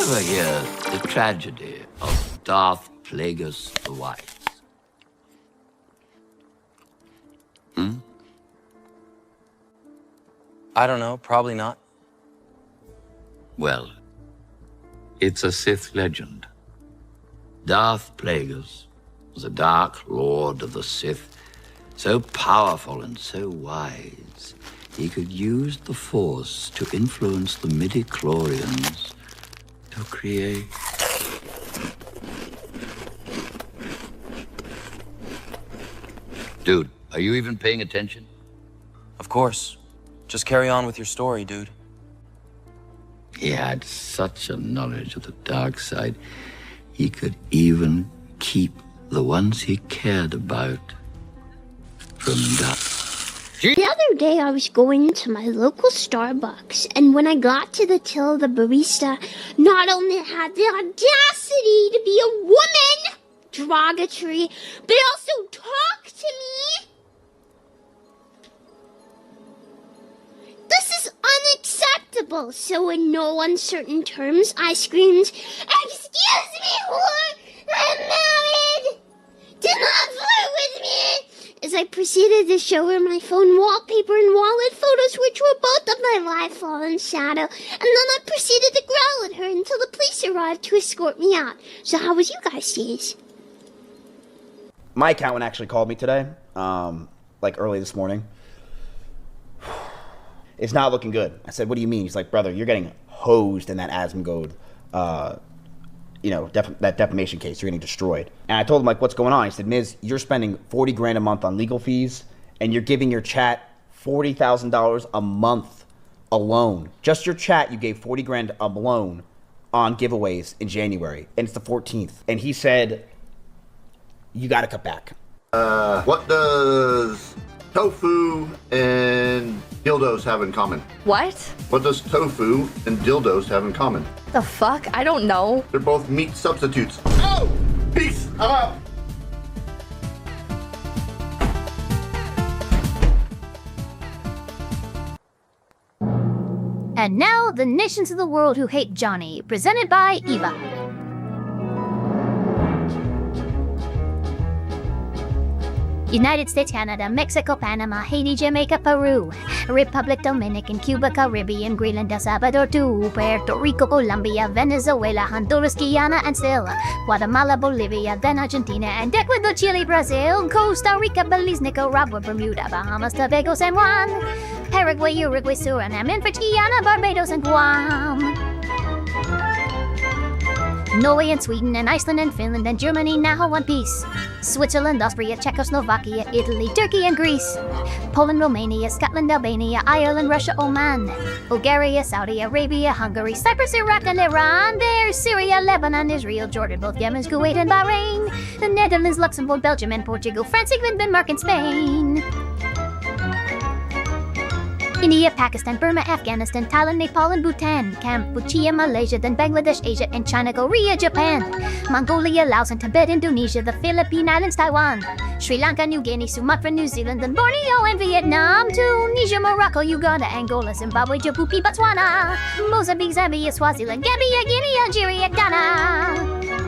ever hear the tragedy of Darth Plagueis the Wise? I don't know, probably not. Well, it's a Sith legend. Darth Plagueis was a dark lord of the Sith, so powerful and so wise, he could use the Force to influence the midi-chlorians to create... Dude, are you even paying attention? Of course. Just carry on with your story, dude. He had such a knowledge of the dark side, he could even keep the ones he cared about from dying. The other day I was going to my local Starbucks, and when I got to the till, the barista not only had the audacity to be a woman, derogatory, but also talked to me. This is unacceptable. So in no uncertain terms, I screamed, "Excuse me, whore! I'm married! Do not flirt with me!" As I proceeded to show her my phone wallpaper and wallet photos, which were both of my life fallen shadow. And then I proceeded to growl at her until the police arrived to escort me out. So how was you guys' days? My accountant actually called me today, like early this morning. It's not looking good. I said, what do you mean? He's like, brother, you're getting hosed in that Asmongold, that defamation case. You're getting destroyed. And I told him, like, what's going on? He said, Miz, you're spending $40 grand a month on legal fees, and you're giving your chat $40,000 a month alone. Just your chat, you gave 40 grand alone on giveaways in January, and it's the 14th. And he said, you got to cut back. What does tofu and dildos have in common? What? What does tofu and dildos have in common? The fuck? I don't know. They're both meat substitutes. Oh! Peace! I'm out! And now, the nations of the world who hate Johnny, presented by Eva. United States, Canada, Mexico, Panama, Haiti, Jamaica, Peru, Republic Dominican, Cuba, Caribbean, Greenland, El Salvador, too, Puerto Rico, Colombia, Venezuela, Honduras, Guyana, and still Guatemala, Bolivia, then Argentina, and Ecuador, Chile, Brazil, Costa Rica, Belize, Nicaragua, Bermuda, Bahamas, Tobago, San Juan, Paraguay, Uruguay, Suriname, and French Guiana, Barbados, and Guam. Norway and Sweden and Iceland and Finland and Germany now one piece. Switzerland, Austria, Czechoslovakia, Italy, Turkey and Greece. Poland, Romania, Scotland, Albania, Ireland, Russia, Oman. Bulgaria, Saudi Arabia, Hungary, Cyprus, Iraq and Iran. There's Syria, Lebanon, Israel, Jordan, both Yemen, Kuwait and Bahrain. The Netherlands, Luxembourg, Belgium and Portugal, France, England, Denmark and Spain. India, Pakistan, Burma, Afghanistan, Thailand, Nepal, and Bhutan, Cambodia, Malaysia, then Bangladesh, Asia, and China, Korea, Japan, Mongolia, Laos, and Tibet, Indonesia, the Philippine Islands, Taiwan, Sri Lanka, New Guinea, Sumatra, New Zealand, then Borneo, and Vietnam, Tunisia, Morocco, Uganda, Angola, Zimbabwe, Djibouti, Botswana, Mozambique, Zambia, Swaziland, Gambia, Guinea, Algeria, Ghana.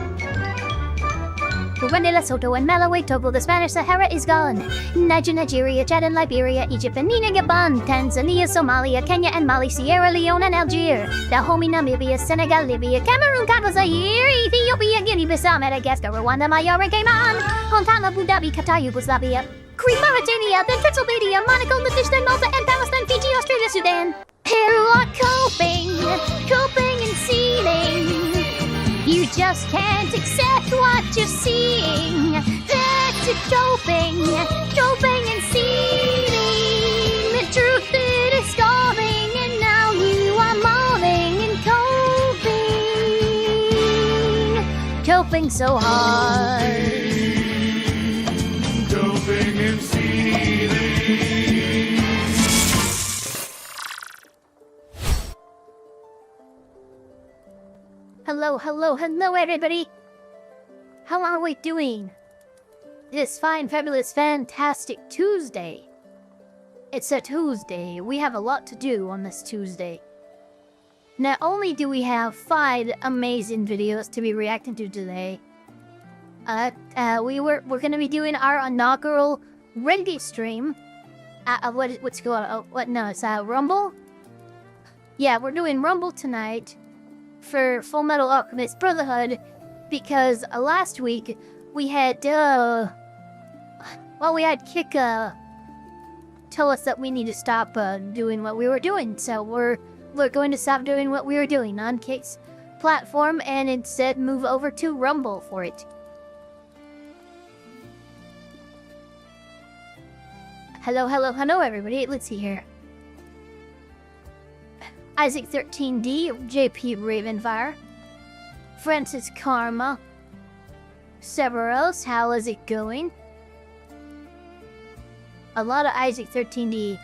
Burundi, Lesotho, and Malawi, Togo, the Spanish Sahara is gone. Niger, Nigeria, Chad, and Liberia, Egypt, and Nina, Gabon, Tanzania, Somalia, Kenya, and Mali, Sierra Leone, and Algeria, Dahomey, Namibia, Senegal, Libya, Cameroon, Congo, Zaire, Ethiopia, Guinea-Bissau, Madagascar, Rwanda, Myanmar, and Cayman, Montana, Abu Dhabi, Qatar, Yugoslavia, Crete, Mauritania, then Transylvania, Monaco, Liechtenstein, Malta, and Palestine, Fiji, Australia, Sudan. Here are coping and sealing. You just can't accept what you're seeing. That's it, coping and sealing. The truth it is scoring, and now you are molding and coping so hard. Coping and sealing. Hello everybody! How are we doing? This fine, fabulous, fantastic Tuesday. It's a Tuesday. We have a lot to do on this Tuesday. Not only do we have 5 amazing videos to be reacting to today, we're gonna be doing our inaugural Reddit stream. What's going on? It's Rumble? Yeah, we're doing Rumble tonight for Full Metal Alchemist Brotherhood because last week we had, we had Kick, tell us that we need to stop, doing what we were doing. So we're going to stop doing what we were doing on Kick's platform and instead move over to Rumble for it. Hello, everybody. Let's see here. Isaac 13D, JP Ravenfire, Francis Karma, Severos, how is it going? A lot of Isaac 13D.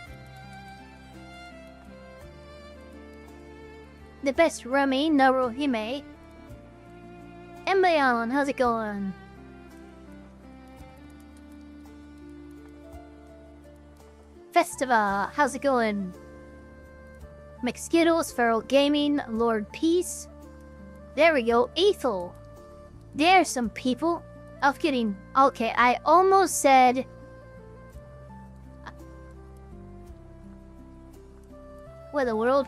The best Remy, Naruhime. Embayon, how's it going? Festiva, how's it going? McSkittles, Feral Gaming, Lord Peace. There we go, Ethel. There's some people. I'm kidding. Okay, I almost said... What in the world?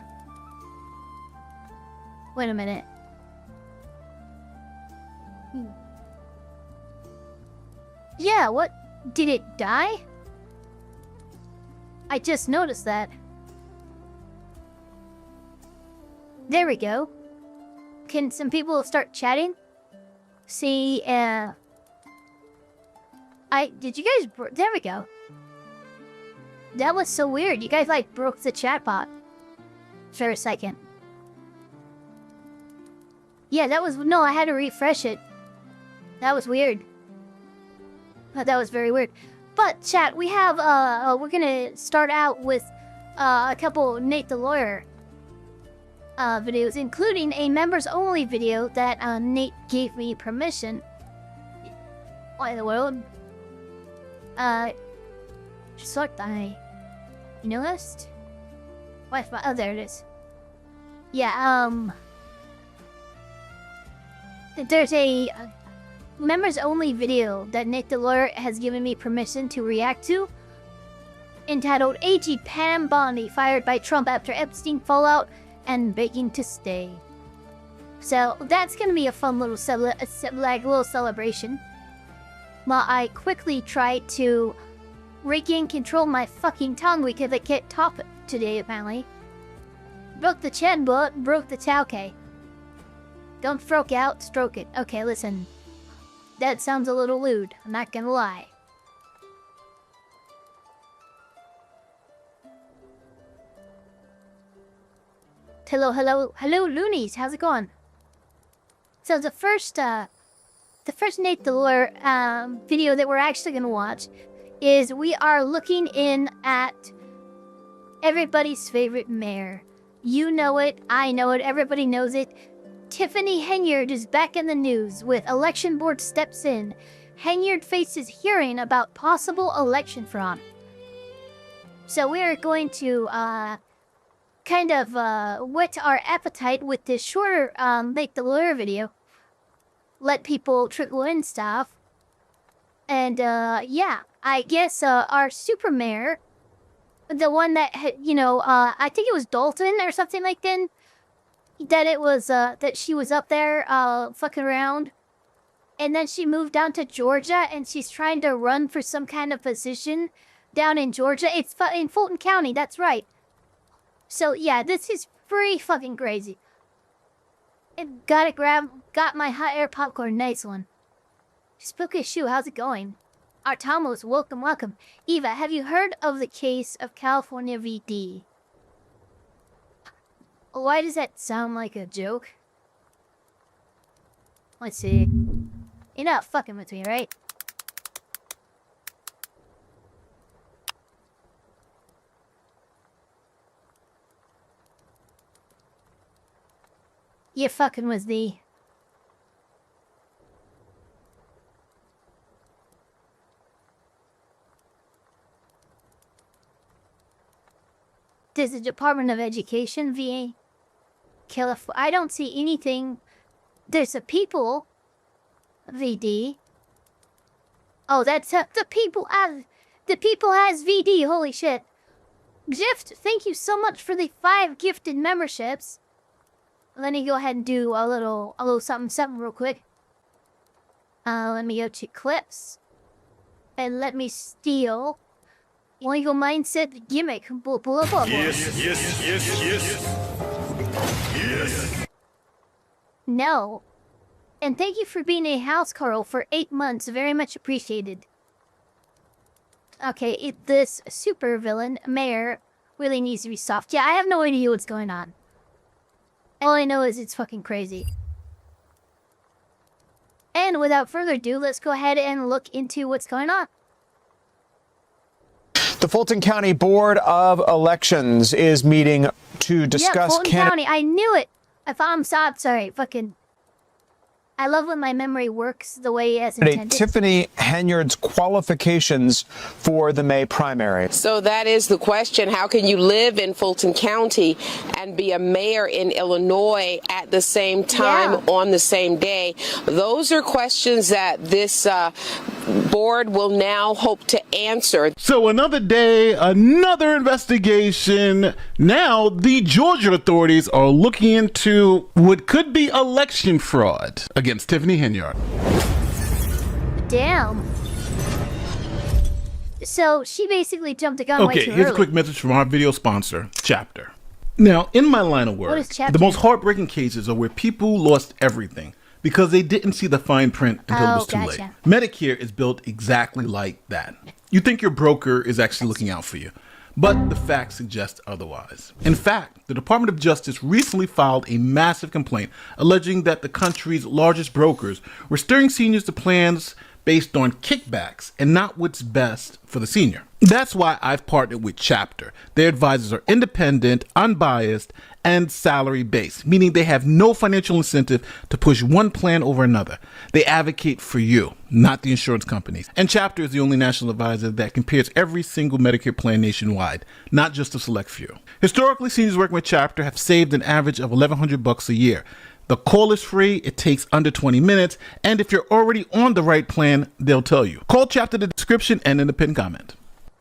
Wait a minute. Yeah, what? Did it die? I just noticed that. There we go. Can some people start chatting? See, did you guys, there we go. That was so weird. You guys, like, broke the chatbot for a second. Yeah, that was, no, I had to refresh it. That was weird. That was very weird. But, chat, we have, we're gonna start out with, a couple Nate the Lawyer, videos, including a members-only video that, Nate gave me permission. Why in the world? Sort I noticed? Why, oh, there it is. Yeah, there's a members-only video that Nate the Lawyer has given me permission to react to, entitled AG Pam Bondi fired by Trump after Epstein fallout and begging to stay. So that's gonna be a fun little little celebration. While I quickly try to regain control of my fucking tongue because I can't talk today apparently. Broke the chin, but broke the tauke. Don't stroke out, stroke it. Okay, listen. That sounds a little lewd, I'm not gonna lie. Hello, loonies, how's it going? So the first Nate the Lawyer video that we're actually gonna watch is we are looking in at everybody's favorite mayor. You know it, I know it, everybody knows it. Tiffany Henyard is back in the news with election board steps in. Henyard faces hearing about possible election fraud. So we are going to kind of whet our appetite with this shorter Nate the Lawyer video. Let people trickle in stuff. And yeah, I guess our super mayor, the one that I think it was Dalton or something like that. That it was that she was up there fucking around, and then she moved down to Georgia and she's trying to run for some kind of position down in Georgia. It's in Fulton County, that's right. So yeah, this is pretty fucking crazy. It got my hot air popcorn, nice one. Spooky Shoe, how's it going? Artamos, welcome. Eva, have you heard of the case of California VD? Why does that sound like a joke? Let's see. You're not fucking with me, right? You're fucking with me. Does the Department of Education, VA, California. I don't see anything. There's a people. VD. Oh, that's the people has VD. Holy shit. Gift, thank you so much for the 5 gifted memberships. Let me go ahead and do a little something real quick. Let me go to clips. And let me steal legal mindset gimmick. Blah, blah, blah, blah. Yes. No. And thank you for being a housecarl for 8 months. Very much appreciated. Okay, this super villain, Mayor, really needs to be soft. Yeah, I have no idea what's going on. All I know is it's fucking crazy. And without further ado, let's go ahead and look into what's going on. The Fulton County Board of Elections is meeting to discuss... Fulton County, I knew it! I'm sorry, fucking... I love when my memory works the way as intended. Tiffany Henyard's qualifications for the May primary. So that is the question. How can you live in Fulton County and be a mayor in Illinois at the same time on the same day? Those are questions that this board will now hope to answer. So another day, another investigation. Now the Georgia authorities are looking into what could be election fraud against Tiffany Henyard. Damn. So she basically jumped the gun way too early. Okay, here's a quick message from our video sponsor, Chapter. Now, in my line of work, the most heartbreaking cases are where people lost everything because they didn't see the fine print until it was too late. Medicare is built exactly like that. You think your broker is actually looking out for you, but the facts suggest otherwise. In fact, the Department of Justice recently filed a massive complaint alleging that the country's largest brokers were steering seniors to plans based on kickbacks and not what's best for the senior. That's why I've partnered with Chapter. Their advisors are independent, unbiased, and salary-based, meaning they have no financial incentive to push one plan over another. They advocate for you, not the insurance companies. And Chapter is the only national advisor that compares every single Medicare plan nationwide, not just a select few. Historically, seniors working with Chapter have saved an average of $1,100 a year. The call is free, it takes under 20 minutes, and if you're already on the right plan, they'll tell you. Call Chapter in the description and in the pinned comment.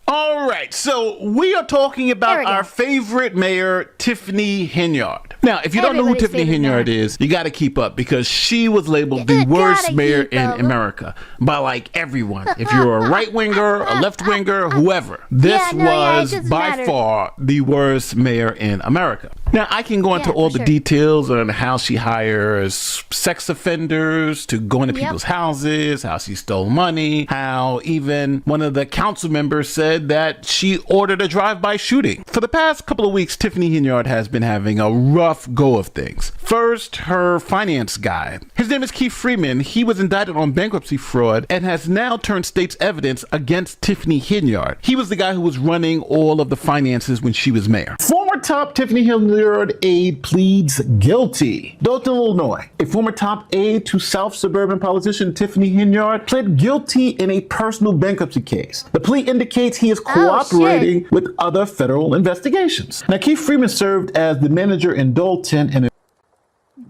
All right, so we are talking about our favorite mayor, Tiffany Henyard. Now, if you don't know who Tiffany Henyard is, you got to keep up because she was labeled the worst mayor in America by like everyone. If you're a right-winger, a left-winger, whoever. This was by far the worst mayor in America. Now, I can go into all the details on how she hires sex offenders to go into people's houses, how she stole money, how even one of the council members said that she ordered a drive-by shooting. For the past couple of weeks, Tiffany Henyard has been having a rough go of things. First, her finance guy. His name is Keith Freeman. He was indicted on bankruptcy fraud and has now turned state's evidence against Tiffany Henyard. He was the guy who was running all of the finances when she was mayor. Former top Tiffany Henyard aide pleads guilty. Dalton, Illinois. A former top aide to South suburban politician Tiffany Henyard pled guilty in a personal bankruptcy case. The plea indicates he is cooperating with other federal investigations. Now, Keith Freeman served as the manager in Dalton and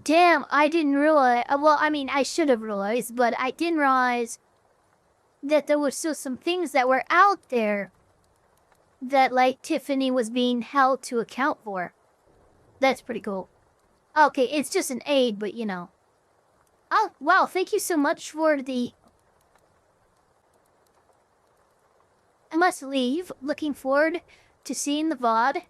Damn, I didn't realize. Well, I mean, I should have realized, but I didn't realize that there were still some things that were out there that, like, Tiffany was being held to account for. That's pretty cool. Okay, it's just an aid, but you know. Oh, wow, thank you so much for the... I must leave. Looking forward to seeing the VOD.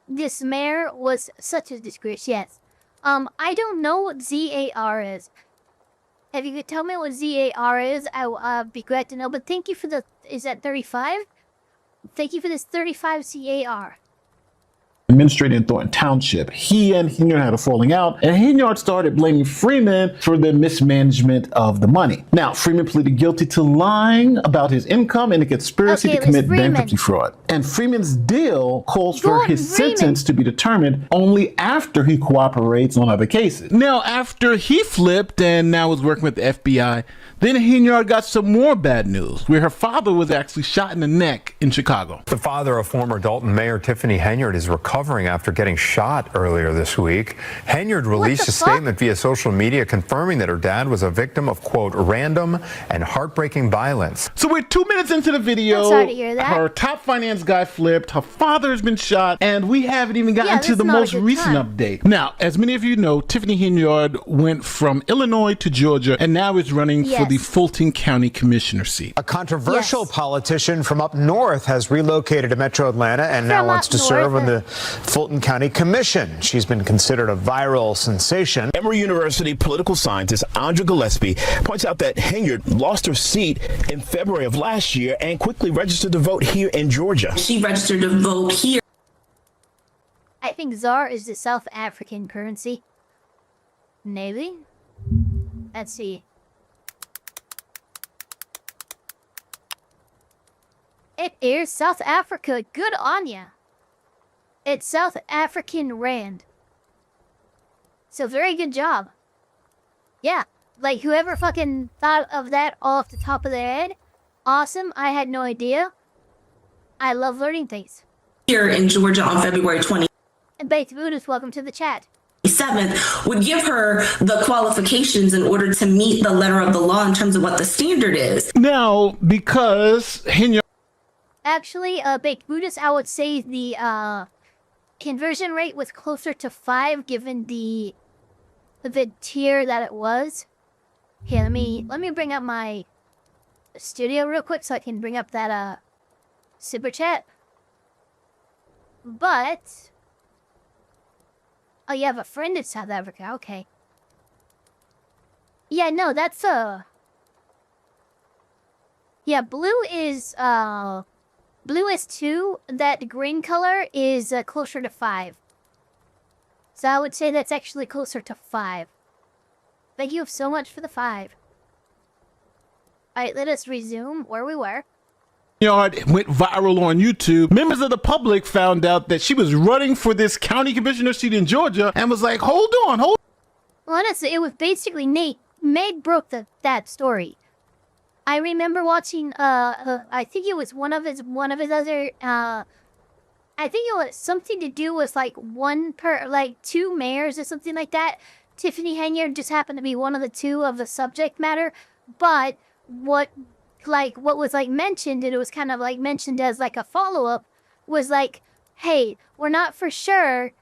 This mayor was such a disgrace, yes. I don't know what ZAR is. If you could tell me what ZAR is, I'd be glad to know. But thank you for the... Is that 35? Thank you for this 35 ZAR. Administrator in Thornton Township. He and Henyard had a falling out, and Henyard started blaming Freeman for the mismanagement of the money. Now, Freeman pleaded guilty to lying about his income and a conspiracy to commit bankruptcy fraud. And Freeman's deal calls for his sentence to be determined only after he cooperates on other cases. Now, after he flipped and now is working with the FBI, then Henyard got some more bad news, where her father was actually shot in the neck in Chicago. The father of former Dalton Mayor Tiffany Henyard is recovering after getting shot earlier this week. Henyard released a statement via social media confirming that her dad was a victim of, quote, random and heartbreaking violence. So we're 2 minutes into the video. I'm sorry to hear that. Her top finance guy flipped, her father has been shot, and we haven't even gotten to the most recent update. Now, as many of you know, Tiffany Henyard went from Illinois to Georgia and now is running for the Fulton County Commissioner seat. A controversial politician from up north has relocated to Metro Atlanta and now wants to serve on the Fulton County Commission. She's been considered a viral sensation. Emory University political scientist Andra Gillespie points out that Henyard lost her seat in February of last year and quickly registered to vote here in Georgia. She registered to vote here. I think ZAR is the South African currency. Maybe? Let's see. It is South Africa. Good on ya. It's South African Rand. So very good job. Yeah, like whoever fucking thought of that off the top of their head, awesome. I had no idea. I love learning things. Here in Georgia on February 20th. And Baked Buddhist, welcome to the chat. 7th would give her the qualifications in order to meet the letter of the law in terms of what the standard is. Now, because Henyard... Actually, Baked Buddhist, I would say the conversion rate was closer to 5 given the tier that it was. Here, let me bring up my studio real quick so I can bring up that super chat. But oh, you have a friend in South Africa. Okay. Yeah, no, that's yeah, blue is 2. That green color is closer to 5. So I would say that's actually closer to 5. Thank you so much for the 5. Alright, let us resume where we were. Henyard went viral on YouTube. Members of the public found out that she was running for this county commissioner seat in Georgia and was like, hold on. Well, honestly, it was basically Nate broke that story. I remember watching, I think it was one of his other, I think it was something to do with like 2 mayors or something like that. Tiffany Henyard just happened to be one of the 2 of the subject matter. But what was like mentioned, and it was kind of like mentioned as like a follow-up, was like, hey, we're not for sure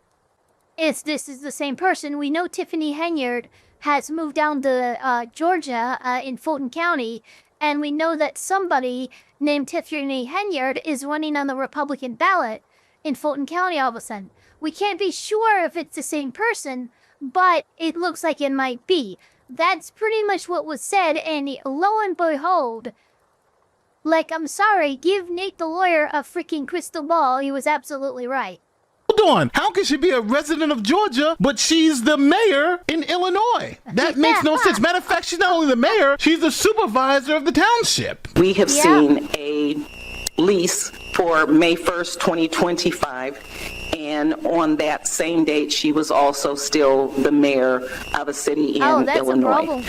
if this is the same person. We know Tiffany Henyard has moved down to Georgia in Fulton County, and we know that somebody named Tiffany Henyard is running on the Republican ballot in Fulton County all of a sudden. We can't be sure if it's the same person, but it looks like it might be. That's pretty much what was said, and lo and behold, like, I'm sorry, give Nate the lawyer a freaking crystal ball. He was absolutely right. Hold on. How can she be a resident of Georgia, but she's the mayor in Illinois? That makes no sense. Matter of fact, she's not only the mayor, she's the supervisor of the township. We have seen a lease for May 1st, 2025. And on that same date, she was also still the mayor of a city in Illinois.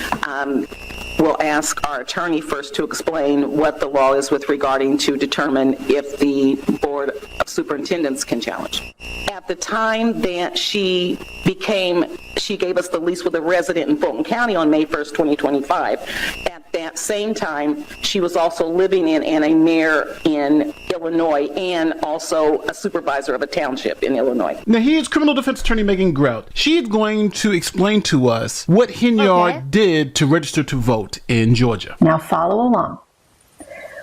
We'll ask our attorney first to explain what the law is with regarding to determine if the Board of Superintendents can challenge. At the time that she gave us the lease with a resident in Fulton County on May 1st, 2025. At that same time, she was also living in and a mayor in Illinois and also a supervisor of a township in Illinois. Now, here's criminal defense attorney Megan Grout. She's going to explain to us what Henyard did to register to vote in Georgia. Now follow along.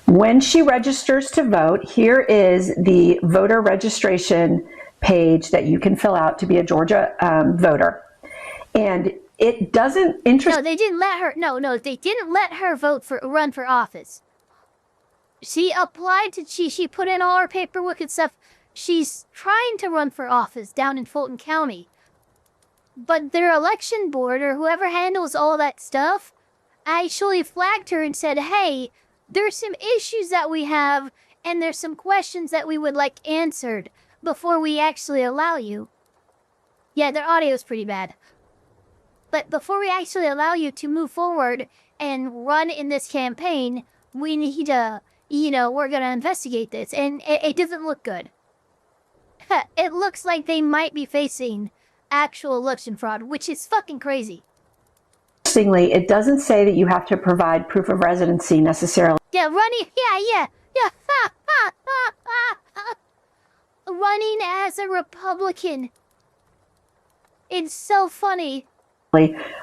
When she registers to vote, here is the voter registration page that you can fill out to be a Georgia voter. And it doesn't interest... No, they didn't let her... No, they didn't let her run for office. She applied to... She put in all her paperwork and stuff. She's trying to run for office down in Fulton County. But their election board, or whoever handles all that stuff, actually flagged her and said, hey, there's some issues that we have, and there's some questions that we would like answered before we actually allow you. Yeah, their audio is pretty bad. But before we actually allow you to move forward and run in this campaign, we need to, we're going to investigate this. And it doesn't look good. It looks like they might be facing actual election fraud, which is fucking crazy. Interestingly, it doesn't say that you have to provide proof of residency necessarily. Yeah, running, yeah. Running as a Republican. It's so funny.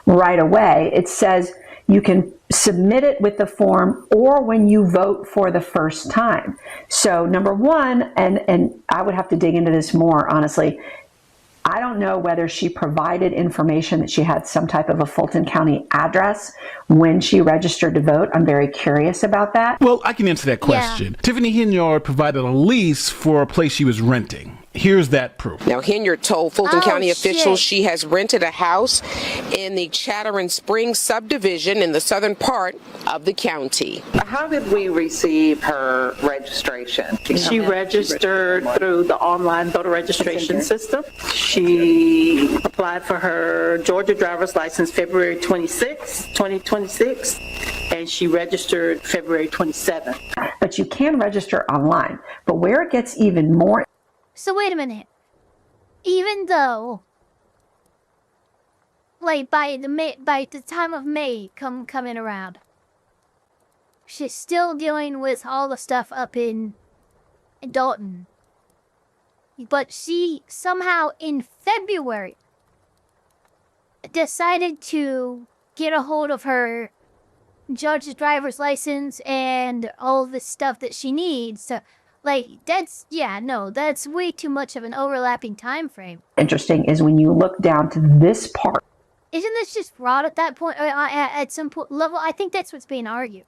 Right away, it says you can submit it with the form or when you vote for the first time. So number one, and I would have to dig into this more, honestly, I don't know whether she provided information that she had some type of a Fulton County address when she registered to vote. I'm very curious about that. Well, I can answer that question. Yeah. Tiffany Henyard provided a lease for a place she was renting. Here's that proof. Now, Henyard told Fulton County officials she has rented a house in the Chattering Springs subdivision in the southern part of the county. How did we receive her registration? She registered through the online voter registration system. She applied for her Georgia driver's license February 26, 2026, and she registered February 27th. But you can register online. But where it gets even more... So wait a minute. Even though, like by the time of May coming around, she's still dealing with all the stuff up in Dalton. But she somehow in February decided to get a hold of her Georgia driver's license and all this stuff that she needs to. Like, that's way too much of an overlapping time frame. Interesting is when you look down to this part. Isn't this just fraud at that point? At some level, I think that's what's being argued.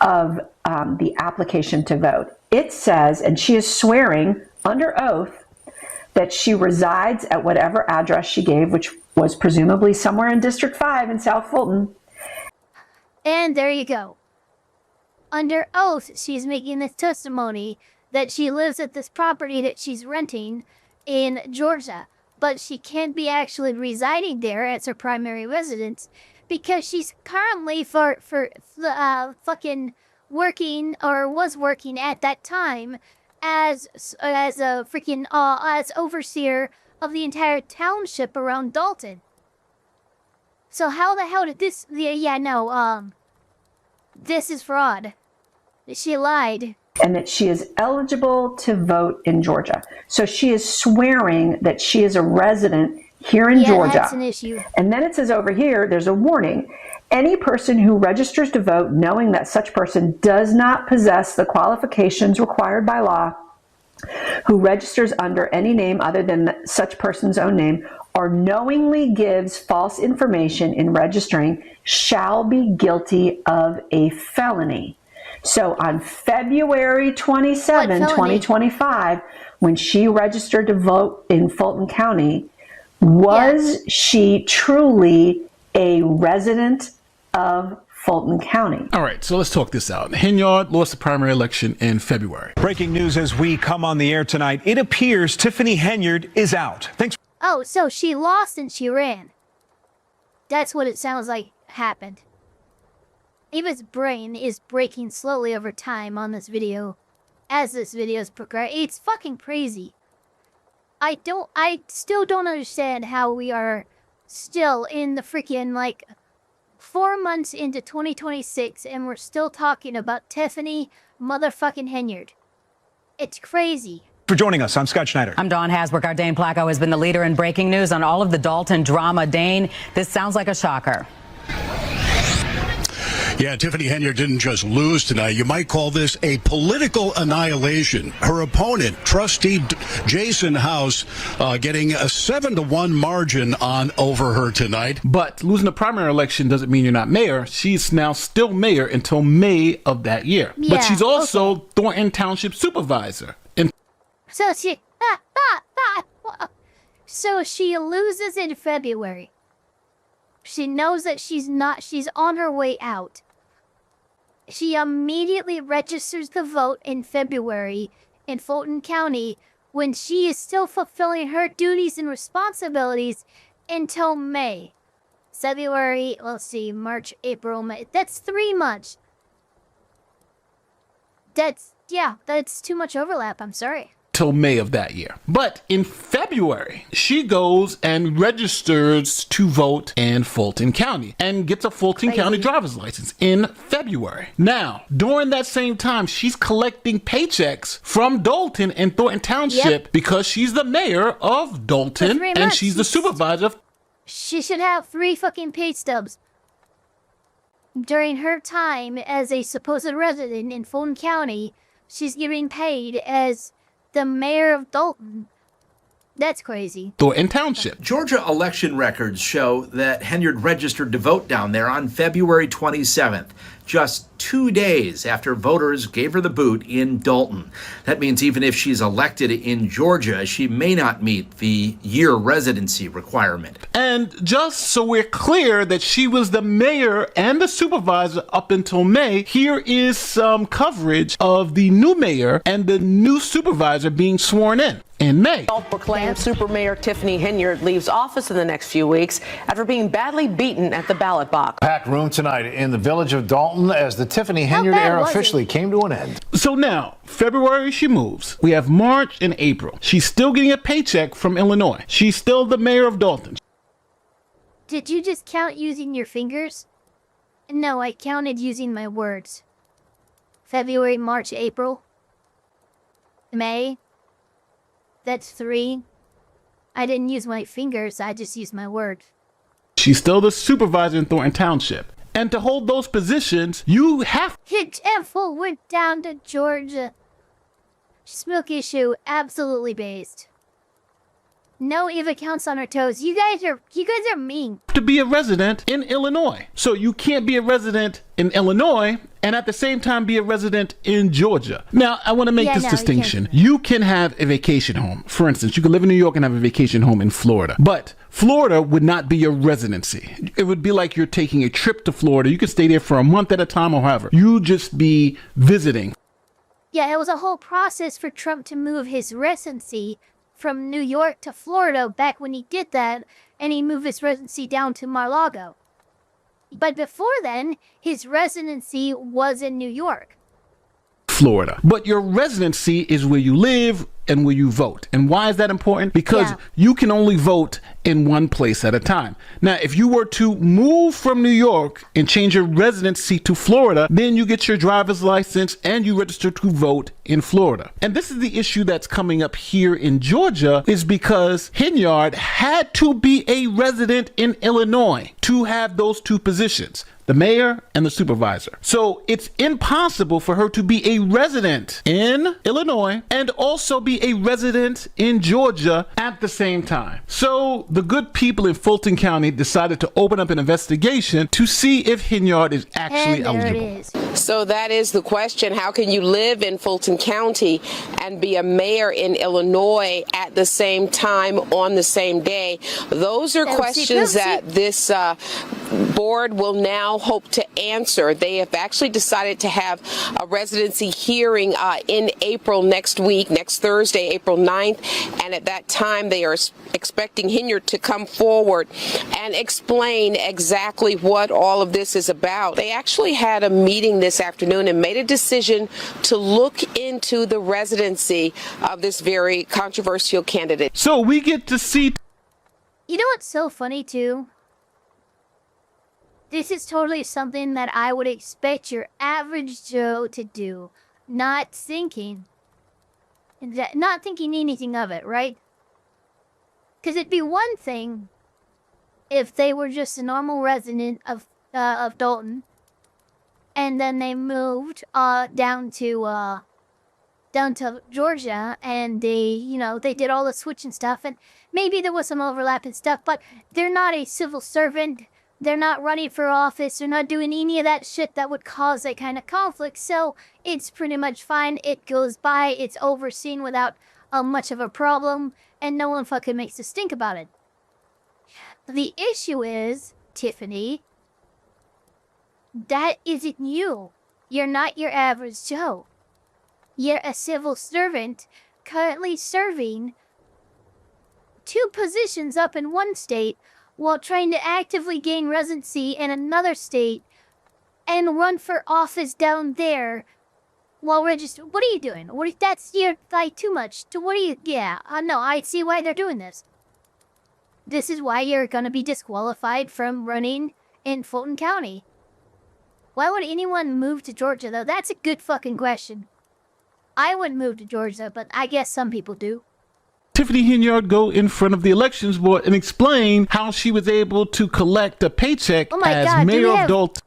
Of the application to vote. It says, and she is swearing under oath, that she resides at whatever address she gave, which was presumably somewhere in District 5 in South Fulton. And there you go. Under oath, she's making this testimony that she lives at this property that she's renting in Georgia, but she can't be actually residing there as her primary residence because she's currently fucking working or was working at that time as a freaking as overseer of the entire township around Dalton. So how the hell did this? This is fraud. She lied. And that she is eligible to vote in Georgia. So she is swearing that she is a resident here in Georgia. That's an issue. And then it says over here, there's a warning. Any person who registers to vote knowing that such person does not possess the qualifications required by law, who registers under any name other than such person's own name, or knowingly gives false information in registering, shall be guilty of a felony. So on February 27, 2025, when she registered to vote in Fulton County, was she truly a resident of Fulton County? All right, so let's talk this out. Henyard lost the primary election in February. Breaking news as we come on the air tonight. It appears Tiffany Henyard is out. Thanks. Oh, so she lost and she ran. That's what it sounds like happened. Eva's brain is breaking slowly over time on this video as this video is progressing. It's fucking crazy. I still don't understand how we are still in the freaking 4 months into 2026 and we're still talking about Tiffany motherfucking Henyard. It's crazy. For joining us, I'm Scott Schneider. I'm Dawn Hasbrook. Our Dane Placco has been the leader in breaking news on all of the Dalton drama. Dane, this sounds like a shocker. Yeah, Tiffany Henyard didn't just lose tonight. You might call this a political annihilation. Her opponent, trustee Jason House, getting a 7-1 margin over her tonight. But losing the primary election doesn't mean you're not mayor. She's now still mayor until May of that year. Yeah, but she's also Thornton Township supervisor. So she loses in February. She knows that she's on her way out. She immediately registers the vote in February in Fulton County when she is still fulfilling her duties and responsibilities until May. February, let's see, March, April, May. That's 3 months. That's too much overlap. I'm sorry. Till May of that year. But in February, she goes and registers to vote in Fulton County and gets a Fulton County driver's license in February. Now, during that same time, she's collecting paychecks from Dalton and Thornton Township because she's the mayor of Dalton and she's the supervisor. She should have 3 fucking pay stubs. During her time as a supposed resident in Fulton County, she's getting paid as the mayor of Dalton. That's crazy. Thornton Township. Georgia election records show that Henyard registered to vote down there on February 27th, just 2 days after voters gave her the boot in Dalton. That means even if she's elected in Georgia, she may not meet the year residency requirement. And just so we're clear that she was the mayor and the supervisor up until May, here is some coverage of the new mayor and the new supervisor being sworn in May. Self-proclaimed Super Mayor Tiffany Henyard leaves office in the next few weeks after being badly beaten at the ballot box. Packed room tonight in the village of Dalton as the Tiffany Henyard era officially came to an end. So now, February she moves. We have March and April. She's still getting a paycheck from Illinois. She's still the mayor of Dalton. Did you just count using your fingers? No, I counted using my words. February, March, April, May. That's 3. I didn't use my fingers, I just used my words. She's still the supervisor in Thornton Township. And to hold those positions, you have hit forward down to Georgia. Smoke issue absolutely based. No Eva counts on her toes. You guys are mean. To be a resident in Illinois. So you can't be a resident in Illinois and at the same time be a resident in Georgia. Now, I want to make this distinction. You can have a vacation home. For instance, you could live in New York and have a vacation home in Florida. But Florida would not be your residency. It would be like you're taking a trip to Florida. You could stay there for a month at a time or however. You just be visiting. Yeah, it was a whole process for Trump to move his residency from New York to Florida back when he did that, and he moved his residency down to Mar-a-Lago. But before then, his residency was in New York. Florida. But your residency is where you live and where you vote. And why is that important? Because you can only vote in one place at a time. Now, if you were to move from New York and change your residency to Florida, then you get your driver's license and you register to vote in Florida. And this is the issue that's coming up here in Georgia, is because Henyard had to be a resident in Illinois to have those 2 positions, the mayor and the supervisor. So it's impossible for her to be a resident in Illinois and also be a resident in Georgia at the same time. So the good people in Fulton County decided to open up an investigation to see if Henyard is actually eligible. So that is the question. How can you live in Fulton County and be a mayor in Illinois at the same time on the same day? Those are questions that this board will now hope to answer. They have actually decided to have a residency hearing in April next week, next Thursday, April 9th. And at that time, they are expecting Henyard to come forward and explain exactly what all of this is about. They actually had a meeting this afternoon and made a decision to look into the residency of this very controversial candidate. So we get to see. You know what's so funny too? This is totally something that I would expect your average Joe to do, not thinking anything of it, right? Because it'd be one thing if they were just a normal resident of Dalton, and then they moved down to Georgia, and they did all the switching stuff, and maybe there was some overlap and stuff, but they're not a civil servant. They're not running for office. They're not doing any of that shit that would cause that kind of conflict. So it's pretty much fine. It goes by. It's overseen without much of a problem. And no one fucking makes a stink about it. The issue is, Tiffany, that isn't you. You're not your average Joe. You're a civil servant currently serving 2 positions up in one state while trying to actively gain residency in another state and run for office down there while registered. What are you doing? That's like too much. No, I see why they're doing this. This is why you're gonna be disqualified from running in Fulton County. Why would anyone move to Georgia, though? That's a good fucking question. I wouldn't move to Georgia, but I guess some people do. Tiffany Henyard go in front of the elections board and explain how she was able to collect a paycheck as mayor of Dalton.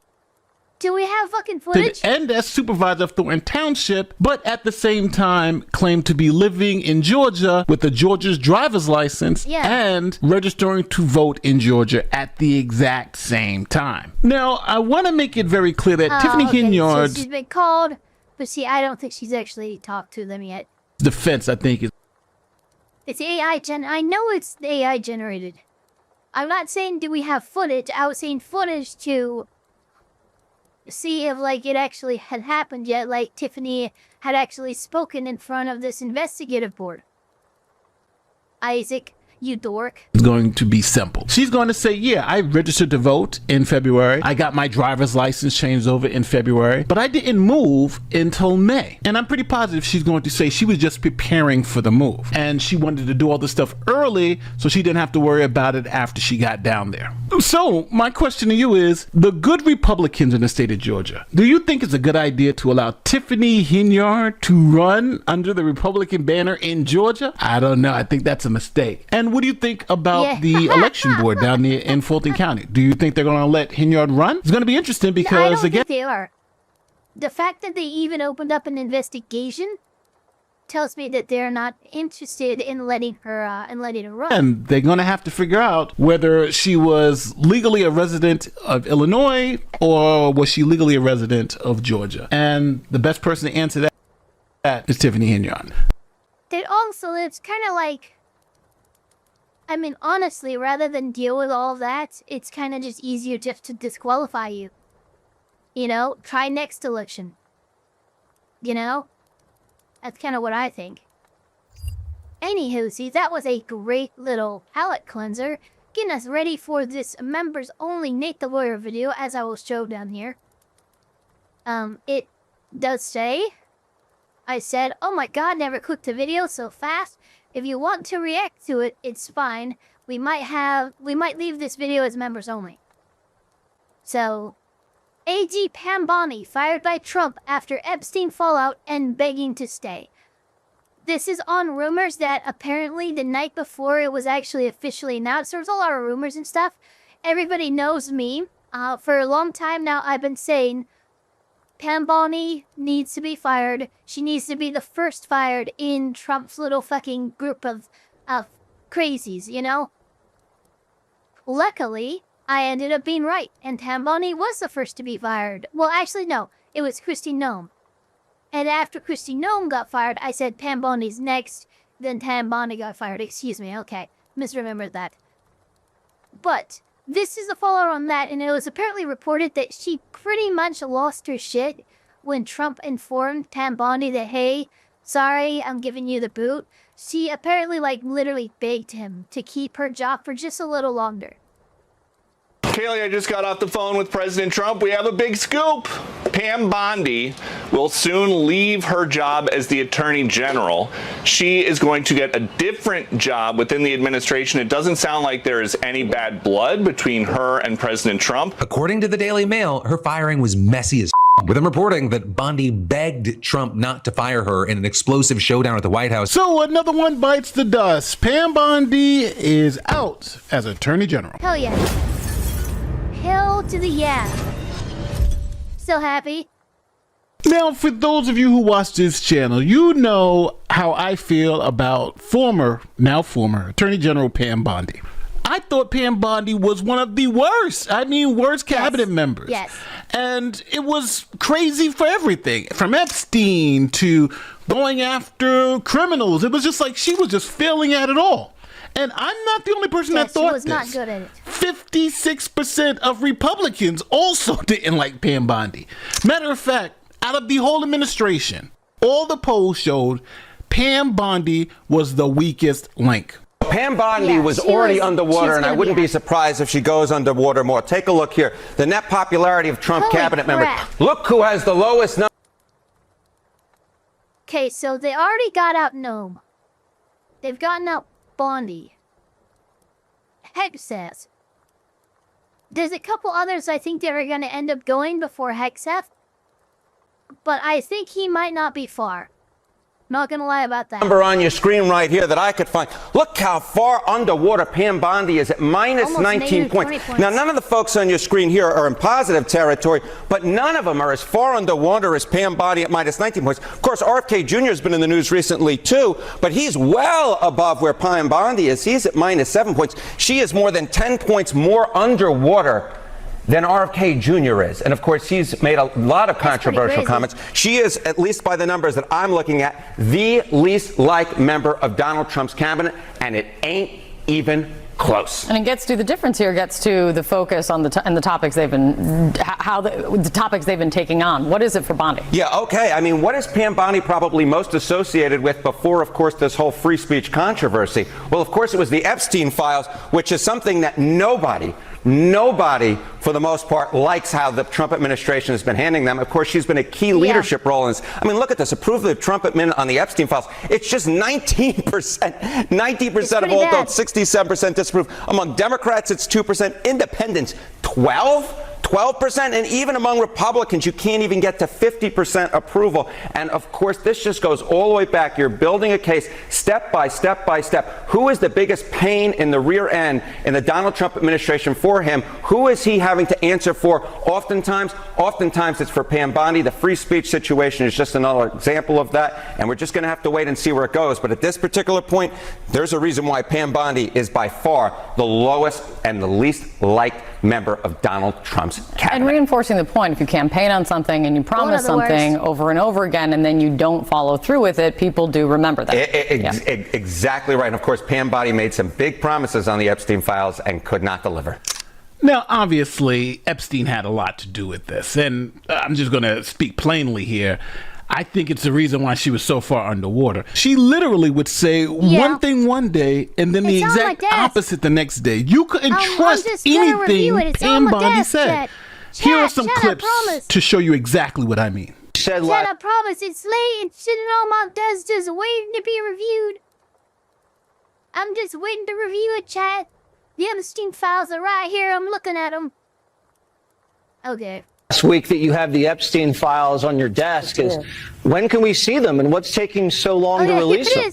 Do we have fucking footage? And as supervisor of Thornton Township, but at the same time claimed to be living in Georgia with a Georgia's driver's license and registering to vote in Georgia at the exact same time. Now, I want to make it very clear that Tiffany Henyard... So she's been called, but see, I don't think she's actually talked to them yet. Defense, I think, is... It's AI I know it's AI generated. I'm not saying do we have footage. I was saying footage to see if like it actually had happened yet, like Tiffany had actually spoken in front of this investigative board. Isaac, you dork. It's going to be simple. She's going to say, yeah, I registered to vote in February. I got my driver's license changed over in February, but I didn't move until May. And I'm pretty positive she's going to say she was just preparing for the move. And she wanted to do all this stuff early so she didn't have to worry about it after she got down there. So my question to you is, the good Republicans in the state of Georgia, do you think it's a good idea to allow Tiffany Henyard to run under the Republican banner in Georgia? I don't know. I think that's a mistake. And what do you think about the election board down there in Fulton County? Do you think they're going to let Henyard run? It's going to be interesting because, I don't think they are. The fact that they even opened up an investigation tells me that they're not interested in letting her run. And they're going to have to figure out whether she was legally a resident of Illinois or was she legally a resident of Georgia. And the best person to answer that is Tiffany Henyard. It's kind of like, I mean, honestly, rather than deal with all of that, it's kind of just easier just to disqualify you. You know, try next election. You know? That's kind of what I think. Anywho, see, that was a great little palate cleanser, getting us ready for this members-only Nate the Lawyer video, as I will show down here. It does say, I said, oh my god, never clicked the video so fast. If you want to react to it, it's fine. We might leave this video as members only. So, AG Pam Bondi fired by Trump after Epstein fallout and begging to stay. This is on rumors that apparently the night before it was actually officially announced. There was a lot of rumors and stuff. Everybody knows me. For a long time now, I've been saying Pam Bondi needs to be fired. She needs to be the first fired in Trump's little fucking group of crazies, you know? Luckily, I ended up being right, and Pam Bondi was the first to be fired. Well, actually, no. It was Kristi Noem. And after Kristi Noem got fired, I said Pam Bondi's next, then Pam Bondi got fired. Excuse me, okay. Misremembered that. But this is the fallout on that, and it was apparently reported that she pretty much lost her shit when Trump informed Pam Bondi that, hey, sorry, I'm giving you the boot. She apparently, like, literally begged him to keep her job for just a little longer. Kaylee, I just got off the phone with President Trump. We have a big scoop. Pam Bondi will soon leave her job as the Attorney General. She is going to get a different job within the administration. It doesn't sound like there is any bad blood between her and President Trump. According to the Daily Mail, her firing was messy as with them reporting that Bondi begged Trump not to fire her in an explosive showdown at the White House. So another one bites the dust. Pam Bondi is out as Attorney General. Hell yeah. Hell to the yeah. Still happy? Now, for those of you who watch this channel, you know how I feel about now former Attorney General Pam Bondi. I thought Pam Bondi was one of the worst cabinet members. Yes. And it was crazy for everything, from Epstein to going after criminals. It was just like she was just failing at it all. And I'm not the only person that thought this. She was not good at it. 56% of Republicans also didn't like Pam Bondi. Matter of fact, Out of the whole administration, all the polls showed Pam Bondi was the weakest link. Pam Bondi was already underwater, and I wouldn't be surprised if she goes underwater more. Take a look here. The net popularity of Trump cabinet members. Look who has the lowest number. Okay, so they already got out Nome. They've gotten out Bondi. Hexeth. There's a couple others I think that are going to end up going before Hexeth. But I think he might not be far. Not gonna lie about that. Number on your screen right here that I could find. Look how far underwater Pam Bondi is at minus 19 points. Now, none of the folks on your screen here are in positive territory, but none of them are as far underwater as Pam Bondi at minus 19 points. Of course, RFK Jr. has been in the news recently, too, but he's well above where Pam Bondi is. He's at minus 7 points. She is more than 10 points more underwater than RFK Jr. is. And of course, he's made a lot of controversial comments. She is, at least by the numbers that I'm looking at, the least liked member of Donald Trump's cabinet, and it ain't even close. And it gets to the difference here, gets to the focus on the topics they've been, the topics they've been taking on. What is it for Bondi? Yeah, okay. I mean, what is Pam Bondi probably most associated with before, of course, this whole free speech controversy? Well, of course, it was the Epstein files, which is something that nobody, for the most part, likes how the Trump administration has been handling them. Of course, she's been a key leadership role in this. I mean, look at this. Approval of the Trump administration on the Epstein files. It's just 19%. 90% of all votes, 67% disapprove. Among Democrats, it's 2%. Independents, 12%, and even among Republicans, you can't even get to 50% approval. And of course, this just goes all the way back. You're building a case step by step by step. Who is the biggest pain in the rear end in the Donald Trump administration for him? Who is he having to answer for? Oftentimes it's for Pam Bondi. The free speech situation is just another example of that. And we're just going to have to wait and see where it goes. But at this particular point, there's a reason why Pam Bondi is by far the lowest and the least liked member of Donald Trump's cabinet. And reinforcing the point, if you campaign on something and you promise something over and over again and then you don't follow through with it, people do remember that. Exactly right. And of course, Pam Bondi made some big promises on the Epstein files and could not deliver. Now, obviously, Epstein had a lot to do with this, and I'm just going to speak plainly here. I think it's the reason why she was so far underwater. She literally would say one thing one day and then the exact opposite the next day. You couldn't trust anything Pam Bondi said. Here are some clips to show you exactly what I mean. Chat, I promise it's late and sitting on my desk just waiting to be reviewed. I'm just waiting to review it, chat. The Epstein files are right here. I'm looking at them. Okay. Last week that you have the Epstein files on your desk is when can we see them and what's taking so long to release them?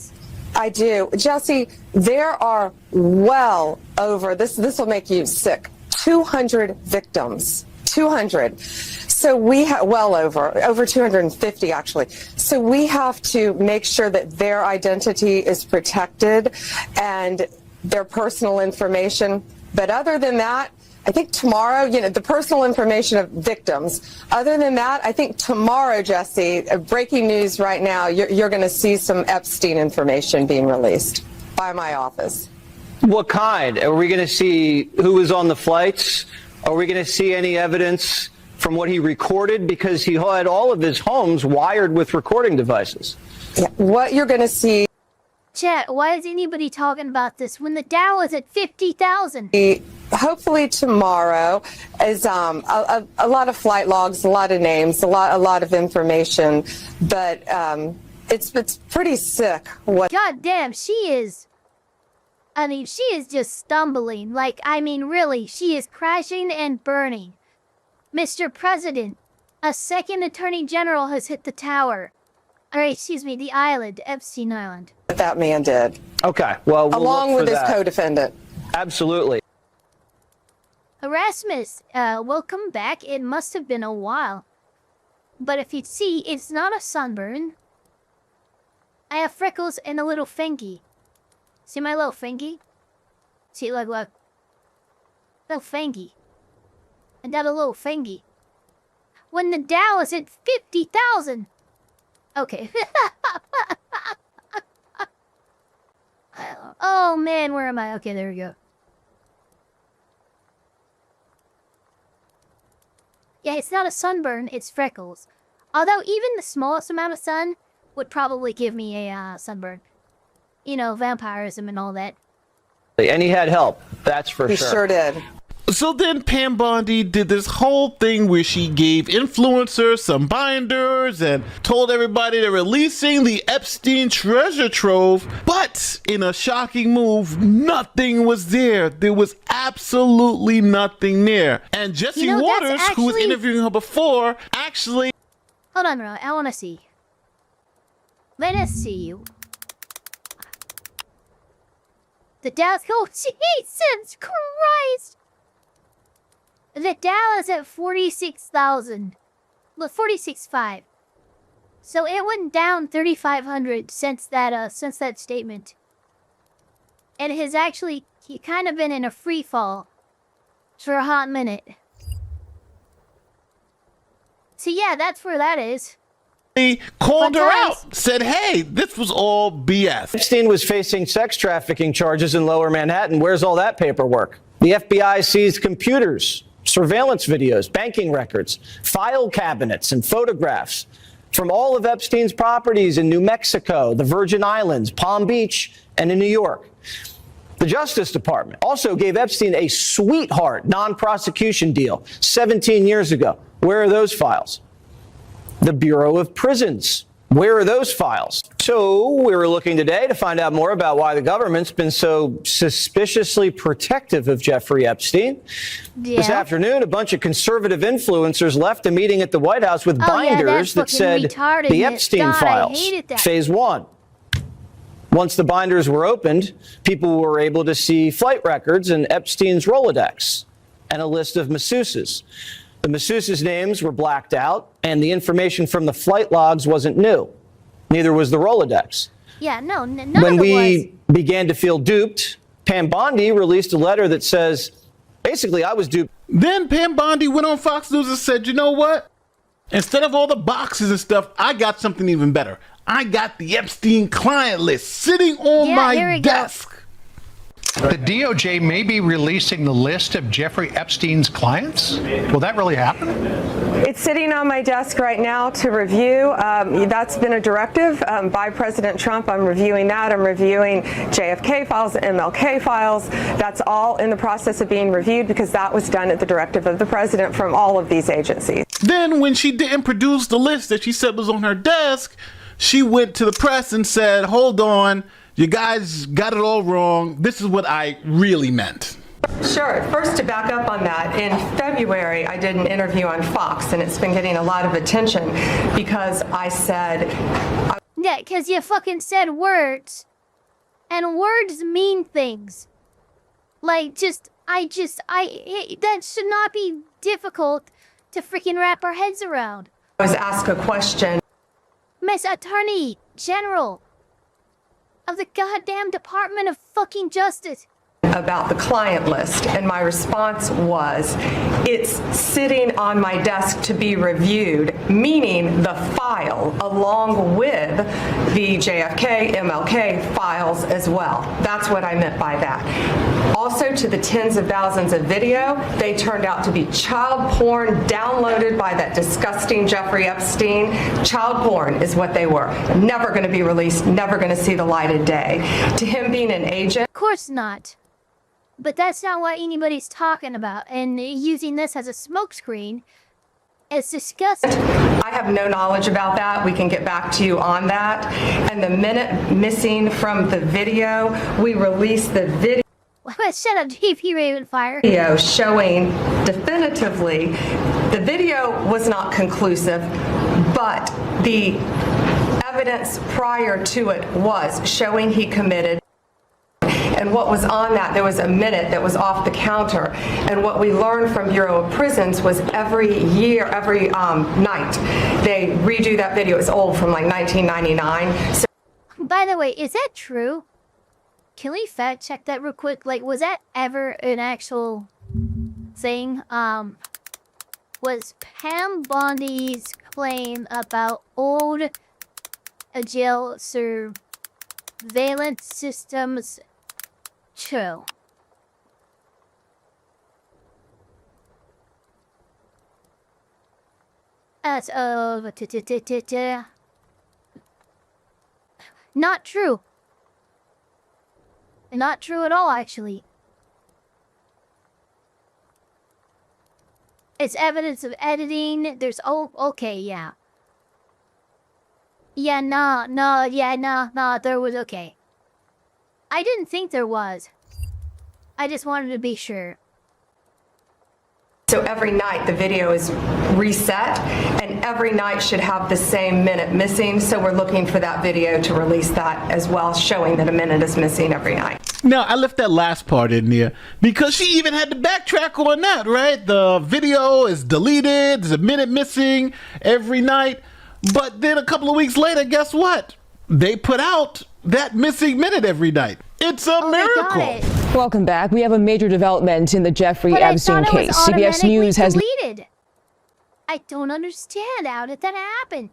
I do. Jesse, there are well over, this will make you sick, 200 victims. 200. So we have, well over 250 actually. So we have to make sure that their identity is protected and their personal information. But other than that, I think tomorrow, the personal information of victims. Other than that, I think tomorrow, Jesse, breaking news right now, you're going to see some Epstein information being released by my office. What kind? Are we going to see who was on the flights? Are we going to see any evidence from what he recorded? Because he had all of his homes wired with recording devices. Yeah, what you're going to see. Chat, why is anybody talking about this when the Dow is at 50,000? Hopefully tomorrow is a lot of flight logs, a lot of names, a lot of information, but it's pretty sick. What? God damn, she is. I mean, she is just stumbling. Like, I mean, really, she is crashing and burning. Mr. President, a second Attorney General has hit the tower. Or, excuse me, the island, Epstein Island. That man did. Okay, well, we'll along with his co-defendant. Absolutely. Erasmus, welcome back. It must have been a while. But if you'd see, it's not a sunburn. I have freckles and a little fingy. See my little fingy? See, look. Little fingy. I got a little fingy. When the Dow is at 50,000. Okay. Oh man, where am I? Okay, there we go. Yeah, it's not a sunburn, it's freckles. Although even the smallest amount of sun would probably give me a sunburn. You know, vampirism and all that. And he had help, that's for sure. He sure did. So then Pam Bondi did this whole thing where she gave influencers some binders and told everybody they're releasing the Epstein treasure trove. But in a shocking move, nothing was there. There was absolutely nothing there. And Jesse Waters, who was interviewing her before, actually... Hold on, bro. I want to see. Let us see you. The Dow's... Oh, Jesus Christ! The Dow is at 46,000. Look, 46.5. So it went down 3,500 since that statement. And it has actually kind of been in a free fall for a hot minute. So yeah, that's where that is. He called her out, said, hey, this was all BS. Epstein was facing sex trafficking charges in Lower Manhattan. Where's all that paperwork? The FBI seized computers, surveillance videos, banking records, file cabinets, and photographs from all of Epstein's properties in New Mexico, the Virgin Islands, Palm Beach, and in New York. The Justice Department also gave Epstein a sweetheart non-prosecution deal 17 years ago. Where are those files? The Bureau of Prisons. Where are those files? So we were looking today to find out more about why the government's been so suspiciously protective of Jeffrey Epstein. Yeah. This afternoon, a bunch of conservative influencers left a meeting at the White House with binders that said the Epstein files, phase 1. Once the binders were opened, people were able to see flight records and Epstein's Rolodex and a list of masseuses. The masseuses' names were blacked out, and the information from the flight logs wasn't new. Neither was the Rolodex. Yeah, no, none When of it we began to feel duped, Pam Bondi released a letter that says, basically, I was duped. Then Pam Bondi went on Fox News and said, you know what? Instead of all the boxes and stuff, I got something even better. I got the Epstein client list sitting on my desk. The DOJ may be releasing the list of Jeffrey Epstein's clients. Will that really happen? It's sitting on my desk right now to review. That's been a directive by President Trump. I'm reviewing that. I'm reviewing JFK files, MLK files. That's all in the process of being reviewed because that was done at the directive of the president from all of these agencies. Then when she didn't produce the list that she said was on her desk, she went to the press and said, hold on, you guys got it all wrong. This is what I really meant. Sure. First, to back up on that, in February, I did an interview on Fox, and it's been getting a lot of attention because I said... Yeah, because you fucking said words. And words mean things. Like, that should not be difficult to freaking wrap our heads around. I was asked a question. Miss Attorney General of the goddamn Department of fucking Justice. About the client list, and my response was, it's sitting on my desk to be reviewed, meaning the file along with the JFK, MLK files as well. That's what I meant by that. Also, to the tens of thousands of video, they turned out to be child porn downloaded by that disgusting Jeffrey Epstein. Child porn is what they were. Never going to be released, never going to see the light of day. To him being an agent... Of course not. But that's not what anybody's talking about. And using this as a smokescreen is disgusting. I have no knowledge about that. We can get back to you on that. And the minute missing from the video, we released the video. Shut up, DP Ravenfire. Video showing definitively the video was not conclusive, but the evidence prior to it was showing he committed. And what was on that, there was a minute that was off the counter. And what we learned from Bureau of Prisons was every year, every night, they redo that video. It's old, from like 1999. So by the way, is that true? Can we fact check that real quick? Like, was that ever an actual thing? Was Pam Bondi's claim about old jail surveillance systems true? That's not true. Not true at all, actually. It's evidence of editing. There's okay, yeah. Yeah, no, there was okay. I didn't think there was. I just wanted to be sure. So every night the video is reset, and every night should have the same minute missing. So we're looking for that video to release that as well, showing that a minute is missing every night. Now, I left that last part in there because she even had to backtrack on that, right? The video is deleted, there's a minute missing every night. But then a couple of weeks later, guess what? They put out that missing minute every night. It's a miracle. Welcome back. We have a major development in the Jeffrey Epstein case. CBS News has deleted. I don't understand. How did that happen?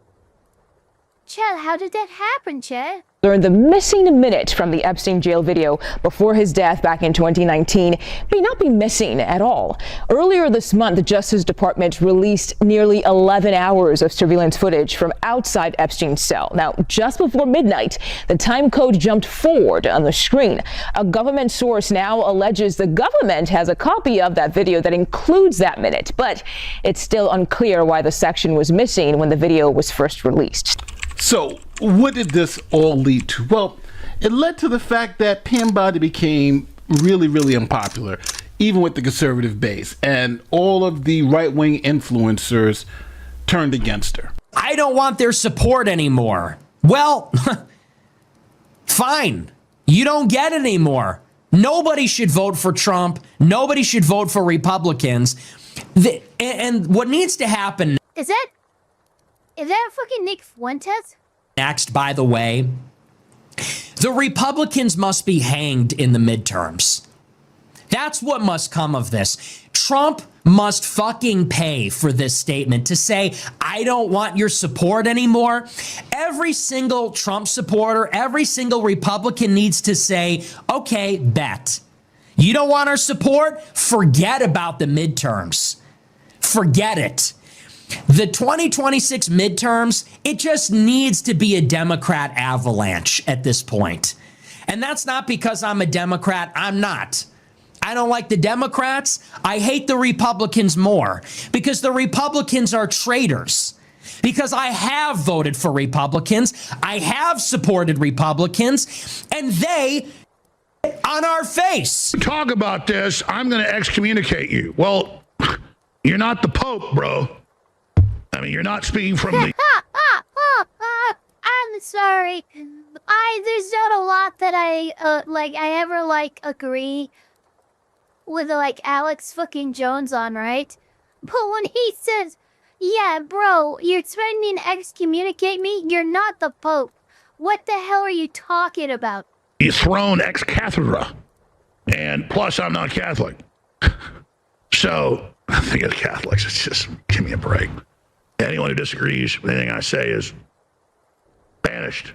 Chad, how did that happen, Chad? learned the missing minute from the Epstein jail video before his death back in 2019 may not be missing at all. Earlier this month, the Justice Department released nearly 11 hours of surveillance footage from outside Epstein's cell. Now, just before midnight, the time code jumped forward on the screen. A government source now alleges the government has a copy of that video that includes that minute, but it's still unclear why the section was missing when the video was first released. So, what did this all lead to? Well, it led to the fact that Pam Bondi became really, really unpopular, even with the conservative base, and all of the right-wing influencers turned against her. I don't want their support anymore. Well, fine. You don't get it anymore. Nobody should vote for Trump. Nobody should vote for Republicans. And what needs to happen... Is that fucking Nick Fuentes? Next, by the way, the Republicans must be hanged in the midterms. That's what must come of this. Trump must fucking pay for this statement to say, I don't want your support anymore. Every single Trump supporter, every single Republican needs to say, okay, bet. You don't want our support? Forget about the midterms. Forget it. The 2026 midterms, it just needs to be a Democrat avalanche at this point. And that's not because I'm a Democrat. I'm not. I don't like the Democrats. I hate the Republicans more because the Republicans are traitors. Because I have voted for Republicans. I have supported Republicans, and they on our face. Talk about this. I'm going to excommunicate you. Well, you're not the Pope, bro. I mean, you're not speaking from the... I'm sorry. There's not a lot that I ever agree with Alex fucking Jones on, right? But when he says, yeah, bro, you're threatening to excommunicate me, you're not the Pope. What the hell are you talking about? He's thrown ex cathedra. And plus, I'm not Catholic. So, I think of the Catholics, it's just, give me a break. Anyone who disagrees with anything I say is banished.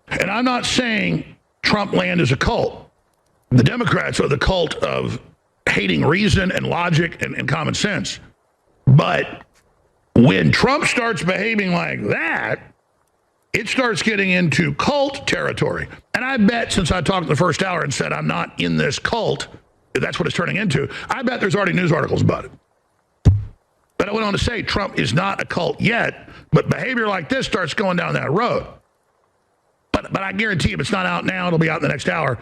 And I'm not saying Trump land is a cult. The Democrats are the cult of hating reason and logic and common sense. But when Trump starts behaving like that, it starts getting into cult territory. And I bet, since I talked in the first hour and said I'm not in this cult, if that's what it's turning into, I bet there's already news articles about it. But I went on to say Trump is not a cult yet, but behavior like this starts going down that road. But I guarantee if it's not out now, it'll be out in the next hour.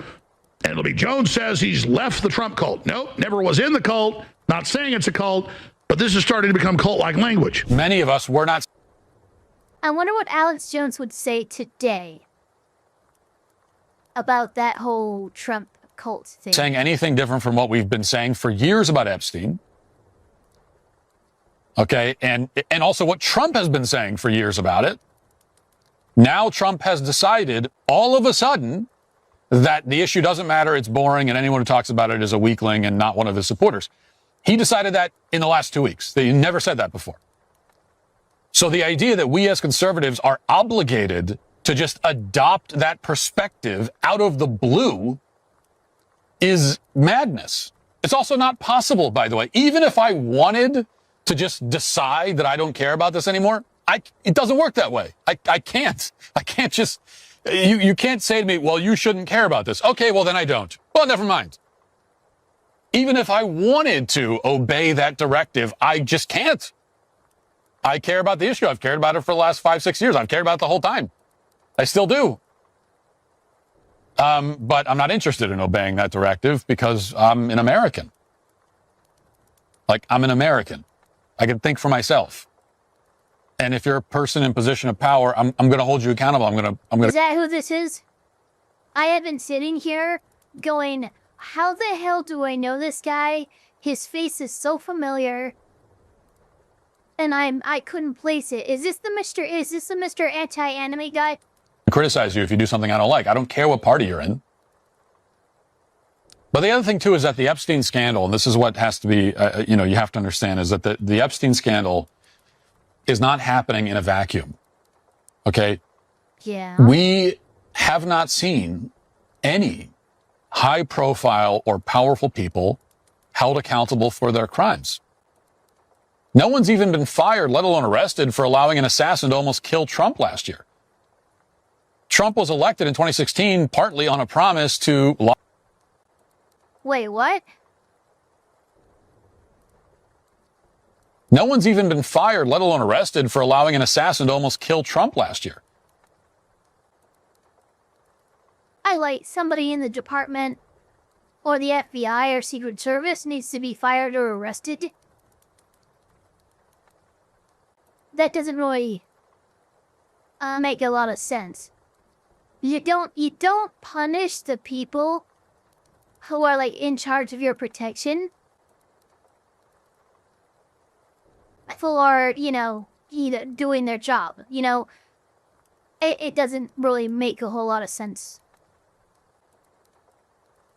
And it'll be Jones says he's left the Trump cult. Nope, never was in the cult. Not saying it's a cult, but this is starting to become cult-like language. Many of us were not. I wonder what Alex Jones would say today about that whole Trump cult thing. Saying anything different from what we've been saying for years about Epstein. Okay, and also what Trump has been saying for years about it. Now Trump has decided all of a sudden that the issue doesn't matter, it's boring, and anyone who talks about it is a weakling and not one of his supporters. He decided that in the last 2 weeks. He never said that before. So the idea that we as conservatives are obligated to just adopt that perspective out of the blue is madness. It's also not possible, by the way. Even if I wanted to just decide that I don't care about this anymore? It doesn't work that way. I can't just, you can't say to me, well, you shouldn't care about this. Okay, well, then I don't. Well, never mind. Even if I wanted to obey that directive, I just can't. I care about the issue. I've cared about it for the last 5-6 years. I've cared about it the whole time. I still do. But I'm not interested in obeying that directive because I'm an American. Like, I'm an American. I can think for myself. And if you're a person in position of power, I'm going to hold you accountable. I'm going to. Is that who this is? I have been sitting here going, how the hell do I know this guy? His face is so familiar. And I couldn't place it. Is this the Mr. Anti-Anime guy? Criticize you if you do something I don't like. I don't care what party you're in. But the other thing, too, is that the Epstein scandal, and this is what has to be, you have to understand, is that the Epstein scandal is not happening in a vacuum. Okay? Yeah. We have not seen any high-profile or powerful people held accountable for their crimes. No one's even been fired, let alone arrested, for allowing an assassin to almost kill Trump last year. Trump was elected in 2016 partly on a promise to... Wait, what? No one's even been fired, let alone arrested, for allowing an assassin to almost kill Trump last year. Somebody in the department or the FBI or Secret Service needs to be fired or arrested. That doesn't really make a lot of sense. You don't punish the people who are in charge of your protection for, doing their job. It doesn't really make a whole lot of sense.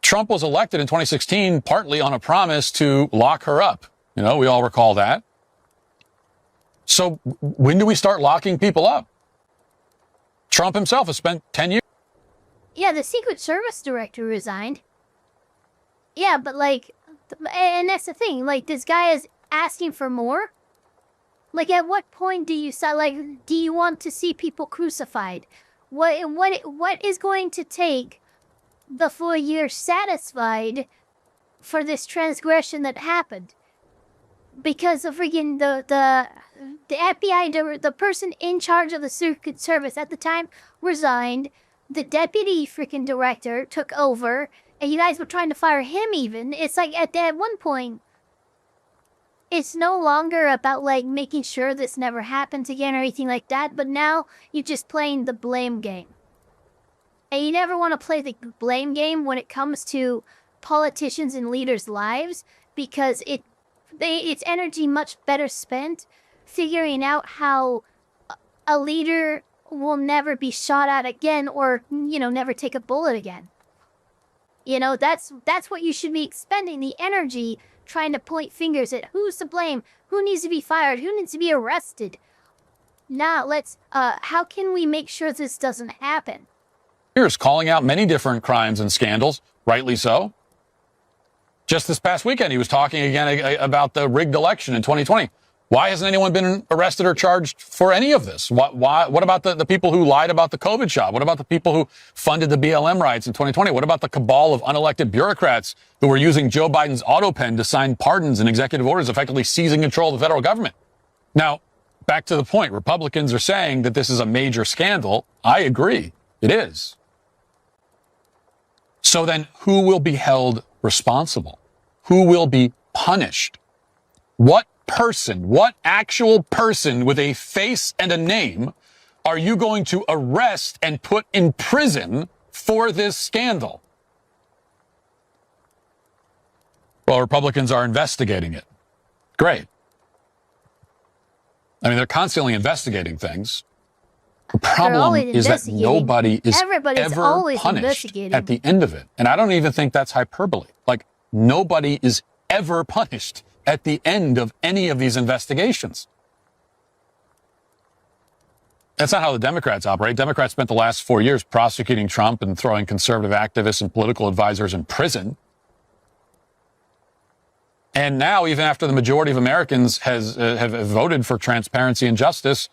Trump was elected in 2016 partly on a promise to lock her up. We all recall that. So when do we start locking people up? Trump himself has spent 10 years. Yeah, the Secret Service director resigned. Yeah, but and that's the thing. This guy is asking for more. At what point do you do you want to see people crucified? What is going to take before you're satisfied for this transgression that happened? Because of freaking the FBI, the person in charge of the Secret Service at the time resigned. The deputy freaking director took over, and you guys were trying to fire him even. It's at one point, it's no longer about making sure this never happens again or anything like that, but now you're just playing the blame game. And you never want to play the blame game when it comes to politicians and leaders' lives, because it's energy much better spent figuring out how a leader will never be shot at again or, never take a bullet again. That's what you should be expending the energy trying to point fingers at who's to blame, who needs to be fired, who needs to be arrested. Now, how can we make sure this doesn't happen? Years calling out many different crimes and scandals, rightly so. Just this past weekend, he was talking again about the rigged election in 2020. Why hasn't anyone been arrested or charged for any of this? What about the people who lied about the COVID shot? What about the people who funded the BLM riots in 2020? What about the cabal of unelected bureaucrats who were using Joe Biden's auto pen to sign pardons and executive orders, effectively seizing control of the federal government? Now, back to the point, Republicans are saying that this is a major scandal. I agree. It is. So then who will be held responsible? Who will be punished? What actual person with a face and a name are you going to arrest and put in prison for this scandal? Well, Republicans are investigating it. Great. They're constantly investigating things. The problem is that nobody is ever punished at the end of it. And I don't even think that's hyperbole. Nobody is ever punished at the end of any of these investigations. That's not how the Democrats operate. Democrats spent the last 4 years prosecuting Trump and throwing conservative activists and political advisors in prison. And now, even after the majority of Americans have voted for transparency and justice,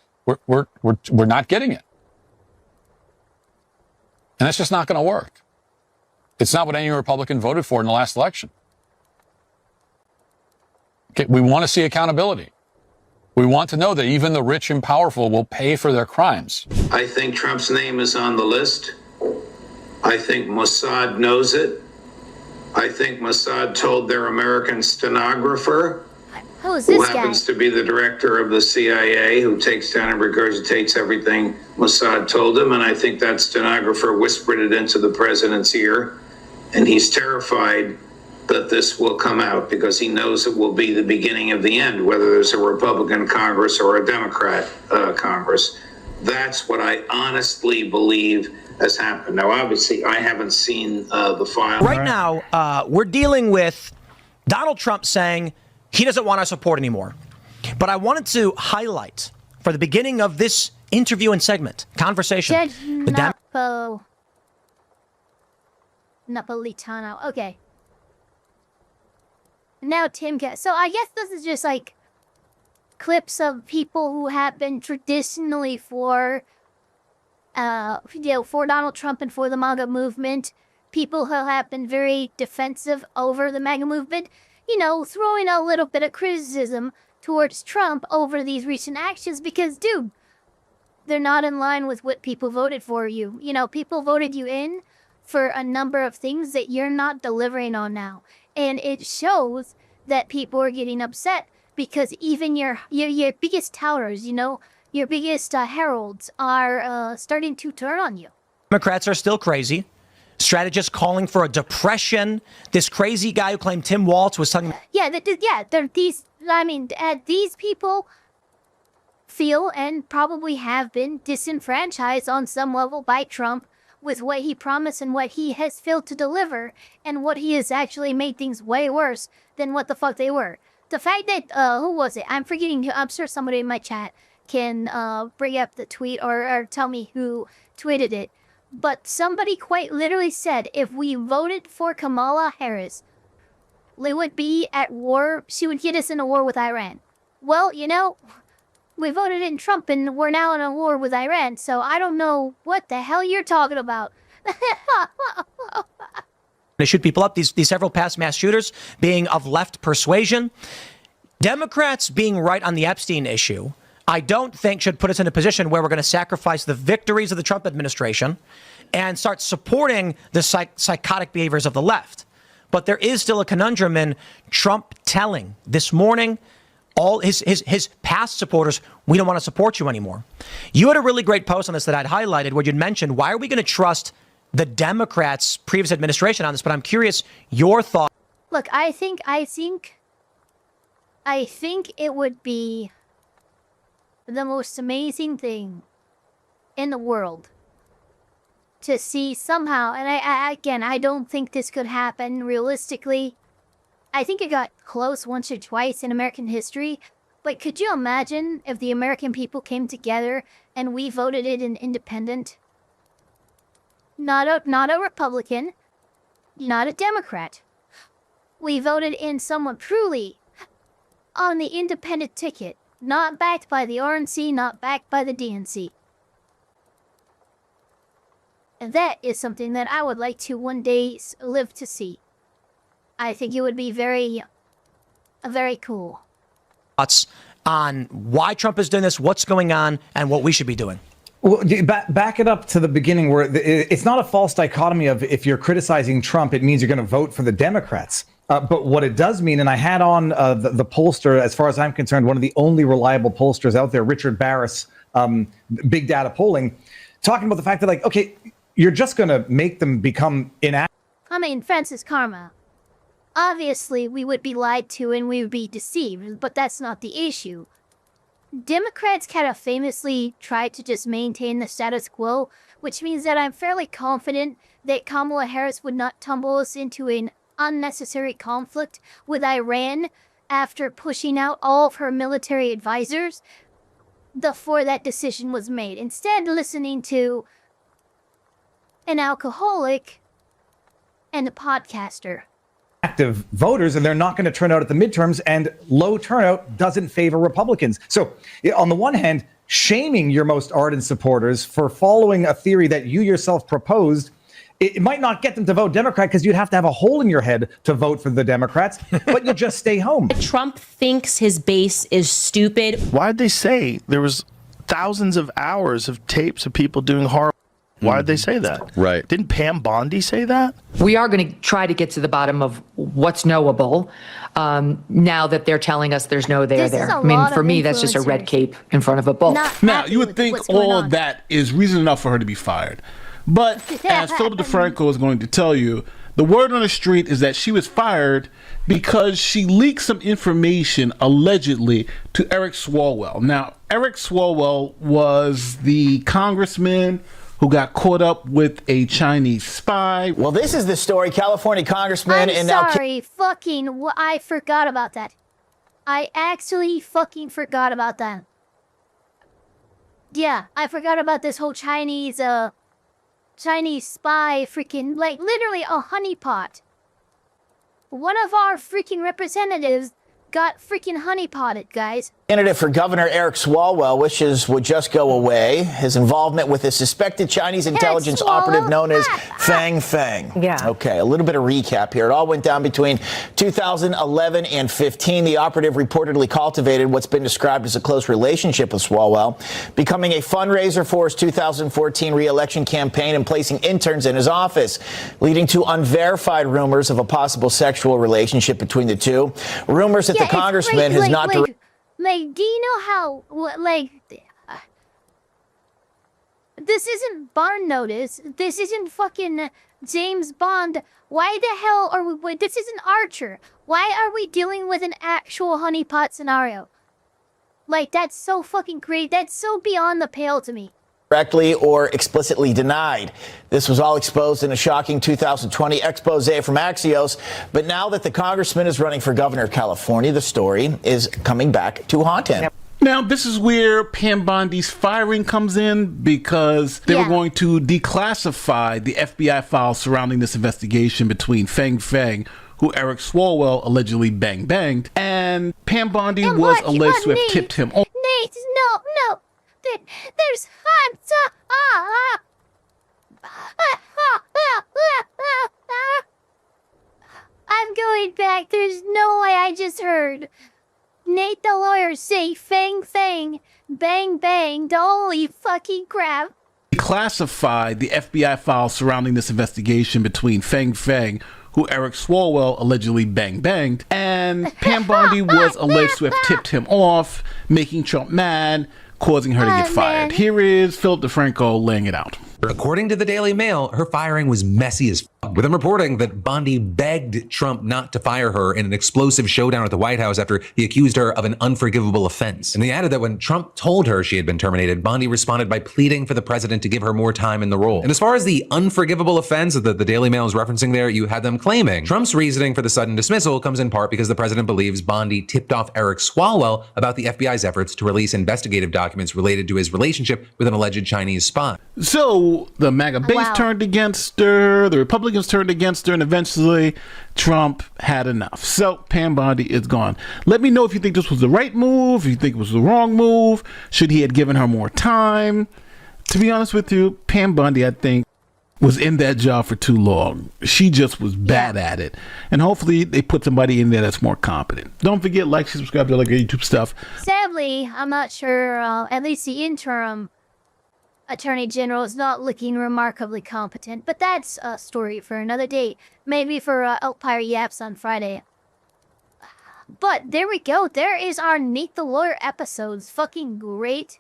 we're not getting it. And that's just not going to work. It's not what any Republican voted for in the last election. Okay, we want to see accountability. We want to know that even the rich and powerful will pay for their crimes. I think Trump's name is on the list. I think Mossad knows it. I think Mossad told their American stenographer, Who is this who guy? happens to be the director of the CIA, who takes down and regurgitates everything Mossad told him. And I think that stenographer whispered it into the president's ear. And he's terrified that this will come out because he knows it will be the beginning of the end, whether there's a Republican Congress or a Democrat Congress. That's what I honestly believe has happened. Now, obviously, I haven't seen the file. Right now, we're dealing with Donald Trump saying he doesn't want our support anymore. But I wanted to highlight, for the beginning of this interview and segment, conversation, Napolitano. Okay. Now Tim Cat. So I guess this is just like clips of people who have been traditionally for Donald Trump and for the MAGA movement. People who have been very defensive over the MAGA movement, throwing a little bit of criticism towards Trump over these recent actions because, dude, they're not in line with what people voted for you. People voted you in for a number of things that you're not delivering on now. And it shows that people are getting upset because even your biggest touters, your biggest heralds are starting to turn on you. Democrats are still crazy. Strategists calling for a depression. This crazy guy who claimed Tim Walz was talking. These people feel and probably have been disenfranchised on some level by Trump with what he promised and what he has failed to deliver, and what he has actually made things way worse than what the fuck they were. The fact that, who was it? I'm forgetting. I'm sure somebody in my chat can bring up the tweet or tell me who tweeted it. But somebody quite literally said, if we voted for Kamala Harris, we would be at war. She would get us in a war with Iran. Well, we voted in Trump and we're now in a war with Iran, so I don't know what the hell you're talking about. They shoot people up. These several past mass shooters being of left persuasion. Democrats being right on the Epstein issue, I don't think should put us in a position where we're going to sacrifice the victories of the Trump administration and start supporting the psychotic behaviors of the left. But there is still a conundrum in Trump telling this morning all his past supporters, we don't want to support you anymore. You had a really great post on this that I'd highlighted where you'd mentioned, why are we going to trust the Democrats' previous administration on this? But I'm curious your thought. Look, I think it would be the most amazing thing in the world to see somehow, and I don't think this could happen realistically. I think it got close once or twice in American history, but could you imagine if the American people came together and we voted in an independent? Not a Republican, not a Democrat. We voted in someone truly on the independent ticket, not backed by the RNC, not backed by the DNC. And that is something that I would like to one day live to see. I think it would be very cool. Thoughts on why Trump is doing this, what's going on, and what we should be doing. Well, back it up to the beginning where it's not a false dichotomy of if you're criticizing Trump, it means you're going to vote for the Democrats. But what it does mean, and I had on the pollster, as far as I'm concerned, one of the only reliable pollsters out there, Richard Barris, Big Data Polling, talking about the fact that, like, okay, you're just going to make them become inactive. Francis Karma. Obviously, we would be lied to and we would be deceived, but that's not the issue. Democrats kind of famously tried to just maintain the status quo, which means that I'm fairly confident that Kamala Harris would not tumble us into an unnecessary conflict with Iran after pushing out all of her military advisors before that decision was made. Instead, listening to an alcoholic and a podcaster active voters, and they're not going to turn out at the midterms, and low turnout doesn't favor Republicans. So on the one hand, shaming your most ardent supporters for following a theory that you yourself proposed, it might not get them to vote Democrat because you'd have to have a hole in your head to vote for the Democrats, but you'll just stay home. Trump thinks his base is stupid. Why'd they say there was thousands of hours of tapes of people doing horrible? Why did they say that? Right. Didn't Pam Bondi say that? We are going to try to get to the bottom of what's knowable now that they're telling us there's no there there. I mean, for me, that's just a red cape in front of a bull. Now, you would think all of that is reason enough for her to be fired. But as Philip DeFranco is going to tell you, the word on the street is that she was fired because she leaked some information allegedly to Eric Swalwell. Now, Eric Swalwell was the congressman who got caught up with a Chinese spy. Well, this is the story. California congressman I'm sorry, I forgot about that. I actually fucking forgot about that. Yeah, I forgot about this whole Chinese spy freaking, like, literally a honeypot. One of our freaking representatives got freaking honeypotted, guys. Candidate for governor Eric Swalwell wishes would just go away. His involvement with a suspected Chinese intelligence operative known as Fang Fang. Yeah. Okay, a little bit of recap here. It all went down between 2011 and 15. The operative reportedly cultivated what's been described as a close relationship with Swalwell, becoming a fundraiser for his 2014 re-election campaign and placing interns in his office, leading to unverified rumors of a possible sexual relationship between the two. Rumors that the congressman has not... Like, do you know how, this isn't Barn Notice. This isn't fucking James Bond. Why the hell are we, this isn't Archer. Why are we dealing with an actual honeypot scenario? Like, that's so fucking crazy. That's so beyond the pale to me. Directly or explicitly denied. This was all exposed in a shocking 2020 expose from Axios. But now that the congressman is running for governor of California, the story is coming back to haunt him. Now, this is where Pam Bondi's firing comes in, because they were going to declassify the FBI files surrounding this investigation between Fang Fang, who Eric Swalwell allegedly banged, and Pam Bondi was alleged to have tipped him off. Nate, no. There's I'm going back. There's no way I just heard Nate the lawyer say Fang Fang, bang bang, holy fucking crap. Declassified the FBI files surrounding this investigation between Fang Fang, who Eric Swalwell allegedly banged, and Pam Bondi was alleged to have tipped him off, making Trump mad, causing her to get fired. Here is Philip DeFranco laying it out. According to the Daily Mail, her firing was messy as f, with them reporting that Bondi begged Trump not to fire her in an explosive showdown at the White House after he accused her of an unforgivable offense. And they added that when Trump told her she had been terminated, Bondi responded by pleading for the president to give her more time in the role. And as far as the unforgivable offense that the Daily Mail is referencing there, you had them claiming Trump's reasoning for the sudden dismissal comes in part because the president believes Bondi tipped off Eric Swalwell about the FBI's efforts to release investigative documents related to his relationship with an alleged Chinese spy. So the MAGA base turned against her, the Republicans turned against her, and eventually Trump had enough. So Pam Bondi is gone. Let me know if you think this was the right move, if you think it was the wrong move. Should he have given her more time? To be honest with you, Pam Bondi, I think, was in that job for too long. She just was bad at it. And hopefully they put somebody in there that's more competent. Don't forget, like, subscribe to all our YouTube stuff. Sadly, I'm not sure, at least the interim Attorney General is not looking remarkably competent, but that's a story for another day. Maybe for Elfpire Yaps on Friday. But there we go. There is our Nate the Lawyer episodes. Fucking great.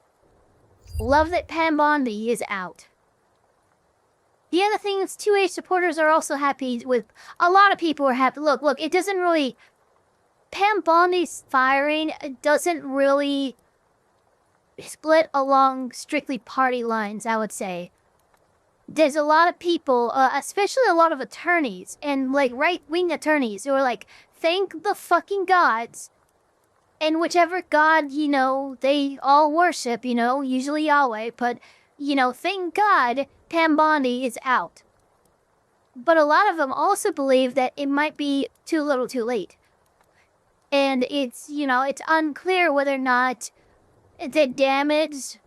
Love that Pam Bondi is out. The other thing is 2A supporters are also happy with... A lot of people are happy. Look, it doesn't really... Pam Bondi's firing doesn't really split along strictly party lines, I would say. There's a lot of people, especially a lot of attorneys, and like right-wing attorneys who are like, thank the fucking gods, and whichever god, you know, they all worship, you know, usually Yahweh, but, you know, thank God Pam Bondi is out. But a lot of them also believe that it might be too little too late. And it's, it's unclear whether or not the damage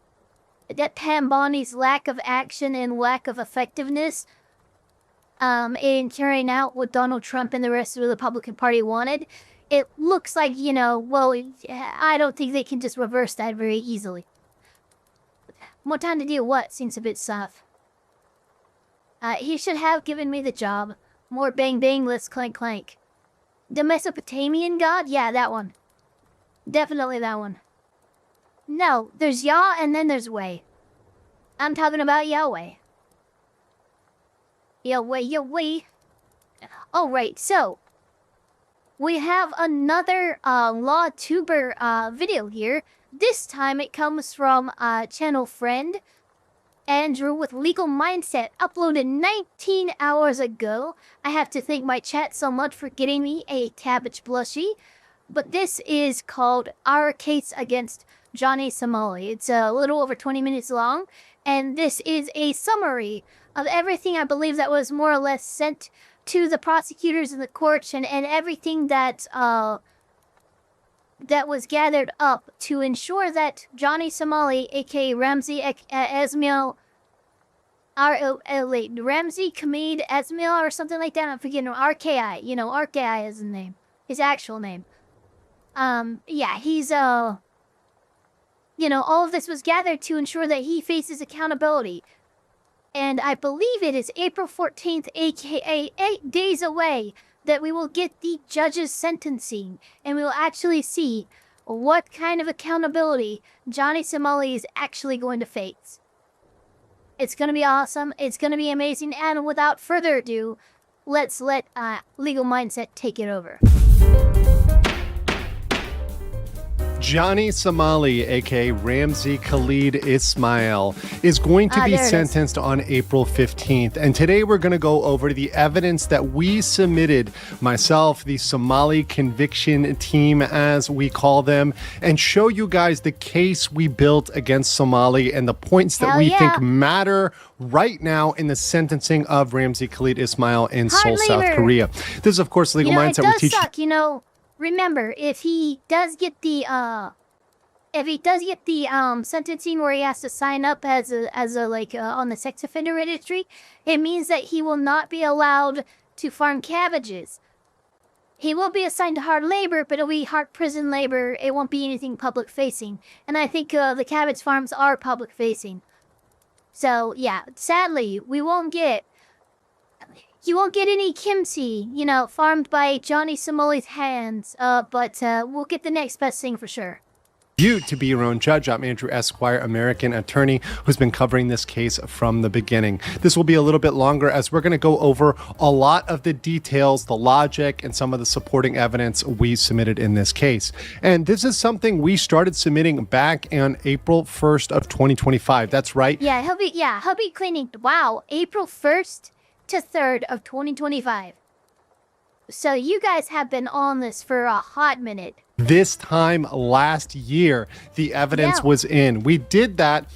that Pam Bondi's lack of action and lack of effectiveness in carrying out what Donald Trump and the rest of the Republican Party wanted, it looks like, I don't think they can just reverse that very easily. More time to do what seems a bit soft. He should have given me the job. More bang bang, less clank clank. The Mesopotamian god? Yeah, that one. Definitely that one. No, there's Yah and then there's Way. I'm talking about Yahweh. Yahweh. Alright, so we have another LawTuber video here. This time it comes from channel friend Andrew with Legal Mindset, uploaded 19 hours ago. I have to thank my chat so much for getting me a cabbage blushie. But this is called Our Case Against Johnny Somali. It's a little over 20 minutes long. And this is a summary of everything I believe that was more or less sent to the prosecutors and the courts and everything that that was gathered up to ensure that Johnny Somali, aka Ramzi Esmail, Ramzi Kamid Esmail or something like that. I'm forgetting. RKI. RKI is his name. His actual name. Yeah, he's all of this was gathered to ensure that he faces accountability. And I believe it is April 14th, aka 8 days away, that we will get the judge's sentencing, and we will actually see what kind of accountability Johnny Somali is actually going to face. It's going to be awesome. It's going to be amazing. And without further ado, let's let Legal Mindset take it over. Johnny Somali, aka Ramzi Khalid Ismail, is going to be sentenced on April 15th. And today we're going to go over the evidence that we submitted, myself, the Somali conviction team, as we call them, and show you guys the case we built against Somali and the points that we think matter right now in the sentencing of Ramzi Khalid Ismail in Seoul, South Korea. This is, of course, Legal Mindset. It does suck, Remember, if he does get the sentencing where he has to sign up as a on the sex offender registry, it means that he will not be allowed to farm cabbages. He will be assigned to hard labor, but it'll be hard prison labor. It won't be anything public facing. And I think the cabbage farms are public facing. So yeah, sadly, you won't get any kimchi, farmed by Johnny Somali's hands, but we'll get the next best thing for sure. You to be your own judge. I'm Andrew Esquire, American attorney who's been covering this case from the beginning. This will be a little bit longer as we're going to go over a lot of the details, the logic, and some of the supporting evidence we submitted in this case. And this is something we started submitting back on April 1st of 2025. That's right. Yeah, he'll be cleaning. Wow, April 1st to 3rd of 2025. So you guys have been on this for a hot minute. This time last year, the evidence was in. We did that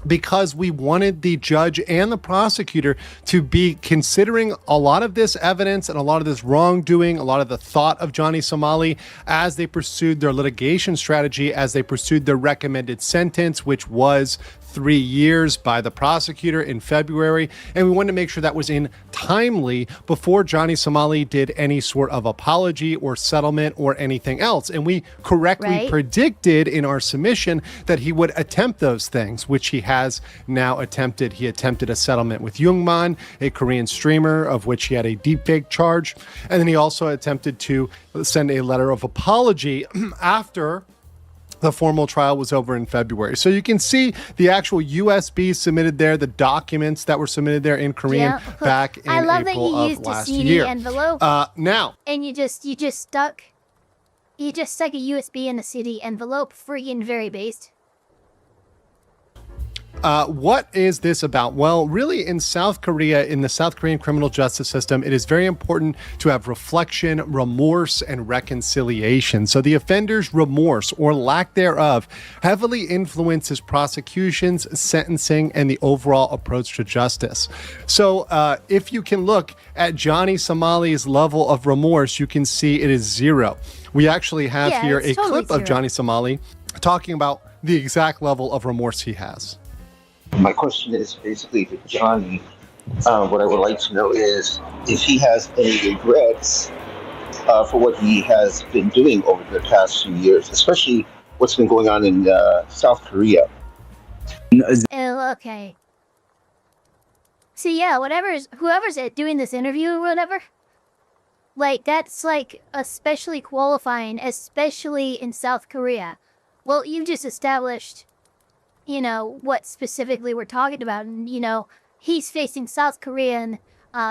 because we wanted the judge and the prosecutor to be considering a lot of this evidence and a lot of this wrongdoing, a lot of the thought of Johnny Somali as they pursued their litigation strategy, as they pursued their recommended sentence, which was 3 years by the prosecutor in February. And we wanted to make sure that was in timely before Johnny Somali did any sort of apology or settlement or anything else. And we correctly predicted in our submission that he would attempt those things, which he has now attempted. He attempted a settlement with Youngman, a Korean streamer of which he had a deepfake charge. And then he also attempted to send a letter of apology after the formal trial was over in February. So you can see the actual USB submitted there, the documents that were submitted there in Korean back in April of last year. Envelope. Now, and you just stuck a USB in the CD envelope, friggin' very based. What is this about? Well, really, in South Korea, in the South Korean criminal justice system, it is very important to have reflection, remorse, and reconciliation. So the offender's remorse or lack thereof heavily influences prosecutions, sentencing, and the overall approach to justice. So if you can look at Johnny Somali's level of remorse, you can see it is 0. We actually have here a clip of Johnny Somali talking about the exact level of remorse he has. My question is basically to Johnny. What I would like to know is if he has any regrets for what he has been doing over the past few years, especially what's been going on in South Korea. Okay. So yeah, whoever's doing this interview or whatever, like that's like especially qualifying, especially in South Korea. Well, you've just established, you know, what specifically we're talking about. And, you know, he's facing South Korean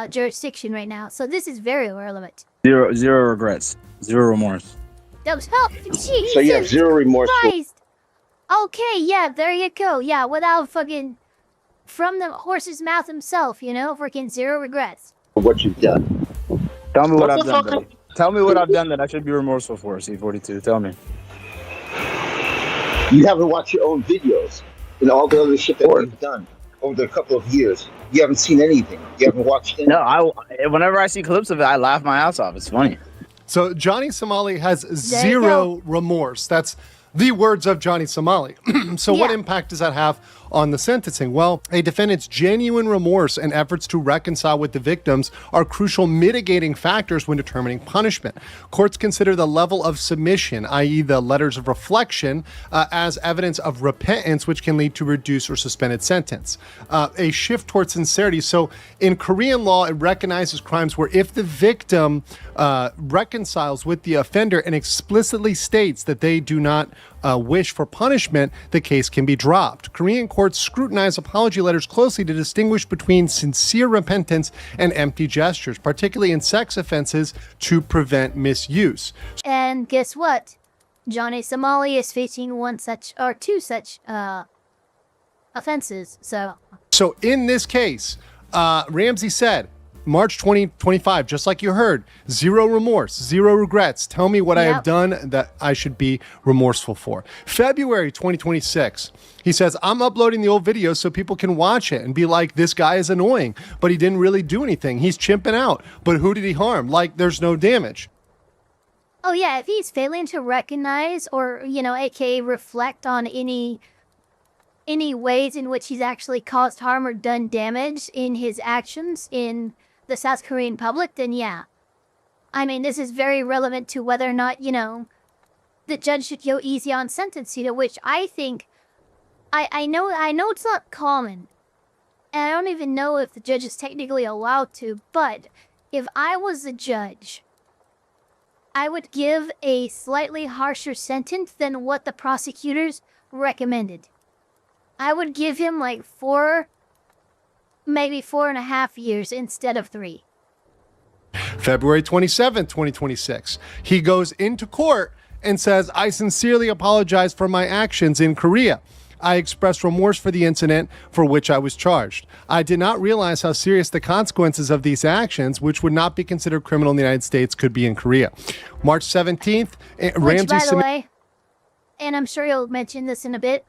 jurisdiction right now. So this is very relevant. Zero regrets. Zero remorse. Jesus so you have 0 remorse. Christ. Okay, yeah, there you go. Yeah, without fucking, from the horse's mouth himself, you know, freaking 0 regrets. For what you've done. Tell me what I've done. Tell me what I've done that I should be remorseful for, C42. Tell me. You haven't watched your own videos and all the other shit that you've done over the couple of years. You haven't seen anything. You haven't watched anything. No, whenever I see clips of it, I laugh my ass off. It's funny. So Johnny Somali has 0 remorse. That's the words of Johnny Somali. So what impact does that have on the sentencing? Well, a defendant's genuine remorse and efforts to reconcile with the victims are crucial mitigating factors when determining punishment. Courts consider the level of submission, i.e. the letters of reflection, as evidence of repentance, which can lead to reduced or suspended sentence. A shift towards sincerity. So in Korean law, it recognizes crimes where if the victim reconciles with the offender and explicitly states that they do not wish for punishment, the case can be dropped. Korean courts scrutinize apology letters closely to distinguish between sincere repentance and empty gestures, particularly in sex offenses, to prevent misuse. And guess what? Johnny Somali is facing 2 such offenses. So in this case, Ramsey said, March 2025, just like you heard, 0 remorse, 0 regrets. Tell me what I have done that I should be remorseful for. February 2026, he says, I'm uploading the old videos so people can watch it and be like, this guy is annoying, but he didn't really do anything. He's chimping out. But who did he harm? Like, there's no damage. Oh yeah, if he's failing to recognize or, you know, aka reflect on any ways in which he's actually caused harm or done damage in his actions in the South Korean public, then yeah. I mean, this is very relevant to whether or not, you know, the judge should go easy on sentencing, to which I think, I know it's not common, and I don't even know if the judge is technically allowed to, but if I was the judge, I would give a slightly harsher sentence than what the prosecutors recommended. I would give him like 4, maybe 4.5 years instead of 3. February 27th, 2026. He goes into court and says, I sincerely apologize for my actions in Korea. I expressed remorse for the incident for which I was charged. I did not realize how serious the consequences of these actions, which would not be considered criminal in the United States, could be in Korea. March 17th, Ramsey... By the way, and I'm sure you'll mention this in a bit,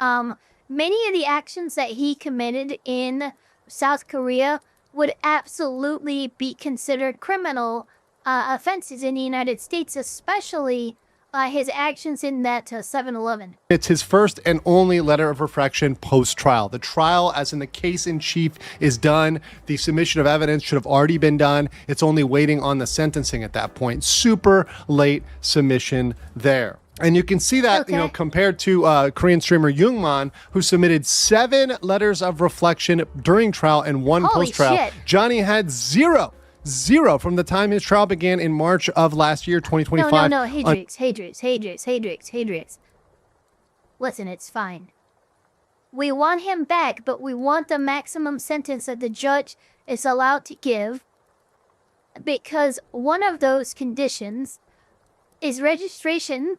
many of the actions that he committed in South Korea would absolutely be considered criminal offenses in the United States, especially his actions in that 7-Eleven. It's his first and only letter of reflection post-trial. The trial, as in the case in chief, is done. The submission of evidence should have already been done. It's only waiting on the sentencing at that point. Super late submission there. And you can see that, you know, compared to Korean streamer Youngman, who submitted 7 letters of reflection during trial and 1 post-trial. Shit. Johnny had 0 from the time his trial began in March of last year, 2025. No. Hadrix. Listen, it's fine. We want him back, but we want the maximum sentence that the judge is allowed to give, because one of those conditions is registration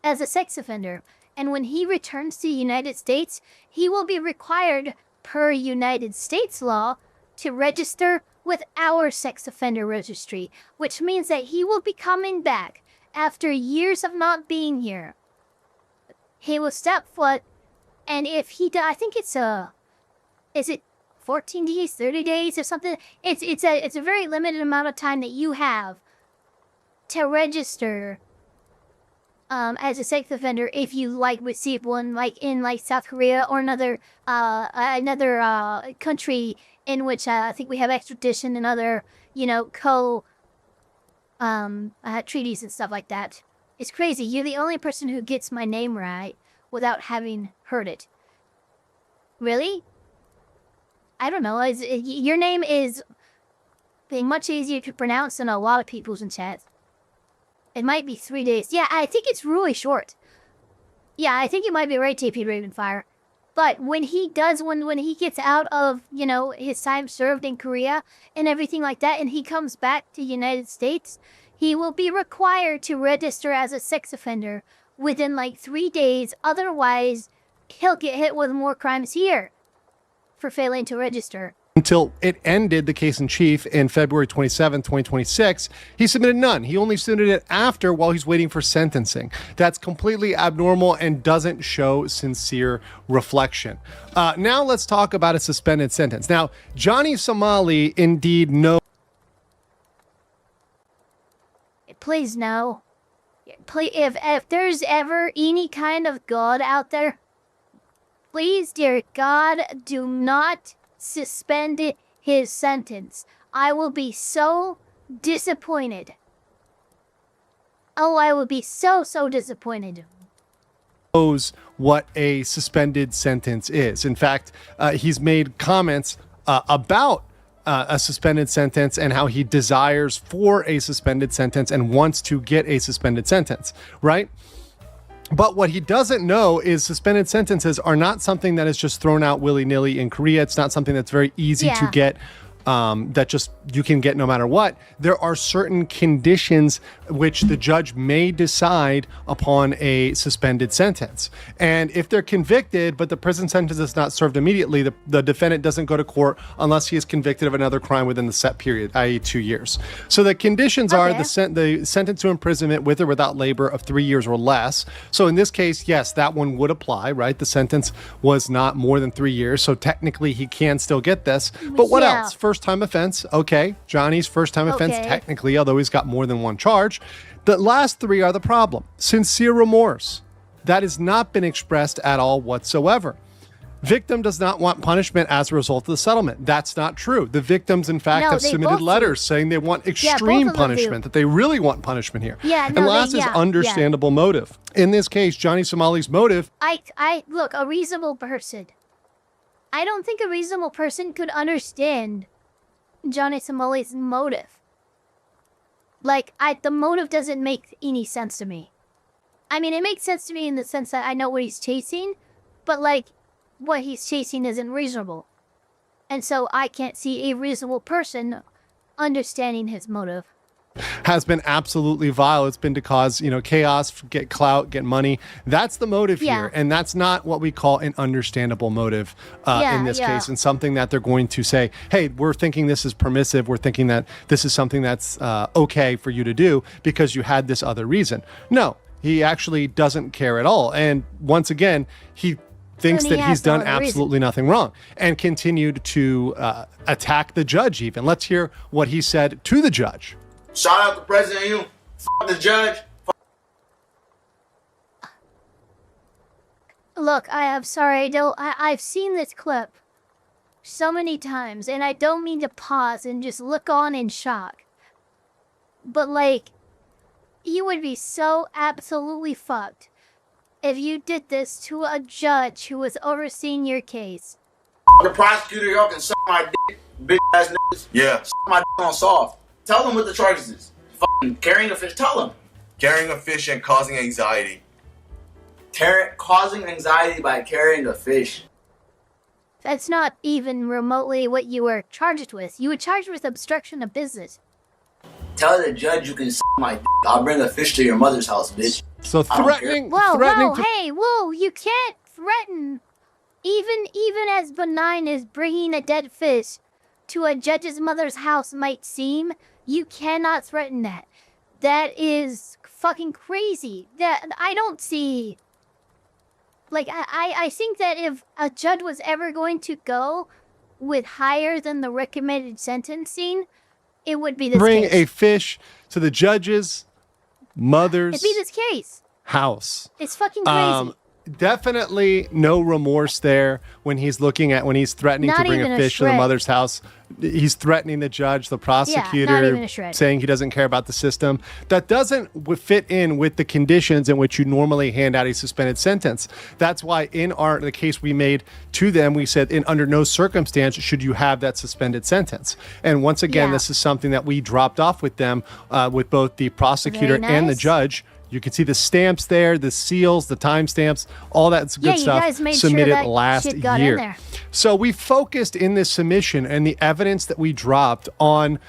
as a sex offender. And when he returns to the United States, he will be required, per United States law, to register with our sex offender registry, which means that he will be coming back after years of not being here. He will step foot, and if he I think it's is it 14 days, 30 days or something? It's a very limited amount of time that you have to register as a sex offender if you receive one in South Korea or another country in which I think we have extradition and other treaties and stuff like that. It's crazy. You're the only person who gets my name right without having heard it. Really? I don't know. Your name is much easier to pronounce than a lot of people's in chat. It might be 3 days. Yeah, I think it's really short. Yeah, I think you might be right, TP Ravenfire. But when he gets out of, his time served in Korea and everything like that, and he comes back to the United States, he will be required to register as a sex offender within 3 days. Otherwise, he'll get hit with more crimes here for failing to register. Until it ended the case in chief in February 27, 2026, he submitted none. He only submitted it after while he's waiting for sentencing. That's completely abnormal and doesn't show sincere reflection. Now let's talk about a suspended sentence. Now, Johnny Somali indeed knows. Please no. Please, if there's ever any kind of God out there, please, dear God, do not suspend his sentence. I will be so disappointed. Oh, I will be so disappointed. Knows what a suspended sentence is. In fact, he's made comments about a suspended sentence and how he desires for a suspended sentence and wants to get a suspended sentence, right? But what he doesn't know is suspended sentences are not something that is just thrown out willy-nilly in Korea. It's not something that's very easy to get, that just you can get no matter what. There are certain conditions which the judge may decide upon a suspended sentence. And if they're convicted, but the prison sentence is not served immediately, the defendant doesn't go to court unless he is convicted of another crime within the set period, i.e. 2 years. So the conditions are the sentence to imprisonment with or without labor of 3 years or less. So in this case, yes, that one would apply, right? The sentence was not more than 3 years. So technically he can still get this. But what else? First time offense. Okay. Johnny's first time offense, technically, although he's got more than one charge. The last three are the problem. Sincere remorse. That has not been expressed at all whatsoever. Victim does not want punishment as a result of the settlement. That's not true. The victims, in fact, have submitted letters saying they want extreme punishment, that they really want punishment here. And last is understandable motive. In this case, Johnny Somali's motive. Look, a reasonable person. I don't think a reasonable person could understand Johnny Somali's motive. The motive doesn't make any sense to me. I mean, it makes sense to me in the sense that I know what he's chasing, but what he's chasing isn't reasonable. And so I can't see a reasonable person understanding his motive. Has been absolutely vile. It's been to cause, chaos, get clout, get money. That's the motive here. And that's not what we call an understandable motive in this case. And something that they're going to say, hey, we're thinking this is permissive. We're thinking that this is something that's okay for you to do because you had this other reason. No, he actually doesn't care at all. And once again, he thinks that he's done absolutely nothing wrong and continued to attack the judge even. Let's hear what he said to the judge. Shout out the president, you. F the judge. Look, I'm sorry. I've seen this clip so many times, and I don't mean to pause and just look on in shock. But, you would be so absolutely fucked if you did this to a judge who was overseeing your case. The prosecutor, y'all can suck my dick, bitch ass niggas. Yeah. Suck my dick on soft. Tell them what the charges is. Fucking carrying a fish. Tell them. Carrying a fish and causing anxiety. Causing anxiety by carrying a fish. That's not even remotely what you were charged with. You were charged with obstruction of business. Tell the judge you can suck my dick. I'll bring a fish to your mother's house, bitch. So threatening. Whoa, hey, whoa! You can't threaten, even as benign as bringing a dead fish to a judge's mother's house might seem. You cannot threaten that. That is fucking crazy. That I don't see. Like I think that if a judge was ever going to go with higher than the recommended sentencing, it would be this Bring case. a fish to the judge's mother's It'd be this case. house. It's fucking crazy. Definitely no remorse there when he's threatening Not to bring even a a fish to the shred. mother's house. He's threatening the judge, the prosecutor, even a shred. saying he doesn't care about the system. That doesn't fit in with the conditions in which you normally hand out a suspended sentence. That's why in the case we made to them, we said under no circumstance should you have that suspended sentence. And once again, this is something that we dropped off with them, with both the prosecutor Very and the nice. judge. You can see the stamps there, the seals, the timestamps, all that good you stuff guys made sure submitted that last shit got in year. there. So we focused in this submission and the evidence that we dropped on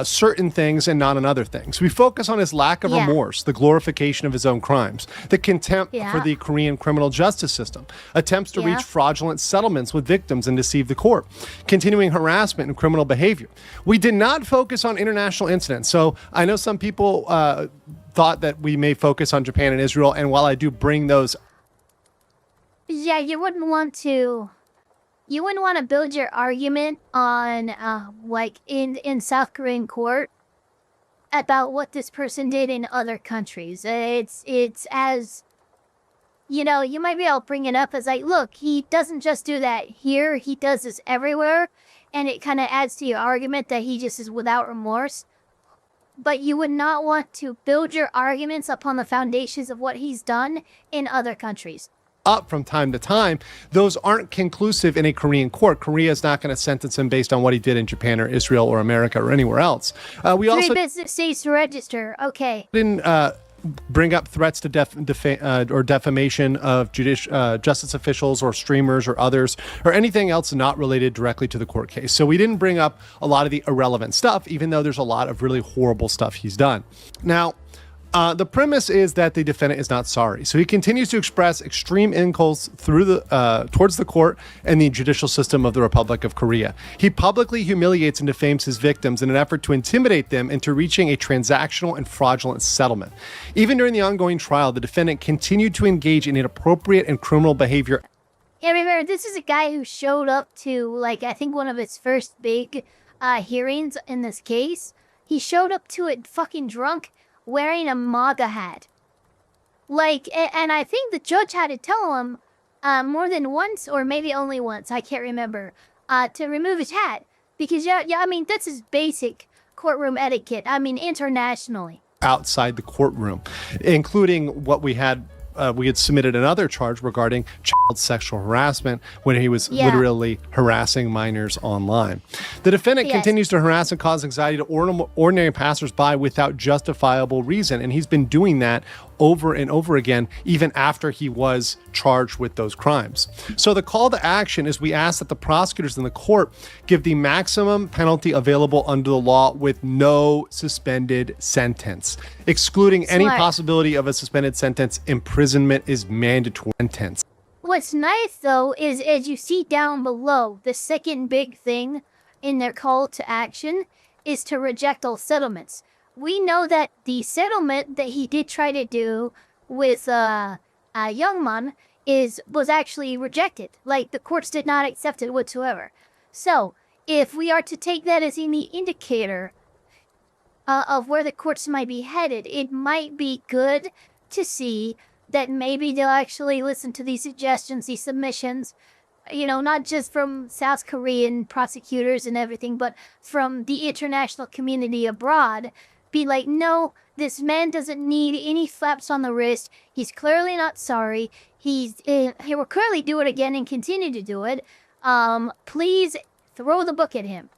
certain things and not on other things. We focus on his lack of remorse, the glorification of his own crimes, the contempt for the Korean criminal justice system, attempts to reach fraudulent settlements with victims and deceive the court, continuing harassment and criminal behavior. We did not focus on international incidents. So I know some people thought that we may focus on Japan and Israel, and while I do bring those, Yeah, you wouldn't want to build your argument on like in South Korean court about what this person did in other countries. It's as you know, you might be able to bring it up as like, look, he doesn't just do that here, he does this everywhere, and it kind of adds to your argument that he just is without remorse. But you would not want to build your arguments upon the foundations of what he's done in other countries. up from time to time, those aren't conclusive in a Korean court. Korea is not going to sentence him based on what he did in Japan or Israel or America or anywhere else. We also Three business days to register. Okay. didn't bring up threats to defamation of justice officials or streamers or others or anything else not related directly to the court case. So we didn't bring up a lot of the irrelevant stuff, even though there's a lot of really horrible stuff he's done. Now, the premise is that the defendant is not sorry. So he continues to express extreme insults towards the court and the judicial system of the Republic of Korea. He publicly humiliates and defames his victims in an effort to intimidate them into reaching a transactional and fraudulent settlement. Even during the ongoing trial, the defendant continued to engage in inappropriate and criminal behavior. Yeah, remember, this is a guy who showed up to, like, I think one of his first big hearings in this case. He showed up to it fucking drunk, wearing a MAGA hat. Like, and I think the judge had to tell him more than once, or maybe only once, I can't remember, to remove his hat. Because, yeah, I mean, that's his basic courtroom etiquette. I mean, internationally. Outside the courtroom, including what we had submitted another charge regarding child sexual harassment when he was literally harassing minors online. The defendant continues to harass and cause anxiety to ordinary passersby without justifiable reason, and he's been doing that over and over again, even after he was charged with those crimes. So the call to action is we ask that the prosecutors in the court give the maximum penalty available under the law with no suspended sentence. Excluding any possibility of a suspended sentence, imprisonment is mandatory sentence. What's nice, though, is as you see down below, the second big thing in their call to action is to reject all settlements. We know that the settlement that he did try to do with Youngman was actually rejected. Like, the courts did not accept it whatsoever. So, if we are to take that as any indicator of where the courts might be headed, it might be good to see that maybe they'll actually listen to these suggestions, these submissions, you know, not just from South Korean prosecutors and everything, but from the international community abroad. Be like, no, this man doesn't need any slaps on the wrist. He's clearly not sorry. He will clearly do it again and continue to do it. Please throw the book at him.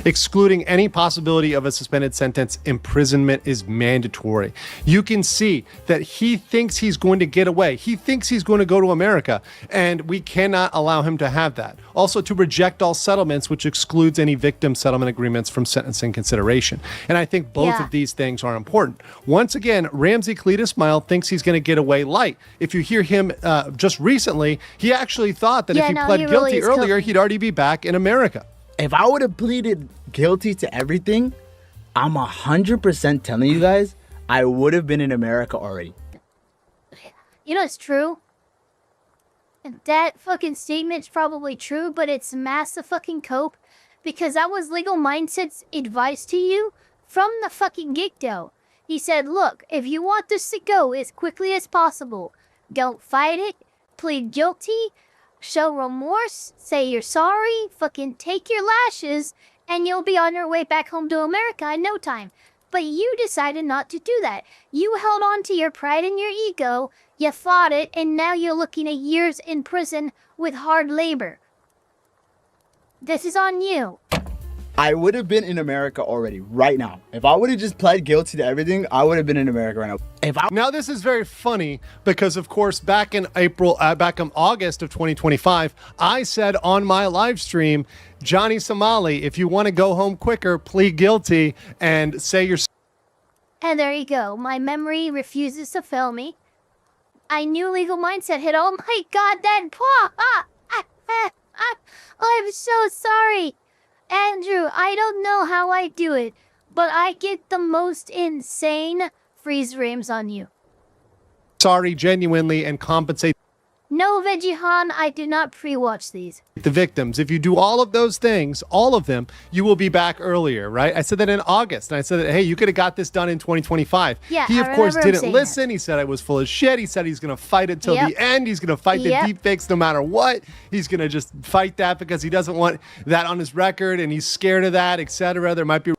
Excluding any possibility of a suspended sentence, imprisonment is mandatory. You can see that he thinks he's going to get away. He thinks he's going to go to America, and we cannot allow him to have that. Also, to reject all settlements, which excludes any victim settlement agreements from sentencing consideration. And I think both of these things are important. Once again, Ramsey Cletus Smile thinks he's going to get away light. If you hear him just recently, he actually thought that if he pled guilty earlier, he'd already be back in America. If I would have pleaded guilty to everything, I'm 100% telling you guys, I would have been in America already. You know, it's true. And that fucking statement's probably true, but it's massive fucking cope, because that was Legal Mindset's advice to you from the fucking get-go. He said, look, if you want this to go as quickly as possible, don't fight it, plead guilty, show remorse, say you're sorry, fucking take your lashes, and you'll be on your way back home to America in no time. But you decided not to do that. You held on to your pride and your ego, you fought it, and now you're looking at years in prison with hard labor. This is on you. I would have been in America already, right now. If I would have just pled guilty to everything, I would have been in America right now. Now, this is very funny because, of course, back in August of 2025, I said on my live stream, Johnny Somali, if you want to go home quicker, plead guilty and say you're... And there you go. My memory refuses to fail me. I knew Legal Mindset hit. Oh my God, that... I'm so sorry. Andrew, I don't know how I do it, but I get the most insane freeze frames on you. Sorry, genuinely, and compensate No, Vegihan, I do not pre-watch these. the victims. If you do all of those things, all of them, you will be back earlier, right? I said that in August, and I said that, hey, you could have got this done in 2025. Yeah, he, of I course, remember him didn't saying listen. He said I was full of shit. He said he's going to fight it till the end. He's going to fight the deepfakes no matter what. He's going to just fight that because he doesn't want that on his record, and he's scared of that, etc. There might be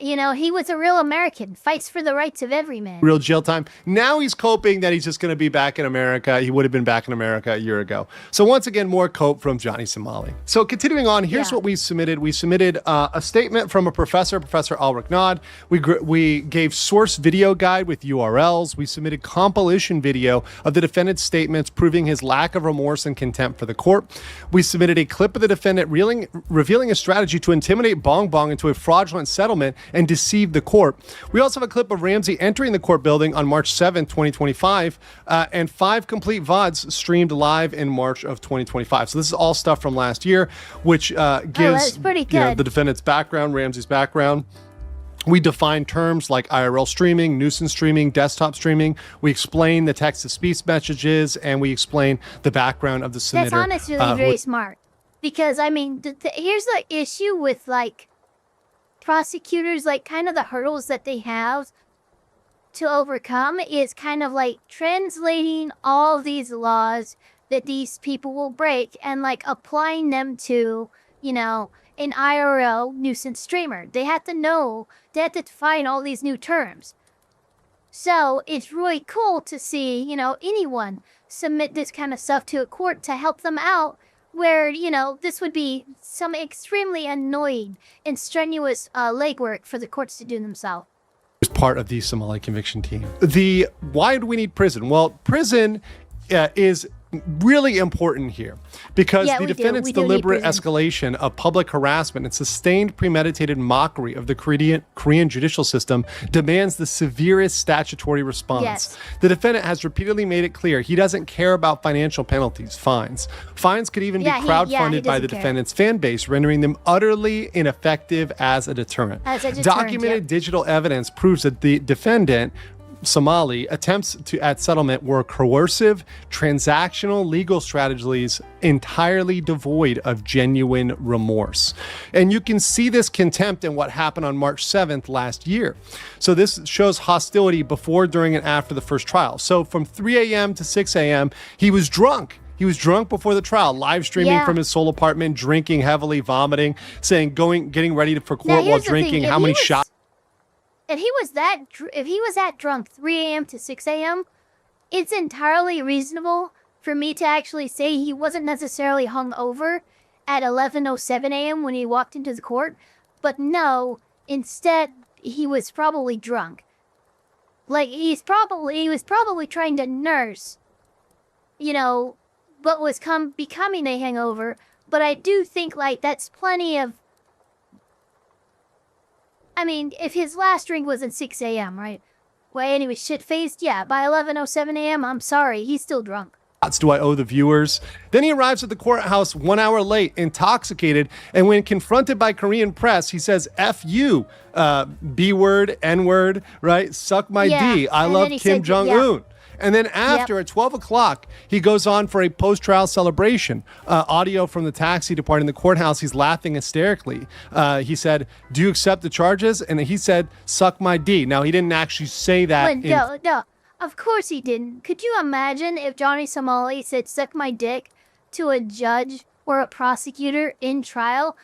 You know, he was a real American, fights for the rights of every man. real jail time. Now he's coping that he's just going to be back in America. He would have been back in America a year ago. So once again, more cope from Johnny Somali. So continuing on, here's what we submitted. We submitted a statement from a professor, Professor Ulrich Nod. We gave source video guide with URLs. We submitted compilation video of the defendant's statements proving his lack of remorse and contempt for the court. We submitted a clip of the defendant revealing a strategy to intimidate Bong Bong into a fraudulent settlement and deceive the court. We also have a clip of Ramsey entering the court building on March 7th, 2025, and 5 complete VODs streamed live in March of 2025. So this is all stuff from last year, which gives the defendant's background, Ramsey's background. We define terms like IRL streaming, nuisance streaming, desktop streaming. We explain the text-to-speech messages, and we explain the background of the submitter. That's honestly very smart. Because, I mean, here's the issue with, like, prosecutors, like, kind of the hurdles that they have to overcome is kind of like translating all these laws that these people will break and, like, applying them to, you know, an IRL nuisance streamer. They have to know, they have to define all these new terms. So it's really cool to see, you know, anyone submit this kind of stuff to a court to help them out, where, you know, this would be some extremely annoying and strenuous legwork for the courts to do themselves. As part of the Somali conviction team. Why do we need prison? Well, prison is really important here because the defendant's deliberate escalation of public harassment and sustained premeditated mockery of the Korean judicial system demands the severest statutory response. The defendant has repeatedly made it clear he doesn't care about financial penalties, fines. Fines could even be crowdfunded by the defendant's fan base, rendering them utterly ineffective as a deterrent. Documented digital evidence proves that the defendant Somali attempts at settlement were coercive, transactional legal strategies entirely devoid of genuine remorse. And you can see this contempt in what happened on March 7th last year. So this shows hostility before, during, and after the first trial. So from 3 a.m. to 6 a.m., he was drunk. He was drunk before the trial, live streaming from his sole apartment, drinking heavily, vomiting, saying, getting ready for court while drinking, how many shots. If he was that drunk 3 a.m. to 6 a.m., it's entirely reasonable for me to actually say he wasn't necessarily hungover at 11:07 a.m. when he walked into the court, but no, instead he was probably drunk. Like he was probably trying to nurse, what was becoming a hangover. But I do think like that's plenty of. I mean, if his last drink was at 6 a.m., right? Well, anyway, shit-faced, yeah. By 11:07 a.m., I'm sorry, he's still drunk. Do I owe the viewers? Then he arrives at the courthouse 1 hour late, intoxicated, and when confronted by Korean press, he says, F you, B-word, N-word, right? Suck my D. I love Kim Jong-un. Yeah. And then after, at 12 o'clock, he goes on for a post-trial celebration. Audio from the taxi departing the courthouse, he's laughing hysterically. He said, do you accept the charges? And he said, suck my D. Now, he didn't actually say that. No. Of course he didn't. Could you imagine if Johnny Somali said, suck my dick to a judge or a prosecutor in trial?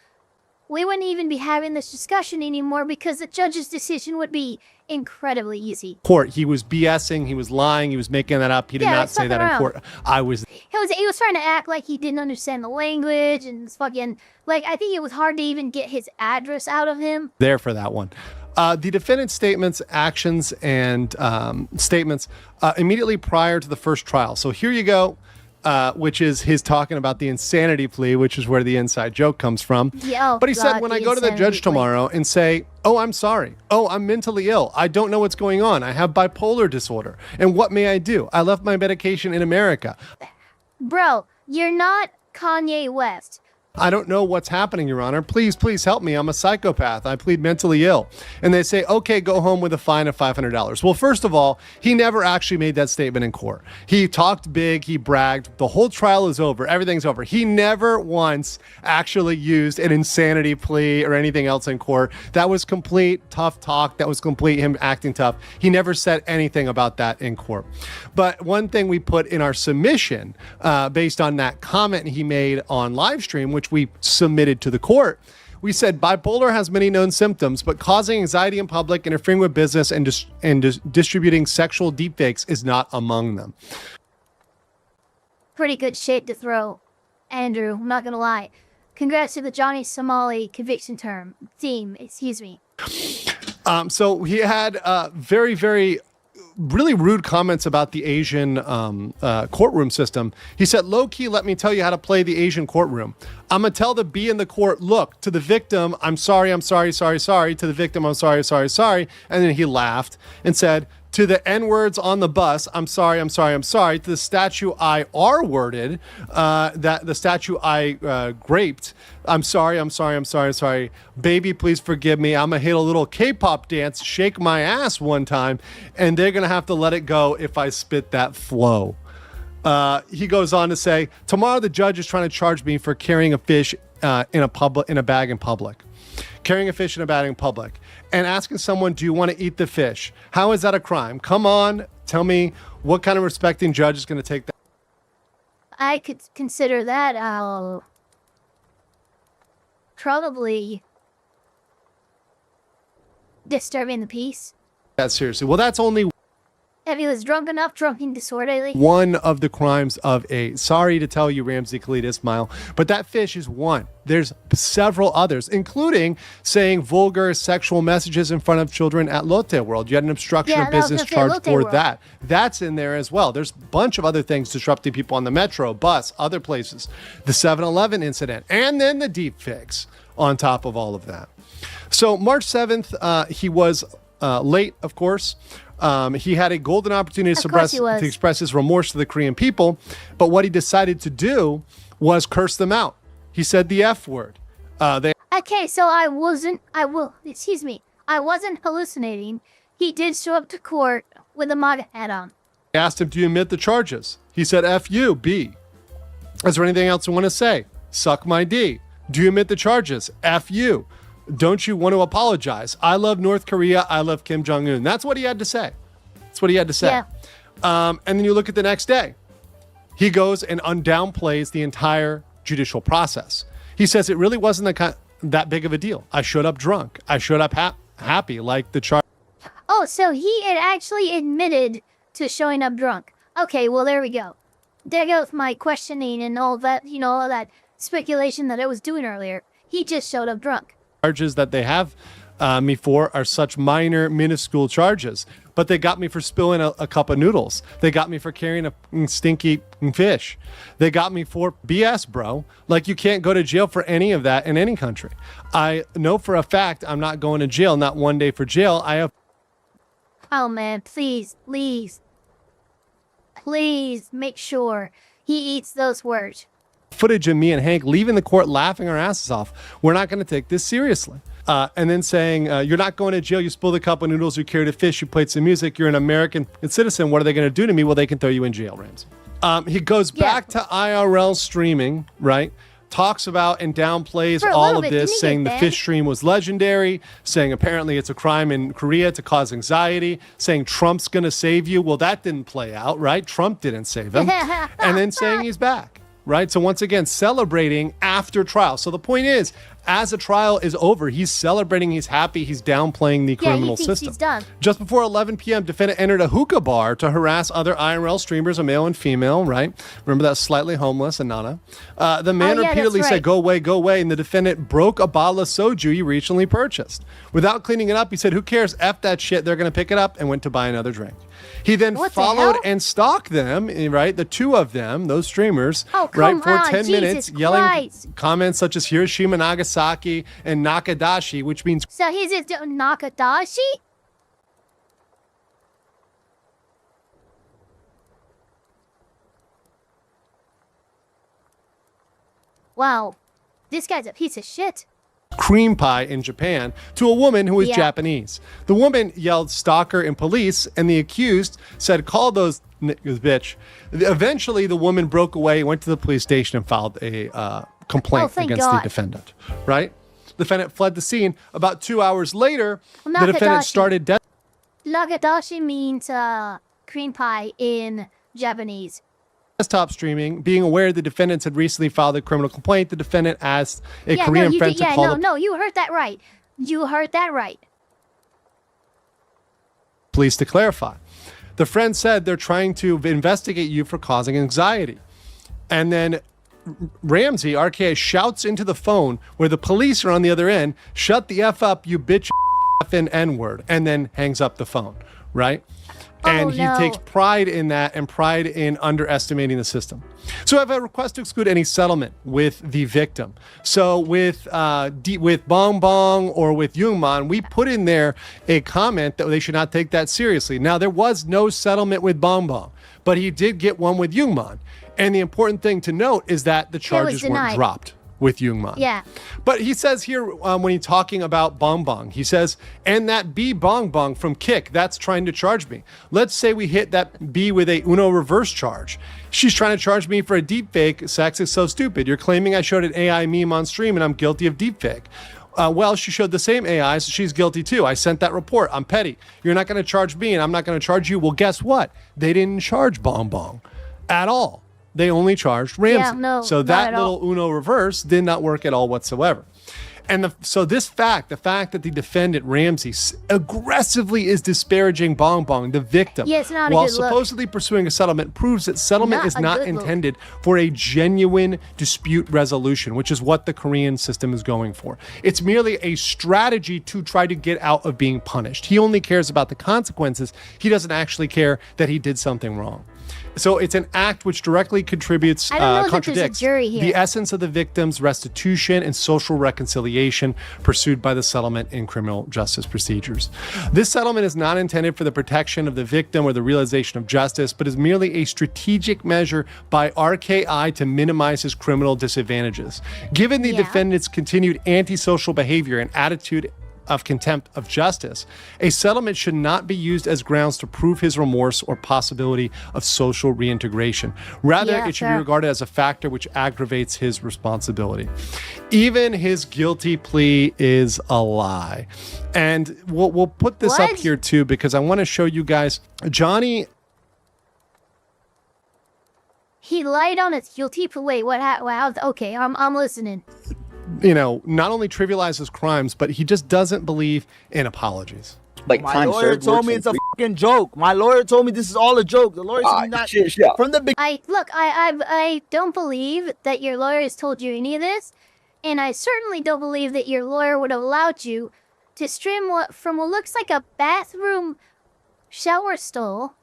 We wouldn't even be having this discussion anymore because the judge's decision would be incredibly easy. Court, he was BSing, he was lying, he was making that up. He did not say that in court. He was trying to act like he didn't understand the language and fucking, like, I think it was hard to even get his address out of him. There for that one. The defendant's statements, actions, and statements immediately prior to the first trial. So here you go, which is his talking about the insanity plea, which is where the inside joke comes from. But he said, when I go to the judge tomorrow and say, oh, I'm sorry. Oh, I'm mentally ill. I don't know what's going on. I have bipolar disorder. And what may I do? I left my medication in America. Bro, you're not Kanye West. I don't know what's happening, Your Honor. Please help me. I'm a psychopath. I plead mentally ill. And they say, okay, go home with a fine of $500. Well, first of all, he never actually made that statement in court. He talked big. He bragged. The whole trial is over. Everything's over. He never once actually used an insanity plea or anything else in court. That was complete tough talk. That was complete him acting tough. He never said anything about that in court. But one thing we put in our submission based on that comment he made on live stream, which we submitted to the court, we said bipolar has many known symptoms, but causing anxiety in public, interfering with business, and distributing sexual deepfakes is not among them. Pretty good shade to throw, Andrew. I'm not gonna lie. Congrats to the Johnny Somali conviction theme. Excuse me. So he had very, very really rude comments about the Asian courtroom system. He said, low-key, let me tell you how to play the Asian courtroom. I'm going to tell the B in the court, look, to the victim, I'm sorry. To the victim, I'm sorry. And then he laughed and said, to the N-words on the bus, I'm sorry. To the statue I R-worded, that the statue I graped, I'm sorry. Baby, please forgive me. I'm going to hit a little K-pop dance, shake my ass one time, and they're going to have to let it go if I spit that flow. He goes on to say, tomorrow the judge is trying to charge me for carrying a fish in a bag in public. Carrying a fish in a bag in public. And asking someone, do you want to eat the fish? How is that a crime? Come on, tell me what kind of respecting judge is going to take that? I could consider that probably disturbing the peace. That seriously. Well, that's only if he was drunk enough, drunken disorderly. one of the crimes of a, sorry to tell you, Ramsey Khalid Ismail, but that fish is one. There's several others, including saying vulgar sexual messages in front of children at Lotte World. You had an obstruction of business charge for that. That's in there as well. There's a bunch of other things disrupting people on the metro, bus, other places. The 7-Eleven incident, and then the deep fix on top of all of that. So March 7th, he was late, of course. He had a golden opportunity to express his remorse to the Korean people, but what he decided to do was curse them out. He said the F word. Okay, so I wasn't hallucinating. He did show up to court with a MAGA hat on. I asked him, do you admit the charges? He said, F you, B. Is there anything else you want to say? Suck my D. Do you admit the charges? F you. Don't you want to apologize? I love North Korea. I love Kim Jong-un. That's what he had to say. Yeah. And then you look at the next day. He goes and downplays the entire judicial process. He says it really wasn't that big of a deal. I showed up drunk. I showed up happy like the charge. Oh, so he had actually admitted to showing up drunk. Okay, well, there we go. There goes my questioning and all that, all that speculation that I was doing earlier. He just showed up drunk. Charges that they have me for are such minor, minuscule charges. But they got me for spilling a cup of noodles. They got me for carrying a stinky fish. They got me for BS, bro. Like, you can't go to jail for any of that in any country. I know for a fact I'm not going to jail, not one day for jail. I have... Oh, man, please make sure he eats those words. Footage of me and Hank leaving the court laughing our asses off. We're not going to take this seriously. And then saying, you're not going to jail, you spilled a cup of noodles, you carried a fish, you played some music, you're an American citizen, what are they going to do to me? Well, they can throw you in jail, Ramsey. He goes back to IRL streaming, right? Talks about and downplays all of this, saying the fish stream was legendary, saying apparently it's a crime in Korea to cause anxiety, saying Trump's going to save you. Well, that didn't play out, right? Trump didn't save him. And then saying he's back, right? So once again, celebrating after trial. So the point is, as the trial is over, he's celebrating, he's happy, he's downplaying the criminal system. He's done. Just before 11 p.m., defendant entered a hookah bar to harass other IRL streamers, a male and female, right? Remember that slightly homeless Anana. The man repeatedly said, go away, and the defendant broke a bottle of soju he recently purchased. Without cleaning it up, he said, who cares? F that shit, they're going to pick it up, and went to buy another drink. He then followed and stalked them, right? The two of them, those streamers, right? For 10 minutes, yelling comments such as Hiroshima, Nagasaki, and Nakadashi, which means... So he's just Nakadashi? Wow, this guy's a piece of shit. Cream pie in Japan to a woman who was Japanese. The woman yelled stalker and police, and the accused said, call those bitch. Eventually, the woman broke away, went to the police station, and filed a complaint against the defendant, right? The defendant fled the scene. About 2 hours later, the defendant started... Nakadashi means cream pie in Japanese. Desktop streaming, being aware the defendants had recently filed a criminal complaint, the defendant asked a Korean friend to call No, you heard that right. You heard that right. Police to clarify. The friend said they're trying to investigate you for causing anxiety. And then Ramsey, RKI, shouts into the phone where the police are on the other end, shut the F up, you bitch, F-in N-word, and then hangs up the phone, right? And he takes pride in that and pride in underestimating the system. So I have a request to exclude any settlement with the victim. So with Bong Bong or with Youngman, we put in there a comment that they should not take that seriously. Now, there was no settlement with Bong Bong, but he did get one with Youngman. And the important thing to note is that the charges weren't dropped with Youngman. Yeah. But he says here, when he's talking about Bong Bong, he says, and that B Bong Bong from Kick, that's trying to charge me. Let's say we hit that B with a Uno reverse charge. She's trying to charge me for a deepfake. Sex is so stupid. You're claiming I showed an AI meme on stream and I'm guilty of deepfake. Well, she showed the same AI, so she's guilty too. I sent that report. I'm petty. You're not going to charge me and I'm not going to charge you. Well, guess what? They didn't charge Bong Bong at all. They only charged Ramsey. Yeah, no, so that little Uno reverse did not work at all whatsoever. And so this fact, the fact that the defendant, Ramsey, aggressively is disparaging Bong Bong, the victim, while supposedly pursuing a settlement, proves that settlement is not intended for a genuine dispute resolution, which is what the Korean system is going for. It's merely a strategy to try to get out of being punished. He only cares about the consequences. He doesn't actually care that he did something wrong. So it's an act which directly contradicts the essence of the victim's restitution and social reconciliation pursued by the settlement in criminal justice procedures. This settlement is not intended for the protection of the victim or the realization of justice, but is merely a strategic measure by RKI to minimize his criminal disadvantages. Given the defendant's continued antisocial behavior and attitude of contempt of justice, a settlement should not be used as grounds to prove his remorse or possibility of social reintegration. Rather, it should be regarded as a factor which aggravates his responsibility. Even his guilty plea is a lie. And we'll put this up here too, because I want to show you guys Johnny. He lied on his guilty plea. Wait, what? Okay, I'm listening. not only trivializes crimes, but he just doesn't believe in apologies. Like my lawyer told me it's a fucking joke. My lawyer told me this is all a joke. The lawyer told me not from the beginning. I don't believe that your lawyer has told you any of this, and I certainly don't believe that your lawyer would have allowed you to stream from what looks like a bathroom shower stall.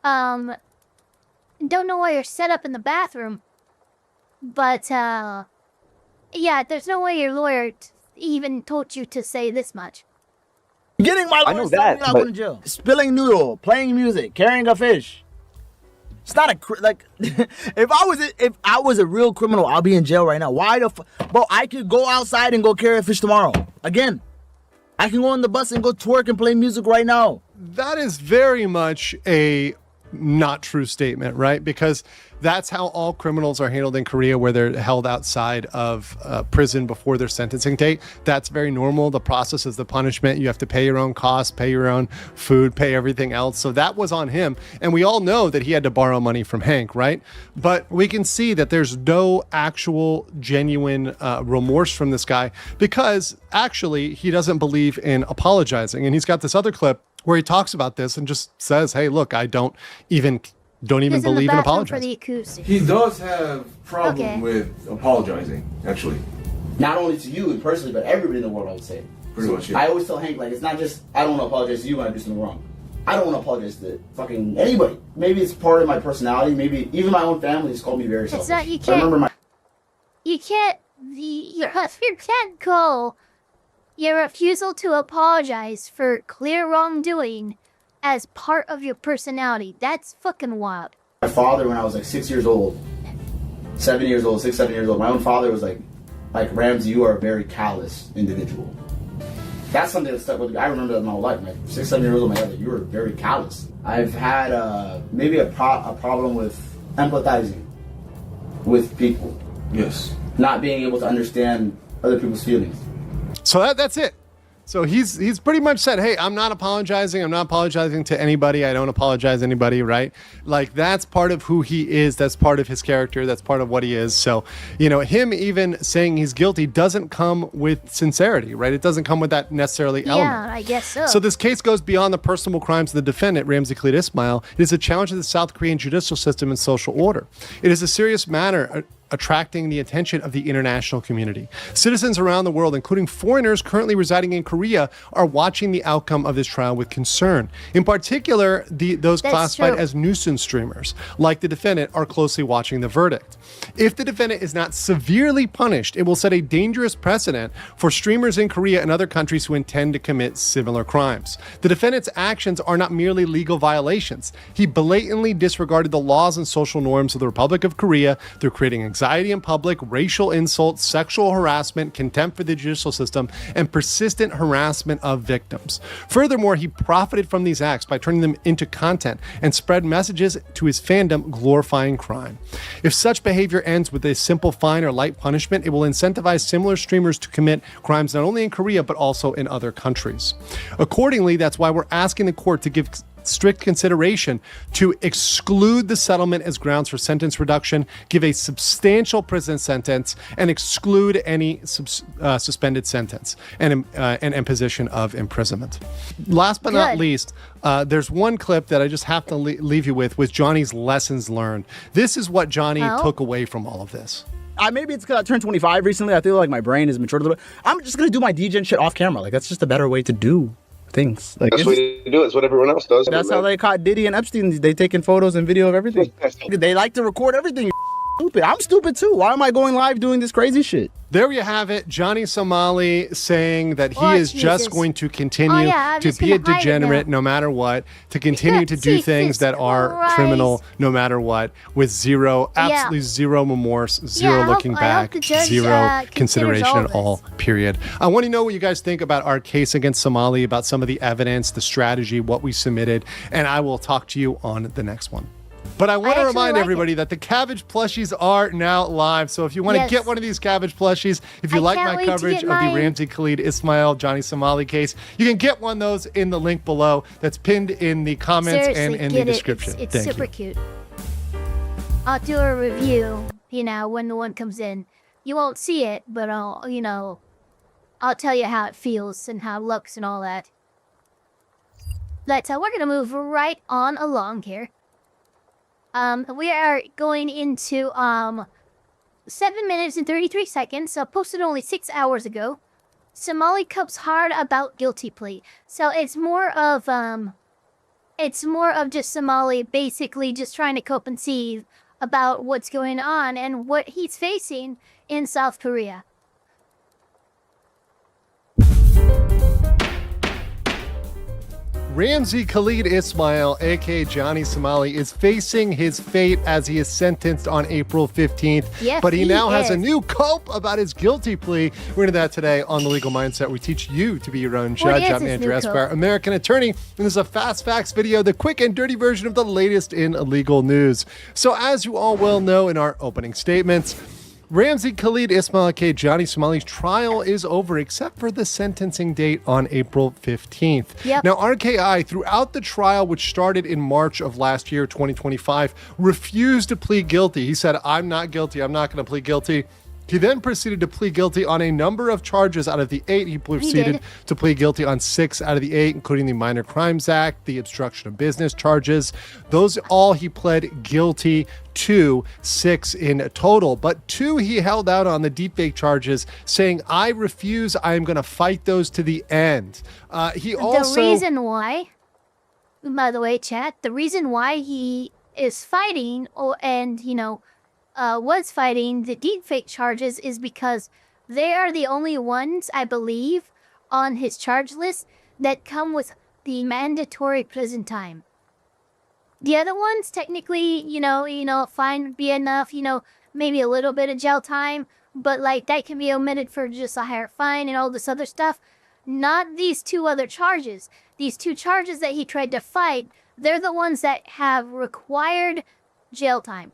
Don't know why you're set up in the bathroom, but yeah, there's no way your lawyer even told you to say this much. Getting my lawyer telling me not going to jail. Spilling noodle, playing music, carrying a fish. It's not if I was a real criminal, I'll be in jail right now. Why the bro? I could go outside and go carry a fish tomorrow. Again, I can go on the bus and go twerk and play music right now. That is very much a not true statement, right? Because that's how all criminals are handled in Korea, where they're held outside of prison before their sentencing date. That's very normal. The process is the punishment. You have to pay your own costs, pay your own food, pay everything else. So that was on him. And we all know that he had to borrow money from Hank, right? But we can see that there's no actual genuine remorse from this guy, because actually he doesn't believe in apologizing. And he's got this other clip where he talks about this and just says, hey, look, I don't even believe in apologizing. He does have problem with apologizing, actually. Not only to you personally, but everybody in the world, I would say. Pretty much, yeah. I always tell Hank, like, it's not just, I don't want to apologize to you when I do something wrong. I don't want to apologize to fucking anybody. Maybe it's part of my personality. Maybe even my own family has called me very selfish. It's not, you can't call your refusal to apologize for clear wrongdoing as part of your personality. That's fucking wild. My father, when I was like 6 years old, 7 years old, my own father was like, Ramsey, you are a very callous individual. That's something that stuck with me. I remember that my whole life. Like 6, 7 years old, my dad, like, you were very callous. I've had maybe a problem with empathizing with people. Yes. Not being able to understand other people's feelings. So that's it. So he's pretty much said, hey, I'm not apologizing. I'm not apologizing to anybody. I don't apologize to anybody, right? Like, that's part of who he is. That's part of his character. That's part of what he is. So, him even saying he's guilty doesn't come with sincerity, right? It doesn't come with that necessarily element. Yeah, I guess so. So this case goes beyond the personal crimes of the defendant, Ramsey Khalid Ismail. It is a challenge to the South Korean judicial system and social order. It is a serious matter attracting the attention of the international community. Citizens around the world, including foreigners currently residing in Korea, are watching the outcome of this trial with concern. In particular, those classified as nuisance streamers, like the defendant, are closely watching the verdict. If the defendant is not severely punished, it will set a dangerous precedent for streamers in Korea and other countries who intend to commit similar crimes. The defendant's actions are not merely legal violations. He blatantly disregarded the laws and social norms of the Republic of Korea through creating anxiety in public, racial insults, sexual harassment, contempt for the judicial system, and persistent harassment of victims. Furthermore, he profited from these acts by turning them into content and spread messages to his fandom glorifying crime. If such behavior ends with a simple fine or light punishment, it will incentivize similar streamers to commit crimes not only in Korea but also in other countries. Accordingly, that's why we're asking the court to give strict consideration to exclude the settlement as grounds for sentence reduction, give a substantial prison sentence, and exclude any suspended sentence and imposition of imprisonment. Last but not least, there's one clip that I just have to leave you with Johnny's lessons learned. This is what Johnny took away from all of this. Maybe it's because I turned 25 recently. I feel like my brain has matured a little bit. I'm just going to do my DGen shit off camera. Like, that's just a better way to do things. Like, that's what you do. It's what everyone else does. That's how they caught Diddy and Epstein. They taking photos and video of everything. They like to record everything. Stupid. I'm stupid too. Why am I going live doing this crazy shit? There you have it. Johnny Somali saying that he is just going to continue to be a degenerate no matter what, to continue to do things that are criminal no matter what, with absolutely zero remorse, zero looking back, zero consideration at all, period. I want to know what you guys think about our case against Somali, about some of the evidence, the strategy, what we submitted, and I will talk to you on the next one. But I want to remind everybody that the Cabbage plushies are now live. So if you want to get one of these Cabbage plushies, if you like my coverage of the Ramsey Khalid Ismail Johnny Somali case, you can get one of those in the link below that's pinned in the comments and in the description. It's super cute. I'll do a review, when the one comes in. You won't see it, but I'll tell you how it feels and how it looks and all that. We're gonna move right on along here. We are going into 7 minutes and 33 seconds. So posted only 6 hours ago. Somali copes hard about guilty plea. So it's more of just Somali basically just trying to cope and see about what's going on and what he's facing in South Korea. Ramzi Khalid Ismail, aka Johnny Somali, is facing his fate as he is sentenced on April 15th. Yes, but he now is. has a new cope about his guilty plea. We're into that today on The Legal Mindset. We teach you to be your own judge. I'm Andrew Esquire, American attorney, and this is a Fast Facts video, the quick and dirty version of the latest in legal news. So as you all well know in our opening statements, Ramzi Khalid Ismail, aka Johnny Somali's trial is over except for the sentencing date on April 15th. Yep. Now, RKI, throughout the trial, which started in March of last year, 2025, refused to plead guilty. He said, I'm not guilty. I'm not going to plead guilty. He then proceeded to plead guilty on a number of charges out of the 8. He proceeded to plead guilty on 6 out of the 8, including the Minor Crimes Act, the obstruction of business charges. Those all he pled guilty to, 6 in total. But 2 he held out on the deepfake charges, saying, I refuse. I am going to fight those to the end. The reason why, by the way, chat, the reason why he is fighting was fighting the deepfake charges is because they are the only ones, I believe, on his charge list that come with the mandatory prison time. The other ones, technically, fine would be enough, maybe a little bit of jail time, but that can be omitted for just a higher fine and all this other stuff. Not these 2 other charges. These 2 charges that he tried to fight, they're the ones that have required jail time.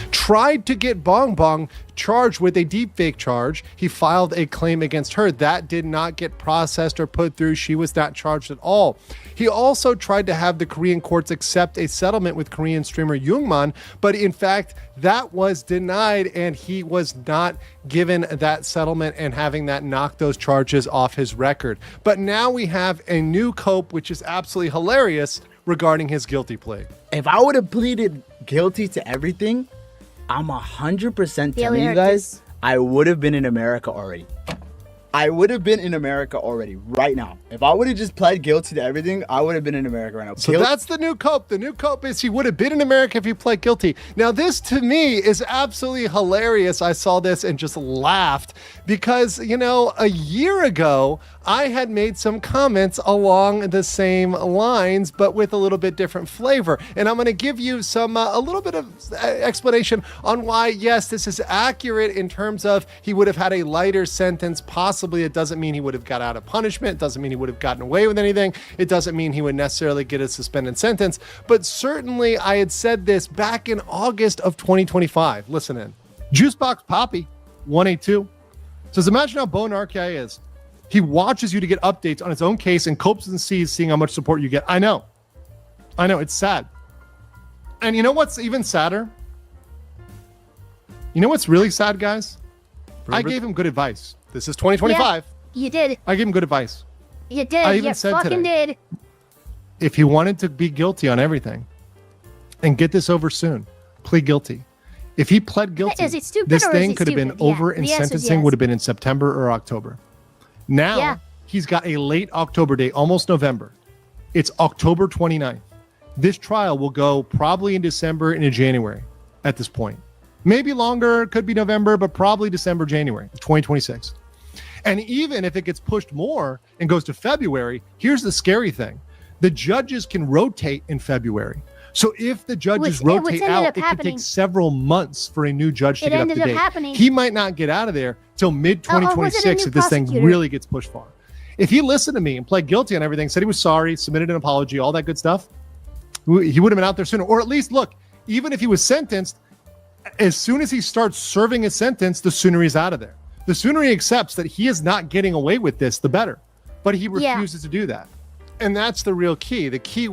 Tried to get Bong Bong charged with a deepfake charge. He filed a claim against her. That did not get processed or put through. She was not charged at all. He also tried to have the Korean courts accept a settlement with Korean streamer Jungman, but in fact, that was denied and he was not given that settlement and having that knock those charges off his record. But now we have a new cope, which is absolutely hilarious regarding his guilty plea. If I would have pleaded guilty to everything, I'm 100% telling you guys, I would have been in America already. I would have been in America already right now. If I would have just pled guilty to everything, I would have been in America right now. So that's the new cope. The new cope is he would have been in America if he pled guilty. Now, this to me is absolutely hilarious. I saw this and just laughed because, a year ago, I had made some comments along the same lines, but with a little bit different flavor. And I'm going to give you a little bit of explanation on why, yes, this is accurate in terms of he would have had a lighter sentence. Possibly it doesn't mean he would have got out of punishment. It doesn't mean he would have gotten away with anything. It doesn't mean he would necessarily get a suspended sentence. But certainly I had said this back in August of 2025. Listen in. Juicebox Poppy 182 says, imagine how Bone RKI is. He watches you to get updates on his own case and copes and sees seeing how much support you get. I know. It's sad. And you know what's even sadder? You know what's really sad, guys? I gave him good advice. This is 2025. Yeah, you did. I gave him good advice. You did. I even said fucking today, did. If he wanted to be guilty on everything and get this over soon, plead guilty. If he pled guilty, is it stupid this or thing is it could have been stupid? over Yeah. and The answer is sentencing yes. would have been in September or October. Now, he's got a late October date, almost November. It's October 29th. This trial will go probably in December into January at this point. Maybe longer, could be November, but probably December, January, 2026. And even if it gets pushed more and goes to February, here's the scary thing. The judges can rotate in February. So if the judges rotate out, it could take several months for a new judge to get up to date. He might not get out of there till mid-2026 if this thing really gets pushed far. If he listened to me and pled guilty on everything, said he was sorry, submitted an apology, all that good stuff, he would have been out there sooner. Or at least, look, even if he was sentenced, as soon as he starts serving his sentence, the sooner he's out of there. The sooner he accepts that he is not getting away with this, the better. But he refuses to do that. And that's the real key. The key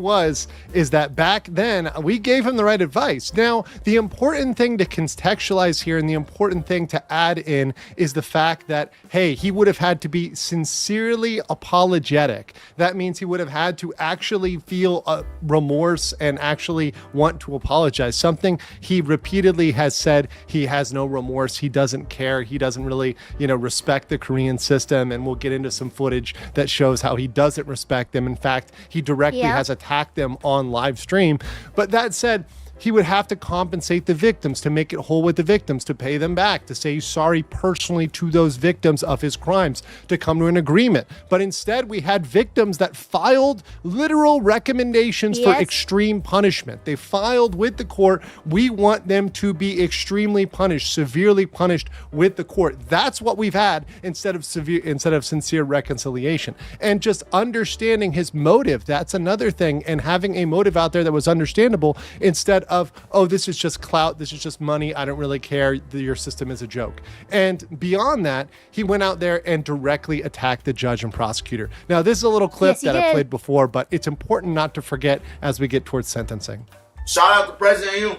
is that back then we gave him the right advice. Now, the important thing to contextualize here and the important thing to add in is the fact that, hey, he would have had to be sincerely apologetic. That means he would have had to actually feel remorse and actually want to apologize. Something he repeatedly has said he has no remorse. He doesn't care. He doesn't really, respect the Korean system. And we'll get into some footage that shows how he doesn't respect them. In fact, he directly has attacked them on live stream. But that said, he would have to compensate the victims, to make it whole with the victims, to pay them back, to say sorry personally to those victims of his crimes, to come to an agreement. But instead, we had victims that filed literal recommendations for extreme punishment. They filed with the court, we want them to be extremely punished, severely punished with the court. That's what we've had instead of sincere reconciliation. And just understanding his motive, that's another thing. And having a motive out there that was understandable instead of, oh, this is just clout, this is just money, I don't really care, your system is a joke. And beyond that, he went out there and directly attacked the judge and prosecutor. Now, this is a little clip that I played before, but it's important not to forget as we get towards sentencing. Shout out the president, you,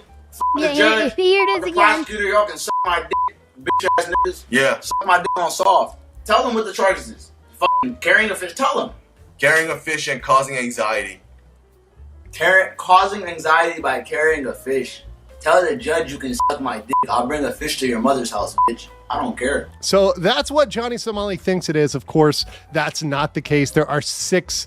the judge, the prosecutor, y'all can suck my dick, bitch ass niggas. Yeah. Suck my dick on soft. Tell them what the charges is. Fucking carrying a fish, tell them. Carrying a fish and causing anxiety. Causing anxiety by carrying a fish. Tell the judge you can suck my dick. I'll bring a fish to your mother's house, bitch. I don't care. So that's what Johnny Somali thinks it is. Of course, that's not the case. There are six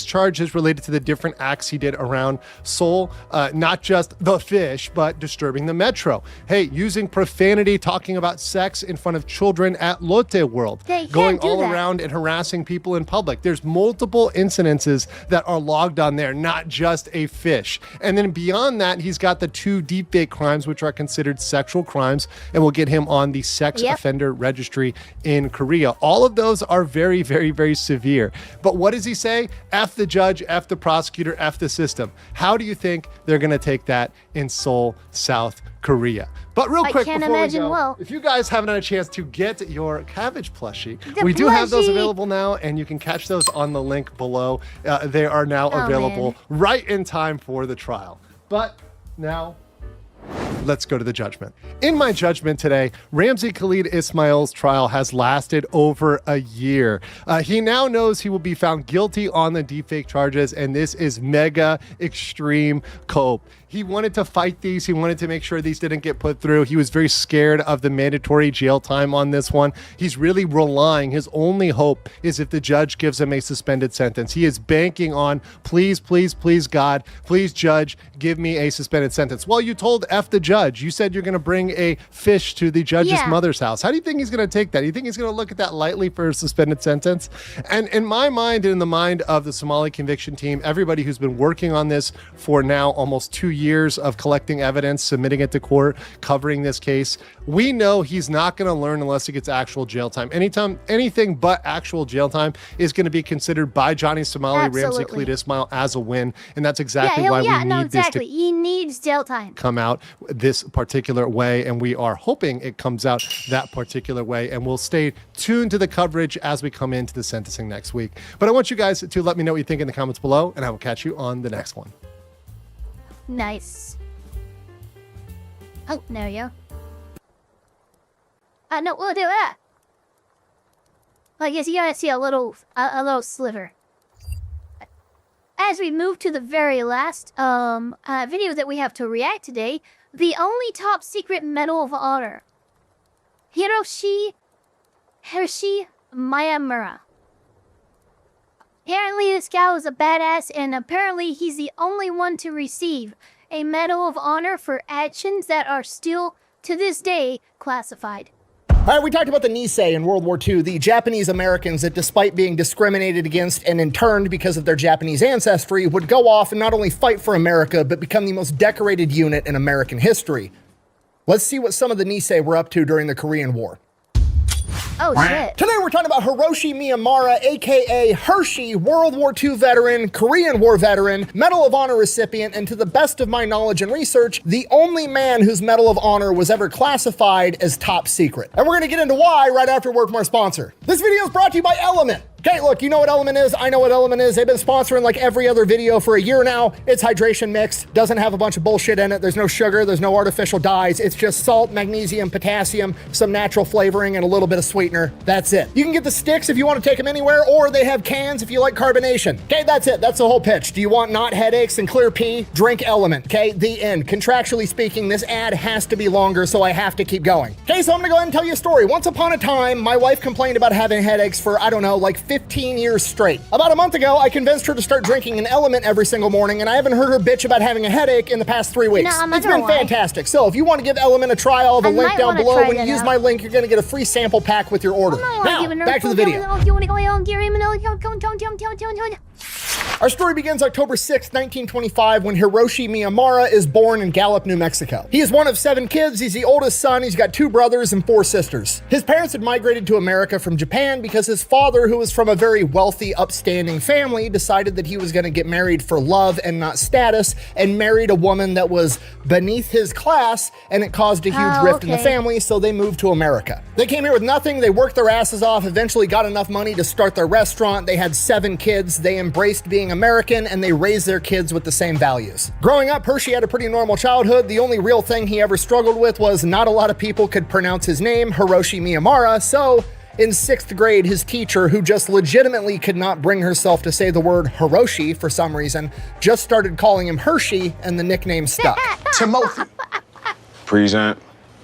charges related to the different acts he did around Seoul. Not just the fish, but disturbing the metro. Hey, using profanity, talking about sex in front of children at Lotte World. Going all around and harassing people in public. There's multiple incidences that are logged on there, not just a fish. And then beyond that, he's got the 2 deepfake crimes, which are considered sexual crimes. And we'll get him on the sex offender registry in Korea. All of those are very, very, very severe. But what does he say? F the judge, F the prosecutor, F the system. How do you think they're going to take that in Seoul, South Korea? But real quick, before we go, if you guys haven't had a chance to get your Cabbage plushie, we do have those available now, and you can catch those on the link below. They are now available right in time for the trial. But now, let's go to the judgment. In my judgment today, Ramzi Khalid Ismail's trial has lasted over a year. He now knows he will be found guilty on the deepfake charges, and this is mega extreme cope. He wanted to fight these. He wanted to make sure these didn't get put through. He was very scared of the mandatory jail time on this one. He's really relying. His only hope is if the judge gives him a suspended sentence. He is banking on, please, please, please, God, please, judge, give me a suspended sentence. Well, you told F the judge. You said you're going to bring a fish to the judge's mother's house. How do you think he's going to take that? Do you think he's going to look at that lightly for a suspended sentence? And in my mind and in the mind of the Somali conviction team, everybody who's been working on this for now almost 2 years of collecting evidence, submitting it to court, covering this case, we know he's not going to learn unless he gets actual jail time. Anything but actual jail time is going to be considered by Johnny Somali, Ramzi Khalid Ismail as a win. And that's exactly why we need this to he needs jail time. Come out this particular way. And we are hoping it comes out that particular way. And we'll stay tuned to the coverage as we come into the sentencing next week. But I want you guys to let me know what you think in the comments below, and I will catch you on the next one. Nice. Oh, there you go. No, we'll do that. I guess you gotta see a little sliver. As we move to the very last video that we have to react today, the only top secret Medal of Honor. Hershey Miyamura. Apparently this guy was a badass, and apparently he's the only one to receive a Medal of Honor for actions that are still, to this day, classified. All right, we talked about the Nisei in World War II, the Japanese Americans that, despite being discriminated against and interned because of their Japanese ancestry, would go off and not only fight for America, but become the most decorated unit in American history. Let's see what some of the Nisei were up to during the Korean War. Oh, shit. Today we're talking about Hiroshi Miyamura, aka Hershey, World War II veteran, Korean War veteran, Medal of Honor recipient, and to the best of my knowledge and research, the only man whose Medal of Honor was ever classified as top secret. And we're going to get into why right after a word from our sponsor. This video is brought to you by Element. Okay, look, you know what Element is. I know what Element is. They've been sponsoring like every other video for a year now. It's hydration mix. Doesn't have a bunch of bullshit in it. There's no sugar. There's no artificial dyes. It's just salt, magnesium, potassium, some natural flavoring, and a little bit of sweetener. That's it. You can get the sticks if you want to take them anywhere, or they have cans if you like carbonation. Okay, that's it. That's the whole pitch. Do you want not headaches and clear pee? Drink Element. Okay, the end. Contractually speaking, this ad has to be longer, so I have to keep going. Okay, so I'm gonna go ahead and tell you a story. Once upon a time, my wife complained about having headaches for, I don't know, like 15 years straight. About a month ago, I convinced her to start drinking an Element every single morning, and I haven't heard her bitch about having a headache in the past 3 weeks. It's been fantastic. So if you want to give Element a try, I'll have a link down below. When you use my link, you're gonna get a free sample pack with your order. Now, back to the video. Our story begins October 6, 1925, when Hiroshi Miyamura is born in Gallup, New Mexico. He is one of 7 kids. He's the oldest son. He's got 2 brothers and 4 sisters. His parents had migrated to America from Japan because his father, who was from a very wealthy, upstanding family, decided that he was going to get married for love and not status, and married a woman that was beneath his class, and it caused a huge rift in the family, so they moved to America. They came here with nothing. They worked their asses off, eventually got enough money to start their restaurant. They had 7 kids. They embraced being American, and they raised their kids with the same values. Growing up, Hershey had a pretty normal childhood. The only real thing he ever struggled with was not a lot of people could pronounce his name, Hiroshi Miyamura, so in 6th grade, his teacher, who just legitimately could not bring herself to say the word Hiroshi for some reason, just started calling him Hershey, and the nickname stuck. Timothy. Present.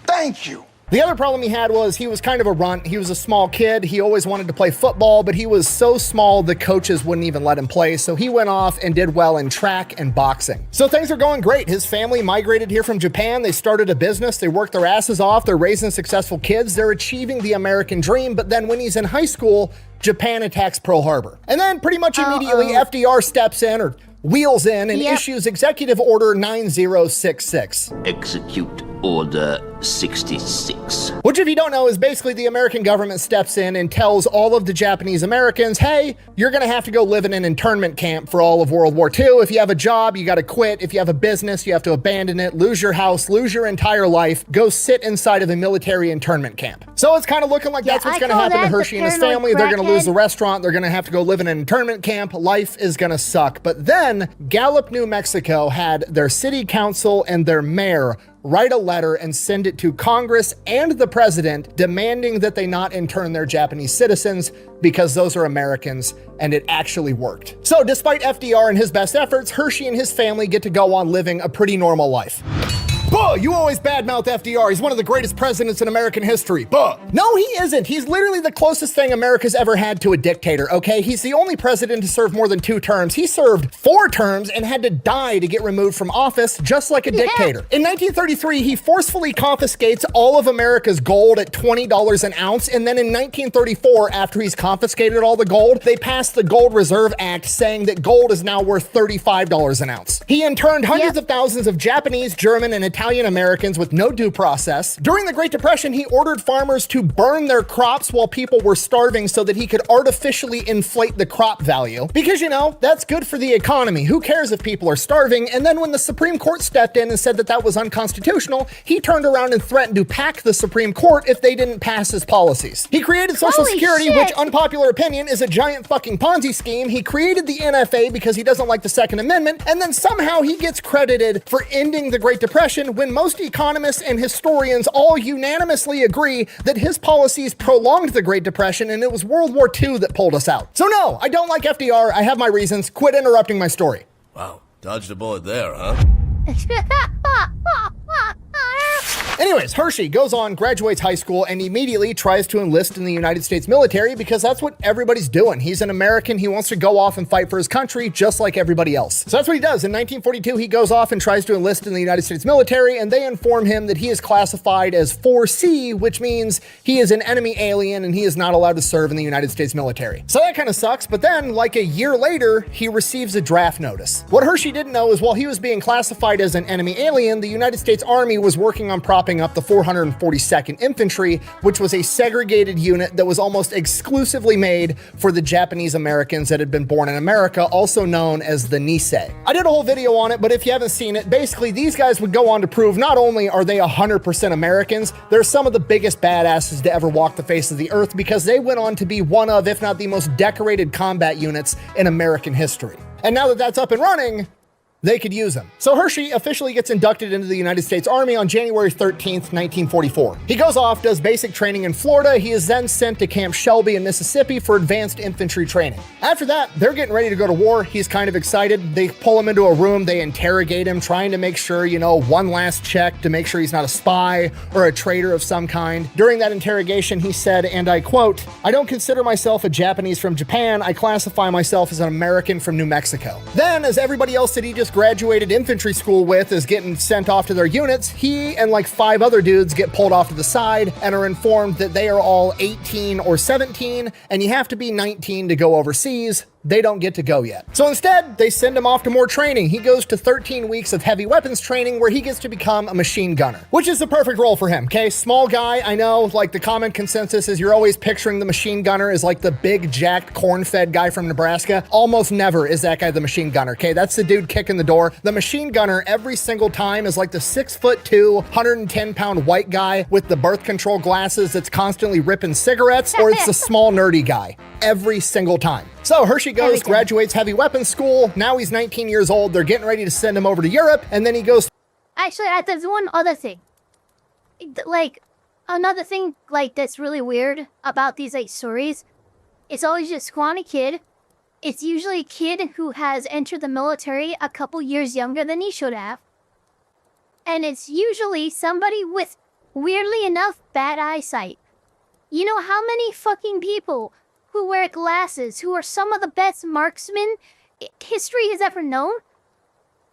Thank you. The other problem he had was he was kind of a runt. He was a small kid. He always wanted to play football, but he was so small the coaches wouldn't even let him play, so he went off and did well in track and boxing. So things are going great. His family migrated here from Japan. They started a business. They worked their asses off. They're raising successful kids. They're achieving the American dream, but then when he's in high school, Japan attacks Pearl Harbor. And then pretty much immediately FDR steps in, or wheels in, and issues Executive Order 9066. Execute Order 66. Which, if you don't know, is basically the American government steps in and tells all of the Japanese Americans, hey, you're gonna have to go live in an internment camp for all of World War II. If you have a job, you gotta quit. If you have a business, you have to abandon it, lose your house, lose your entire life, go sit inside of a military internment camp. So it's kind of looking like that's what's gonna happen to Hershey and his family. They're gonna lose the restaurant. They're gonna have to go live in an internment camp. Life is gonna suck. But then Gallup, New Mexico had their city council and their mayor write a letter and send it to Congress and the president demanding that they not intern their Japanese citizens because those are Americans, and it actually worked. So despite FDR and his best efforts, Hershey and his family get to go on living a pretty normal life. Buh, you always badmouth FDR. He's one of the greatest presidents in American history. Buh. No, he isn't. He's literally the closest thing America's ever had to a dictator, okay? He's the only president to serve more than 2 terms. He served 4 terms and had to die to get removed from office, just like a dictator. In 1933, he forcefully confiscates all of America's gold at $20 an ounce, and then in 1934, after he's confiscated all the gold, they passed the Gold Reserve Act saying that gold is now worth $35 an ounce. He interned hundreds of thousands of Japanese, German, and Italian Americans with no due process. During the Great Depression, he ordered farmers to burn their crops while people were starving so that he could artificially inflate the crop value. Because, you know, that's good for the economy. Who cares if people are starving? And then when the Supreme Court stepped in and said that that was unconstitutional, he turned around and threatened to pack the Supreme Court if they didn't pass his policies. He created Social Security, which, unpopular opinion, is a giant fucking Ponzi scheme. He created the NFA because he doesn't like the Second Amendment, and then somehow he gets credited for ending the Great Depression when most economists and historians all unanimously agree that his policies prolonged the Great Depression and it was World War II that pulled us out. So no, I don't like FDR. I have my reasons. Quit interrupting my story. Wow, dodged a bullet there, huh? Anyways, Hershey goes on, graduates high school, and immediately tries to enlist in the United States military because that's what everybody's doing. He's an American. He wants to go off and fight for his country just like everybody else. So that's what he does. In 1942, he goes off and tries to enlist in the United States military, and they inform him that he is classified as 4C, which means he is an enemy alien and he is not allowed to serve in the United States military. So that kind of sucks, but then, like a year later, he receives a draft notice. What Hershey didn't know is while he was being classified as an enemy alien, the United States Army was working on propping up the 442nd Infantry, which was a segregated unit that was almost exclusively made for the Japanese Americans that had been born in America, also known as the Nisei. I did a whole video on it, but if you haven't seen it, basically these guys would go on to prove not only are they 100% Americans, they're some of the biggest badasses to ever walk the face of the earth because they went on to be one of, if not the most decorated combat units in American history. And now that that's up and running, they could use him. So Hershey officially gets inducted into the United States Army on January 13th, 1944. He goes off, does basic training in Florida. He is then sent to Camp Shelby in Mississippi for advanced infantry training. After that, they're getting ready to go to war. He's kind of excited. They pull him into a room. They interrogate him, trying to make sure, one last check to make sure he's not a spy or a traitor of some kind. During that interrogation, he said, and I quote, "I don't consider myself a Japanese from Japan. I classify myself as an American from New Mexico." Then, as everybody else that he just graduated infantry school with is getting sent off to their units, he and like 5 other dudes get pulled off to the side and are informed that they are all 18 or 17 and you have to be 19 to go overseas. They don't get to go yet. So instead, they send him off to more training. He goes to 13 weeks of heavy weapons training where he gets to become a machine gunner, which is the perfect role for him, okay? Small guy, I know, like the common consensus is you're always picturing the machine gunner as like the big jacked corn-fed guy from Nebraska. Almost never is that guy the machine gunner, okay? That's the dude kicking the door. The machine gunner every single time is like the 6'2", 110-pound white guy with the birth control glasses that's constantly ripping cigarettes, or it's the small nerdy guy every single time. So Hershey goes, graduates heavy weapons school. Now he's 19 years old. They're getting ready to send him over to Europe. And then he goes. Actually, there's one other thing. Like, another thing, like, that's really weird about these, like, stories. It's always just scrawny kid. It's usually a kid who has entered the military a couple years younger than he should have. And it's usually somebody with, weirdly enough, bad eyesight. You know how many fucking people who wear glasses, who are some of the best marksmen history has ever known?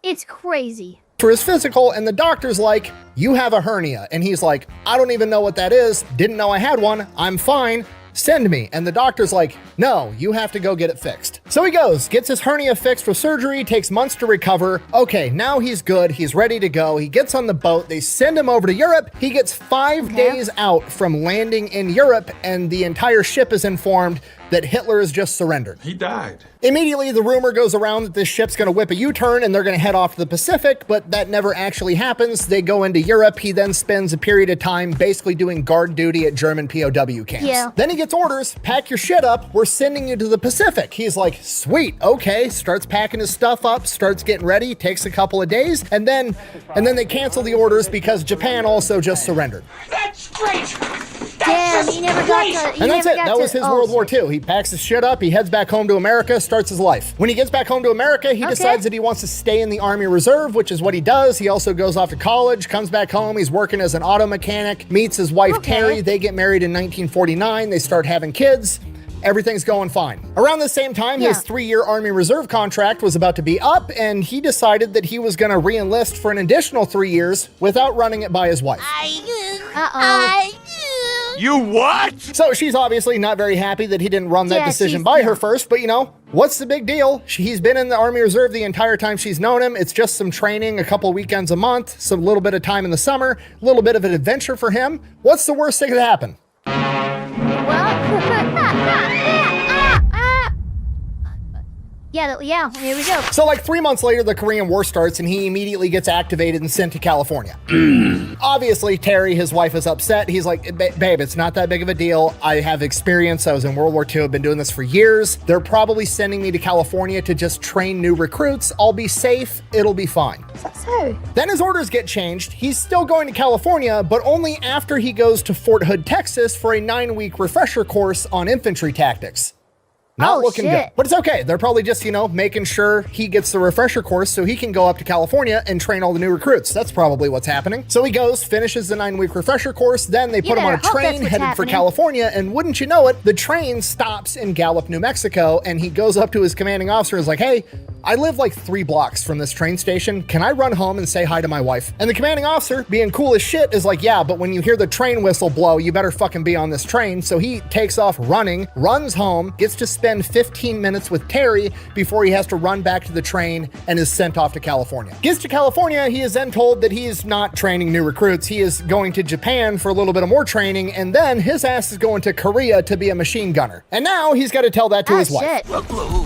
It's crazy. For his physical, and the doctor's like, "You have a hernia." And he's like, "I don't even know what that is. Didn't know I had one. I'm fine. Send me." And the doctor's like, "No, you have to go get it fixed." So he goes, gets his hernia fixed for surgery, takes months to recover. Okay, now he's good. He's ready to go. He gets on the boat. They send him over to Europe. He gets 5 days out from landing in Europe, and the entire ship is informed that Hitler has just surrendered. He died. Immediately, the rumor goes around that this ship's going to whip a U-turn and they're going to head off to the Pacific, but that never actually happens. They go into Europe. He then spends a period of time basically doing guard duty at German POW camps. Yeah. Then he gets orders, pack your shit up. We're sending you to the Pacific. He's like, sweet, okay. Starts packing his stuff up, starts getting ready, takes a couple of days, and then they cancel the orders because Japan also just surrendered. That's great. Damn, he never got to. And that's it. That was his World War II. He packs his shit up, he heads back home to America, starts his life. When he gets back home to America, he decides that he wants to stay in the Army Reserve, which is what he does. He also goes off to college, comes back home, he's working as an auto mechanic, meets his wife Terry. They get married in 1949. They start having kids. Everything's going fine. Around the same time, his 3-year Army Reserve contract was about to be up, and he decided that he was going to re-enlist for an additional 3 years without running it by his wife. You what? So she's obviously not very happy that he didn't run that decision by her first, but what's the big deal? He's been in the Army Reserve the entire time she's known him. It's just some training, a couple weekends a month, some little bit of time in the summer, a little bit of an adventure for him. What's the worst thing that happened? Yeah, here we go. So like 3 months later, the Korean War starts and he immediately gets activated and sent to California. Obviously, Terry, his wife, is upset. He's like, babe, it's not that big of a deal. I have experience. I was in World War II. I've been doing this for years. They're probably sending me to California to just train new recruits. I'll be safe. It'll be fine. So? Then his orders get changed. He's still going to California, but only after he goes to Fort Hood, Texas for a 9-week refresher course on infantry tactics. Not looking good. But it's okay. They're probably just, making sure he gets the refresher course so he can go up to California and train all the new recruits. That's probably what's happening. So he goes, finishes the 9-week refresher course, then they put him on a train headed for California, and wouldn't you know it, the train stops in Gallup, New Mexico, and he goes up to his commanding officer and is like, hey, I live like 3 blocks from this train station. Can I run home and say hi to my wife? And the commanding officer, being cool as shit, is like, yeah, but when you hear the train whistle blow, you better fucking be on this train. So he takes off running, runs home, gets to spend 15 minutes with Terry before he has to run back to the train and is sent off to California. Gets to California, he is then told that he is not training new recruits. He is going to Japan for a little bit of more training, and then his ass is going to Korea to be a machine gunner. And now he's got to tell that to his wife.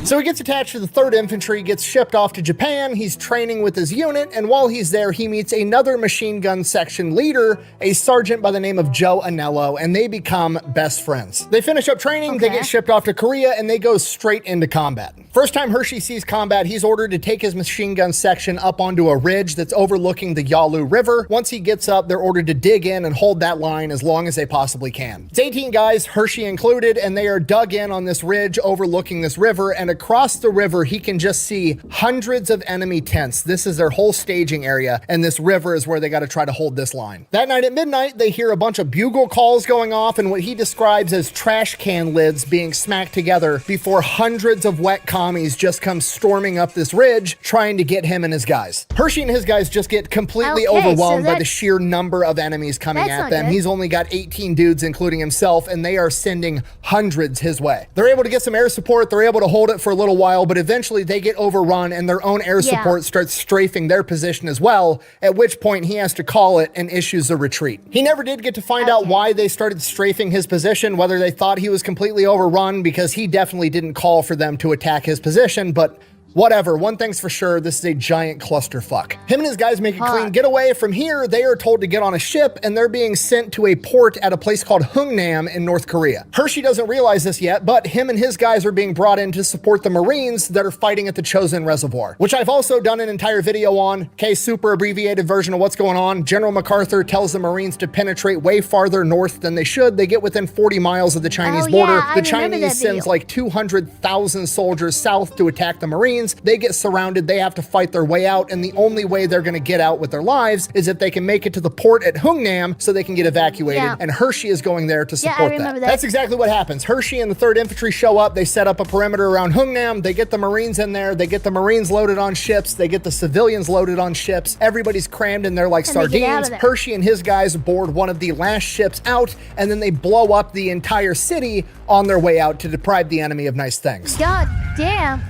So he gets attached to the 3rd Infantry, gets shipped off to Japan. He's training with his unit, and while he's there, he meets another machine gun section leader, a sergeant by the name of Joe Anello, and they become best friends. They finish up training, they get shipped off to Korea, and they go straight into combat. First time Hershey sees combat, he's ordered to take his machine gun section up onto a ridge that's overlooking the Yalu River. Once he gets up, they're ordered to dig in and hold that line as long as they possibly can. It's 18 guys, Hershey included, and they are dug in on this ridge overlooking this river, and across the river, he can just see hundreds of enemy tents. This is their whole staging area, and this river is where they got to try to hold this line. That night at midnight, they hear a bunch of bugle calls going off and what he describes as trash can lids being smacked together before hundreds of wet commies just come storming up this ridge trying to get him and his guys. Hershey and his guys just get completely overwhelmed by the sheer number of enemies coming at them. He's only got 18 dudes, including himself, and they are sending hundreds his way. They're able to get some air support. They're able to hold it for a little while, but eventually they get overrun and their own air support starts strafing their position as well, at which point he has to call it and issues a retreat. He never did get to find out why they started strafing his position, whether they thought he was completely overrun, because he definitely didn't call for them to attack his position, but whatever, one thing's for sure, this is a giant clusterfuck. Him and his guys make a clean getaway. From here, they are told to get on a ship, and they're being sent to a port at a place called Hungnam in North Korea. Hershey doesn't realize this yet, but him and his guys are being brought in to support the Marines that are fighting at the Chosin Reservoir, which I've also done an entire video on. Okay, super abbreviated version of what's going on. General MacArthur tells the Marines to penetrate way farther north than they should. They get within 40 miles of the Chinese border. The Chinese sends like 200,000 soldiers south to attack the Marines. They get surrounded, they have to fight their way out, and the only way they're gonna get out with their lives is if they can make it to the port at Hungnam so they can get evacuated, and Hershey is going there to support that. That's exactly what happens. Hershey and the 3rd Infantry show up, they set up a perimeter around Hungnam, they get the Marines in there, they get the Marines loaded on ships, they get the civilians loaded on ships, everybody's crammed in there like sardines. Hershey and his guys board one of the last ships out, and then they blow up the entire city on their way out to deprive the enemy of nice things. God damn.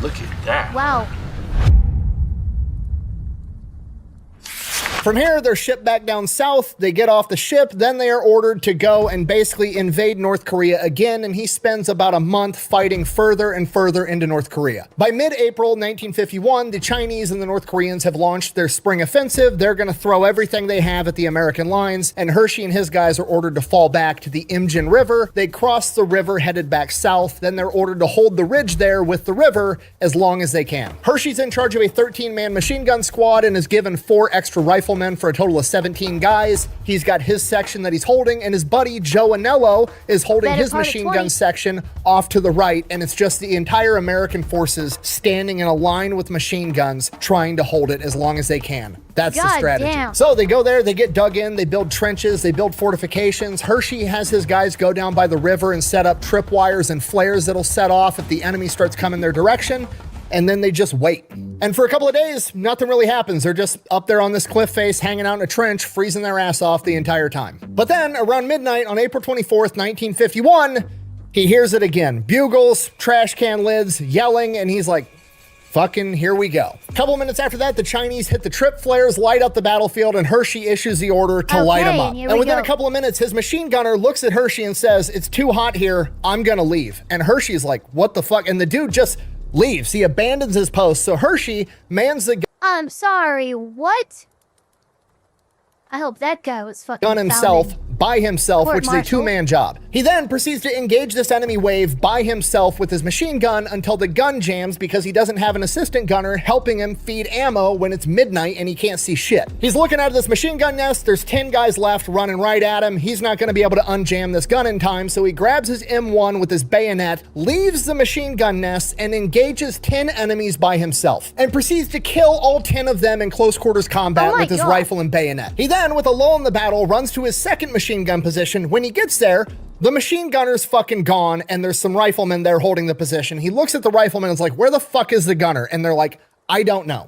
Look at that. Wow. From here, they're shipped back down south, they get off the ship, then they are ordered to go and basically invade North Korea again, and he spends about a month fighting further and further into North Korea. By mid-April 1951, the Chinese and the North Koreans have launched their spring offensive. They're going to throw everything they have at the American lines, and Hershey and his guys are ordered to fall back to the Imjin River. They cross the river, headed back south, then they're ordered to hold the ridge there with the river as long as they can. Hershey's in charge of a 13-man machine gun squad and is given 4 extra riflemen for a total of 17 guys. He's got his section that he's holding, and his buddy Joe Anello is holding his machine gun section off to the right, and it's just the entire American forces standing in a line with machine guns trying to hold it as long as they can. That's the strategy. So they go there, they get dug in, they build trenches, they build fortifications. Hershey has his guys go down by the river and set up tripwires and flares that'll set off if the enemy starts coming their direction, and then they just wait. And for a couple of days, nothing really happens. They're just up there on this cliff face, hanging out in a trench, freezing their ass off the entire time. But then, around midnight on April 24th, 1951, he hears it again. Bugles, trash can lids, yelling, and he's like, fucking here we go. A couple minutes after that, the Chinese hit the trip flares, light up the battlefield, and Hershey issues the order to light them up. And within a couple of minutes, his machine gunner looks at Hershey and says, it's too hot here, I'm gonna leave. And Hershey's like, what the fuck? And the dude just leaves. He abandons his post. So Hershey mans the I'm sorry, what? I hope that guy was fucking gun himself by himself, which is a 2-man job. He then proceeds to engage this enemy wave by himself with his machine gun until the gun jams because he doesn't have an assistant gunner helping him feed ammo when it's midnight and he can't see shit. He's looking out of this machine gun nest. There's 10 guys left running right at him. He's not going to be able to unjam this gun in time, so he grabs his M1 with his bayonet, leaves the machine gun nest, and engages 10 enemies by himself, and proceeds to kill all 10 of them in close quarters combat with his rifle and bayonet. He then then, with a lull in the battle, runs to his second machine gun position. When he gets there, the machine gunner's fucking gone, and there's some riflemen there holding the position. He looks at the riflemen and is like, where the fuck is the gunner? And they're like, I don't know.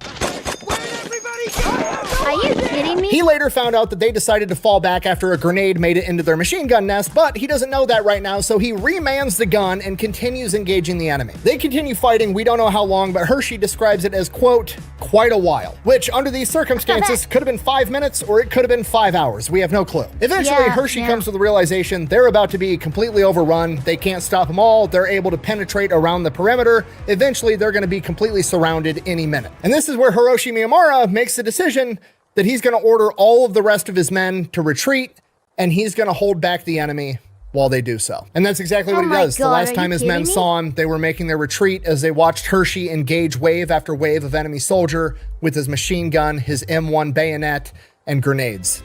Are you kidding me? He later found out that they decided to fall back after a grenade made it into their machine gun nest, but he doesn't know that right now, so he remans the gun and continues engaging the enemy. They continue fighting, we don't know how long, but Hershey describes it as, quote, quite a while, which under these circumstances could have been 5 minutes or it could have been 5 hours. We have no clue. Eventually, Hershey comes to the realization they're about to be completely overrun. They can't stop them all. They're able to penetrate around the perimeter. Eventually, they're going to be completely surrounded any minute. And this is where Hiroshi Miyamura makes the decision that he's going to order all of the rest of his men to retreat, and he's going to hold back the enemy while they do so. And that's exactly what he does. The last time his men saw him, they were making their retreat as they watched Hershey engage wave after wave of enemy soldier with his machine gun, his M1 bayonet, and grenades.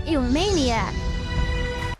You maniac.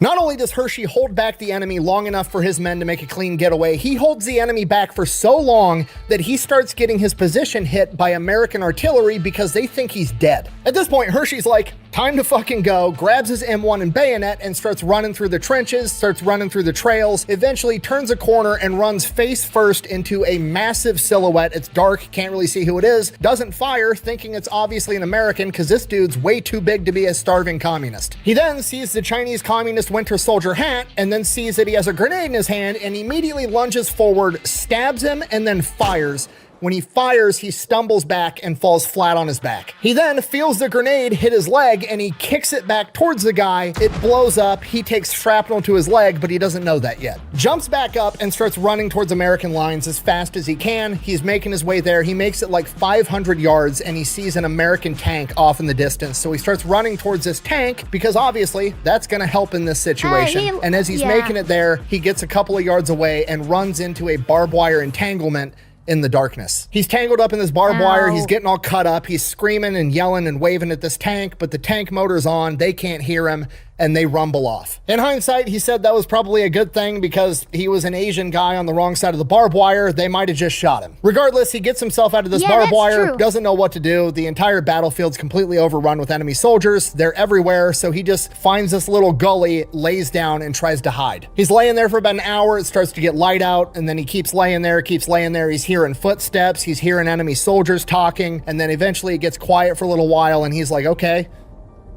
Not only does Hershey hold back the enemy long enough for his men to make a clean getaway, he holds the enemy back for so long that he starts getting his position hit by American artillery because they think he's dead. At this point, Hershey's like, time to fucking go, grabs his M1 and bayonet and starts running through the trenches, starts running through the trails, eventually turns a corner and runs face first into a massive silhouette. It's dark, can't really see who it is, doesn't fire, thinking it's obviously an American because this dude's way too big to be a starving communist. He then sees the Chinese communist Winter Soldier hat and then sees that he has a grenade in his hand and immediately lunges forward, stabs him, and then fires. When he fires, he stumbles back and falls flat on his back. He then feels the grenade hit his leg and he kicks it back towards the guy. It blows up. He takes shrapnel to his leg, but he doesn't know that yet. Jumps back up and starts running towards American lines as fast as he can. He's making his way there. He makes it like 500 yards and he sees an American tank off in the distance. So he starts running towards this tank because obviously that's going to help in this situation. And as he's making it there, he gets a couple of yards away and runs into a barbed wire entanglement in the darkness. He's tangled up in this barbed wire. He's getting all cut up. He's screaming and yelling and waving at this tank, but the tank motor's on. They can't hear him and they rumble off. In hindsight, he said that was probably a good thing because he was an Asian guy on the wrong side of the barbed wire. They might have just shot him. Regardless, he gets himself out of this barbed wire, doesn't know what to do. The entire battlefield's completely overrun with enemy soldiers. They're everywhere, so he just finds this little gully, lays down, and tries to hide. He's laying there for about an hour. It starts to get light out, and then he keeps laying there. He's hearing footsteps. He's hearing enemy soldiers talking, and then eventually it gets quiet for a little while, and he's like, okay,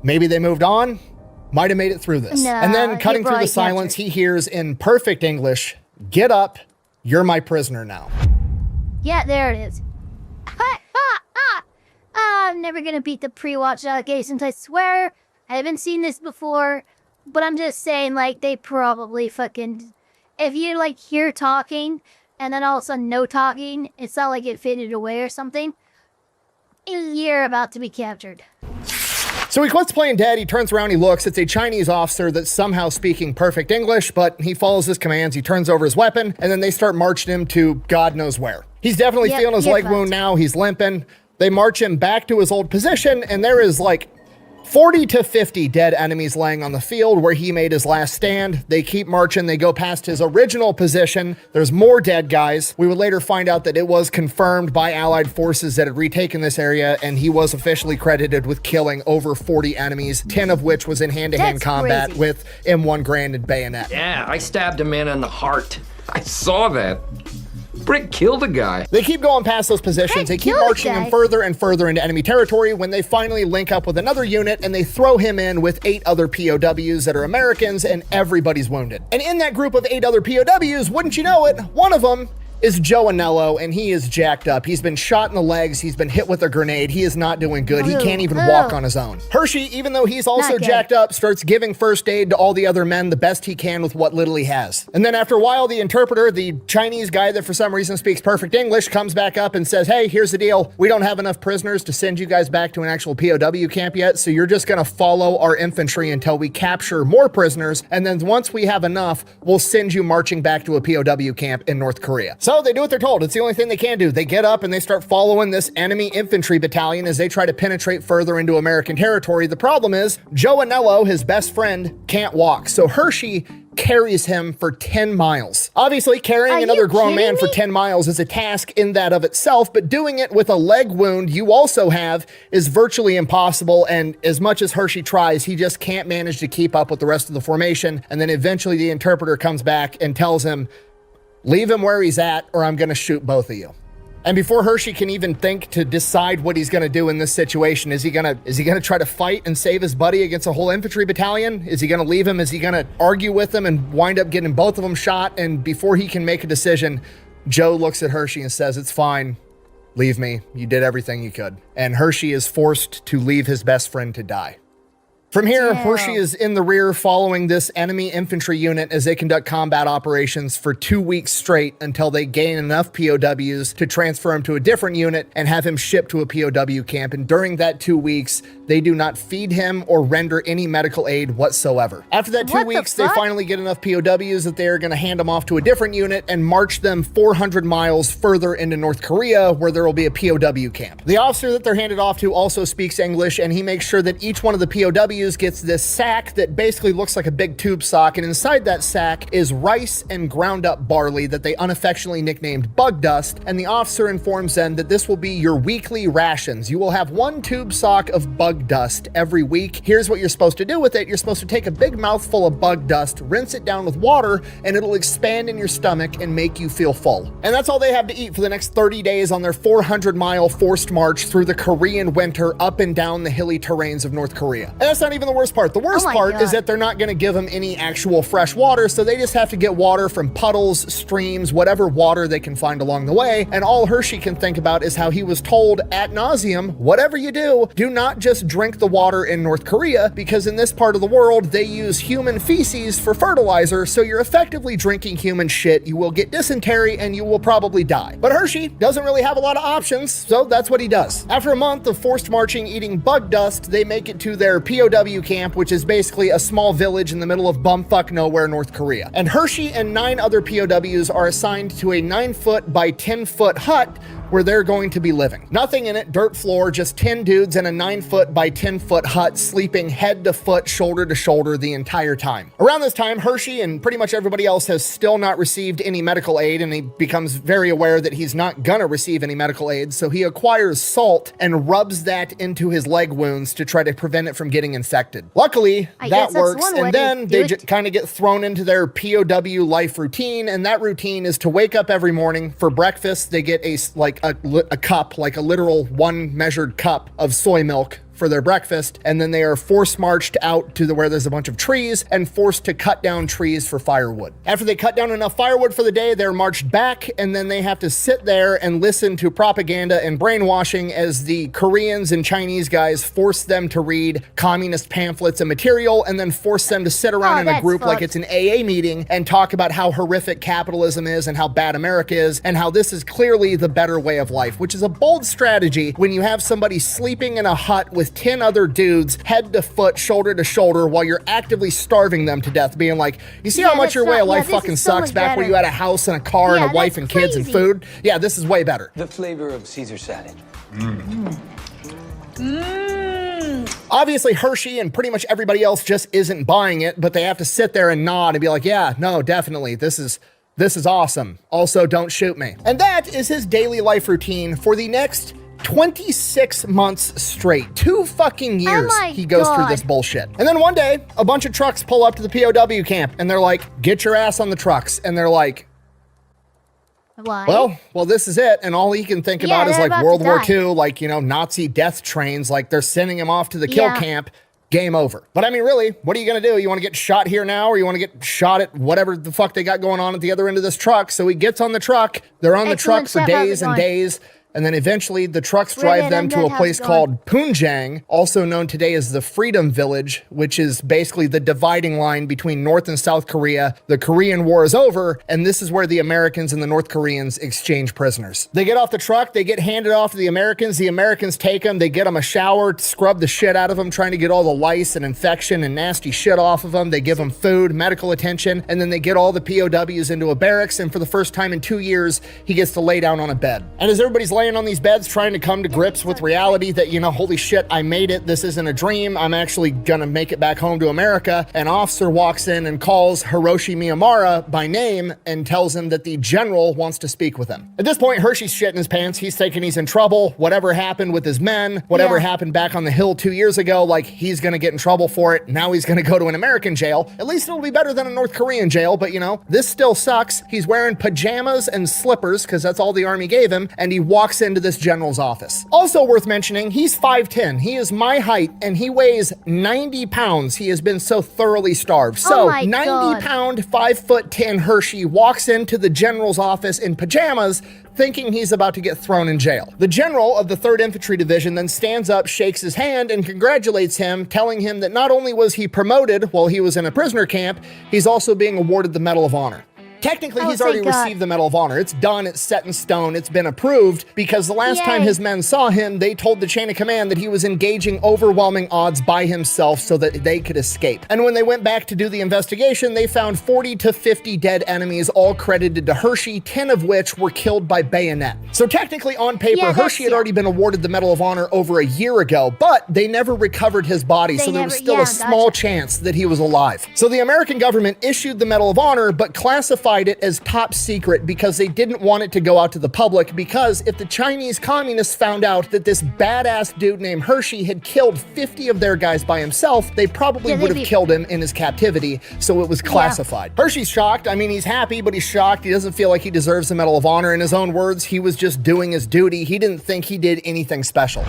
maybe they moved on. Might have made it through this. And then cutting through the silence, he hears in perfect English, "Get up, you're my prisoner now." Yeah, there it is. I'm never gonna beat the pre-watch allegations, I swear. I haven't seen this before, but I'm just saying, like, they probably fucking... If you, like, hear talking, and then all of a sudden no talking, it's not like it faded away or something, you're about to be captured. So he quits playing dead, he turns around, he looks, it's a Chinese officer that's somehow speaking perfect English, but he follows his commands, he turns over his weapon, and then they start marching him to God knows where. He's definitely feeling his leg wound now, he's limping. They march him back to his old position, and there is like 40 to 50 dead enemies laying on the field where he made his last stand. They keep marching. They go past his original position. There's more dead guys. We would later find out that it was confirmed by Allied forces that had retaken this area, and he was officially credited with killing over 40 enemies, 10 of which was in hand-to-hand combat with M1 Grand and bayonet. Yeah, I stabbed a man in the heart. I saw that. Brick killed a guy. They keep going past those positions. They keep marching him further and further into enemy territory when they finally link up with another unit and they throw him in with 8 other POWs that are Americans, and everybody's wounded. And in that group of 8 other POWs, wouldn't you know it, one of them is Joe Anello, and he is jacked up. He's been shot in the legs. He's been hit with a grenade. He is not doing good. He can't even walk on his own. Hershey, even though he's also jacked up, starts giving first aid to all the other men the best he can with what little he has. And then after a while, the interpreter, the Chinese guy that for some reason speaks perfect English, comes back up and says, hey, here's the deal. We don't have enough prisoners to send you guys back to an actual POW camp yet, so you're just gonna follow our infantry until we capture more prisoners, and then once we have enough, we'll send you marching back to a POW camp in North Korea. So they do what they're told. It's the only thing they can do. They get up and they start following this enemy infantry battalion as they try to penetrate further into American territory. The problem is, Joe Anello, his best friend, can't walk. So Hershey carries him for 10 miles. Obviously, carrying another grown man for 10 miles is a task in that of itself, but doing it with a leg wound you also have is virtually impossible, and as much as Hershey tries, he just can't manage to keep up with the rest of the formation, and then eventually the interpreter comes back and tells him, leave him where he's at or I'm gonna shoot both of you. And before Hershey can even think to decide what he's going to do in this situation, is he going to try to fight and save his buddy against a whole infantry battalion? Is he going to leave him? Is he going to argue with him and wind up getting both of them shot? And before he can make a decision, Joe looks at Hershey and says, it's fine. Leave me. You did everything you could. And Hershey is forced to leave his best friend to die. From here, Hershey is in the rear following this enemy infantry unit as they conduct combat operations for 2 weeks straight until they gain enough POWs to transfer him to a different unit and have him shipped to a POW camp. And during that 2 weeks, they do not feed him or render any medical aid whatsoever. After that 2 weeks, they finally get enough POWs that they are going to hand them off to a different unit and march them 400 miles further into North Korea, where there will be a POW camp. The officer that they're handed off to also speaks English, and he makes sure that each one of the POWs gets this sack that basically looks like a big tube sock, and inside that sack is rice and ground up barley that they unaffectionately nicknamed bug dust, and the officer informs them that this will be your weekly rations. You will have 1 tube sock of bug dust every week. Here's what you're supposed to do with it. You're supposed to take a big mouthful of bug dust, rinse it down with water, and it'll expand in your stomach and make you feel full. And that's all they have to eat for the next 30 days on their 400-mile forced march through the Korean winter up and down the hilly terrains of North Korea. And that's not even the worst part. The worst part is that they're not going to give them any actual fresh water, so they just have to get water from puddles, streams, whatever water they can find along the way. And all Hershey can think about is how he was told ad nauseum, whatever you do not just drink the water in North Korea, because in this part of the world, they use human feces for fertilizer, so you're effectively drinking human shit. You will get dysentery and you will probably die. But Hershey doesn't really have a lot of options, so that's what he does. After a month of forced marching eating bug dust, they make it to their POW camp, which is basically a small village in the middle of bumfuck nowhere, North Korea. And Hershey and 9 other POWs are assigned to a 9-foot by 10-foot hut where they're going to be living. Nothing in it, dirt floor, just 10 dudes in a 9-foot by 10-foot hut sleeping head to foot, shoulder to shoulder the entire time. Around this time, Hershey and pretty much everybody else has still not received any medical aid, and he becomes very aware that he's not gonna receive any medical aid, so he acquires salt and rubs that into his leg wounds to try to prevent it from getting infected. Luckily, that works, and then they kind of get thrown into their POW life routine, and that routine is to wake up every morning. For breakfast, they get a cup, like a literal 1 measured cup of soy milk for their breakfast, and then they are force marched out to where there's a bunch of trees and forced to cut down trees for firewood. After they cut down enough firewood for the day, they're marched back, and then they have to sit there and listen to propaganda and brainwashing as the Koreans and Chinese guys force them to read communist pamphlets and material, and then force them to sit around in a group like it's an AA meeting and talk about how horrific capitalism is and how bad America is and how this is clearly the better way of life, which is a bold strategy when you have somebody sleeping in a hut with 10 other dudes head to foot, shoulder to shoulder, while you're actively starving them to death, being like, you see how much your way of life fucking sucks back where you had a house and a car and a wife and kids and food? Yeah, this is way better. The flavor of Caesar salad. Obviously, Hershey and pretty much everybody else just isn't buying it, but they have to sit there and nod and be like, yeah, no, definitely, this is awesome. Also, don't shoot me. And that is his daily life routine for the next 26 months straight. 2 fucking years he goes through this bullshit. And then one day, a bunch of trucks pull up to the POW camp, and they're like, get your ass on the trucks. And they're like, why? Well, this is it. And all he can think about is like World War II, like, you know, Nazi death trains, like they're sending him off to the kill camp. Game over. But I mean, really, what are you going to do? You want to get shot here now, or you want to get shot at whatever the fuck they got going on at the other end of this truck? So he gets on the truck. They're on the truck for days and days. And then eventually the trucks drive them to a place called Punjang, also known today as the Freedom Village, which is basically the dividing line between North and South Korea. The Korean War is over, and this is where the Americans and the North Koreans exchange prisoners. They get off the truck, they get handed off to the Americans take them, they get them a shower, scrub the shit out of them, trying to get all the lice and infection and nasty shit off of them. They give them food, medical attention, and then they get all the POWs into a barracks, and for the first time in 2 years, he gets to lay down on a bed. And as everybody's laying laying on these beds trying to come to grips with reality that, you know, holy shit, I made it. This isn't a dream. I'm actually gonna make it back home to America. An officer walks in and calls Hiroshi Miyamura by name and tells him that the general wants to speak with him. At this point, Hershey's shitting his pants. He's thinking he's in trouble. Whatever happened with his men, whatever happened back on the hill 2 years ago, like, he's gonna get in trouble for it. Now he's gonna go to an American jail. At least it'll be better than a North Korean jail, but you know, this still sucks. He's wearing pajamas and slippers because that's all the army gave him, and he walks into this general's office. Also worth mentioning, he's 5'10". He is my height, and he weighs 90 pounds. He has been so thoroughly starved. So 90-pound, 5'10" Hershey walks into the general's office in pajamas, thinking he's about to get thrown in jail. The general of the 3rd Infantry Division then stands up, shakes his hand, and congratulates him, telling him that not only was he promoted while he was in a prisoner camp, he's also being awarded the Medal of Honor. Technically, he's already received the Medal of Honor. It's done, it's set in stone, it's been approved, because the last time his men saw him, they told the chain of command that he was engaging overwhelming odds by himself so that they could escape. And when they went back to do the investigation, they found 40 to 50 dead enemies, all credited to Hershey, 10 of which were killed by bayonet. So technically, on paper, Hershey had already been awarded the Medal of Honor over a year ago, but they never recovered his body, so there was still a small chance that he was alive. So the American government issued the Medal of Honor, but classified it as top secret because they didn't want it to go out to the public, because if the Chinese communists found out that this badass dude named Hershey had killed 50 of their guys by himself, they probably would have killed him in his captivity, so it was classified. Hershey's shocked. I mean, he's happy, but he's shocked. He doesn't feel like he deserves the Medal of Honor. In his own words, he was just doing his duty. He didn't think he did anything special.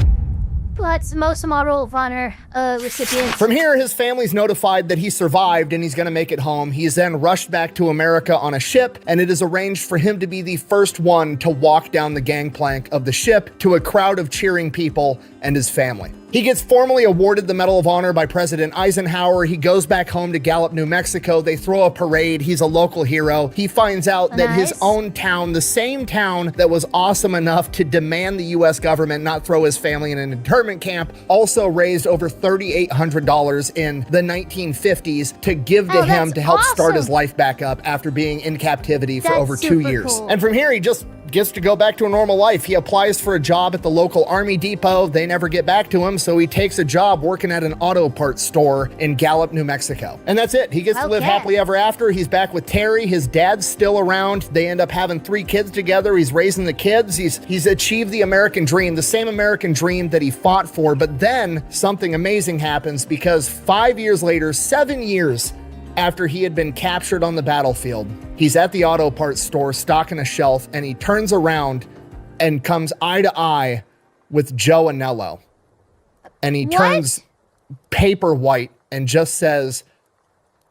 But most Medal of Honor recipients. From here, his family's notified that he survived and he's gonna make it home. He's then rushed back to America on a ship, and it is arranged for him to be the first one to walk down the gangplank of the ship to a crowd of cheering people and his family. He gets formally awarded the Medal of Honor by President Eisenhower. He goes back home to Gallup, New Mexico. They throw a parade. He's a local hero. He finds out that his own town, the same town that was awesome enough to demand the US government not throw his family in an internment camp, also raised over $3,800 in the 1950s to give to him to help start his life back up after being in captivity for over 2 years. Cool. And from here, he just gets to go back to a normal life. He applies for a job at the local army depot. They never get back to him, so he takes a job working at an auto parts store in Gallup, New Mexico. And that's it. He gets to live happily ever after. He's back with Terry. His dad's still around. They end up having 3 kids together. He's raising the kids. He's achieved the American dream, the same American dream that he fought for. But then something amazing happens, because 5 years later, 7 years after he had been captured on the battlefield, he's at the auto parts store stocking a shelf, and he turns around and comes eye to eye with Joe Anello. And he turns paper white and just says,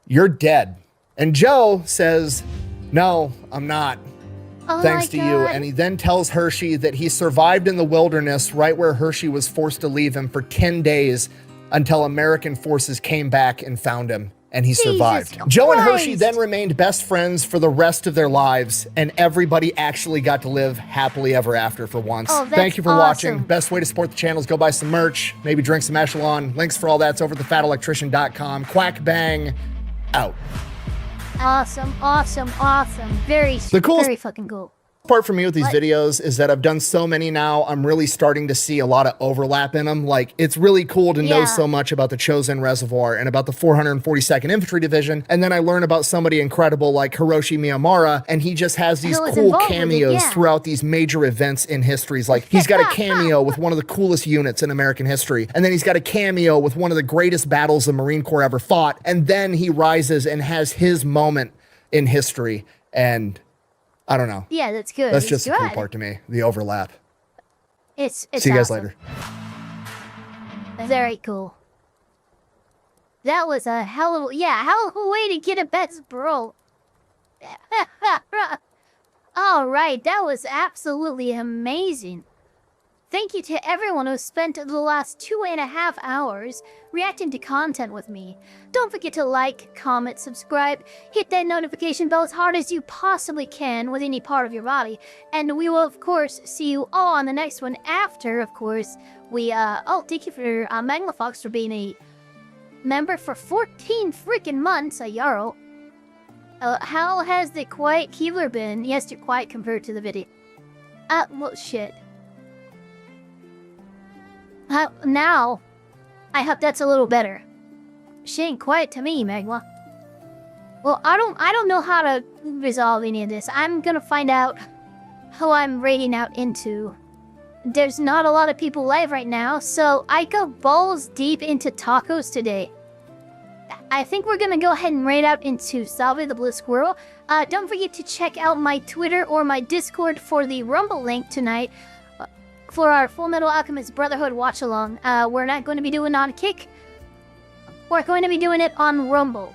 "You're dead." And Joe says, "No, I'm not. Thanks to you." And he then tells Hershey that he survived in the wilderness right where Hershey was forced to leave him for 10 days until American forces came back and found him. And he survived. Joe and Hershey then remained best friends for the rest of their lives, and everybody actually got to live happily ever after for once. Thank you for watching. Best way to support the channel is go buy some merch, maybe drink some Echelon. Links for all that's over at thefatelectrician.com. Quack bang, out. Awesome, awesome, awesome. Very fucking cool. Part for me with these videos is that I've done so many now, I'm really starting to see a lot of overlap in them. Like, it's really cool to know so much about the Chosin Reservoir and about the 442nd Infantry Division, and then I learn about somebody incredible like Hiroshi Miyamura, and he just has these cool cameos throughout these major events in histories. Like, he's got a cameo with one of the coolest units in American history, and then he's got a cameo with one of the greatest battles the Marine Corps ever fought, and then he rises and has his moment in history, and I don't know. Yeah, that's good. That's just the cool part to me, the overlap. It's See you guys later. Very cool. That was a hell of a way to get a best bro. All right, that was absolutely amazing. Thank you to everyone who spent the last 2.5 hours reacting to content with me. Don't forget to like, comment, subscribe, hit that notification bell as hard as you possibly can with any part of your body. And we will, of course, see you all on the next one after, of course, we, thank you for, Magnafox for being a member for 14 freaking months, a Yarrow. How has the quiet Keebler been? Yes, you're quiet compared to the video. Well, shit. Now, I hope that's a little better. She ain't quiet to me, Magma. Well, I don't know how to resolve any of this. I'm gonna find out who I'm raiding out into. There's not a lot of people live right now, so I go balls deep into tacos today. I think we're gonna go ahead and raid out into Salve the Blue Squirrel. Don't forget to check out my Twitter or my Discord for the Rumble link tonight for our Full Metal Alchemist Brotherhood watch-along. We're not going to be doing it on Kick. We're going to be doing it on Rumble.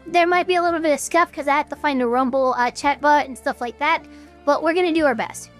There might be a little bit of scuff because I have to find a Rumble chat bot and stuff like that, but we're going to do our best.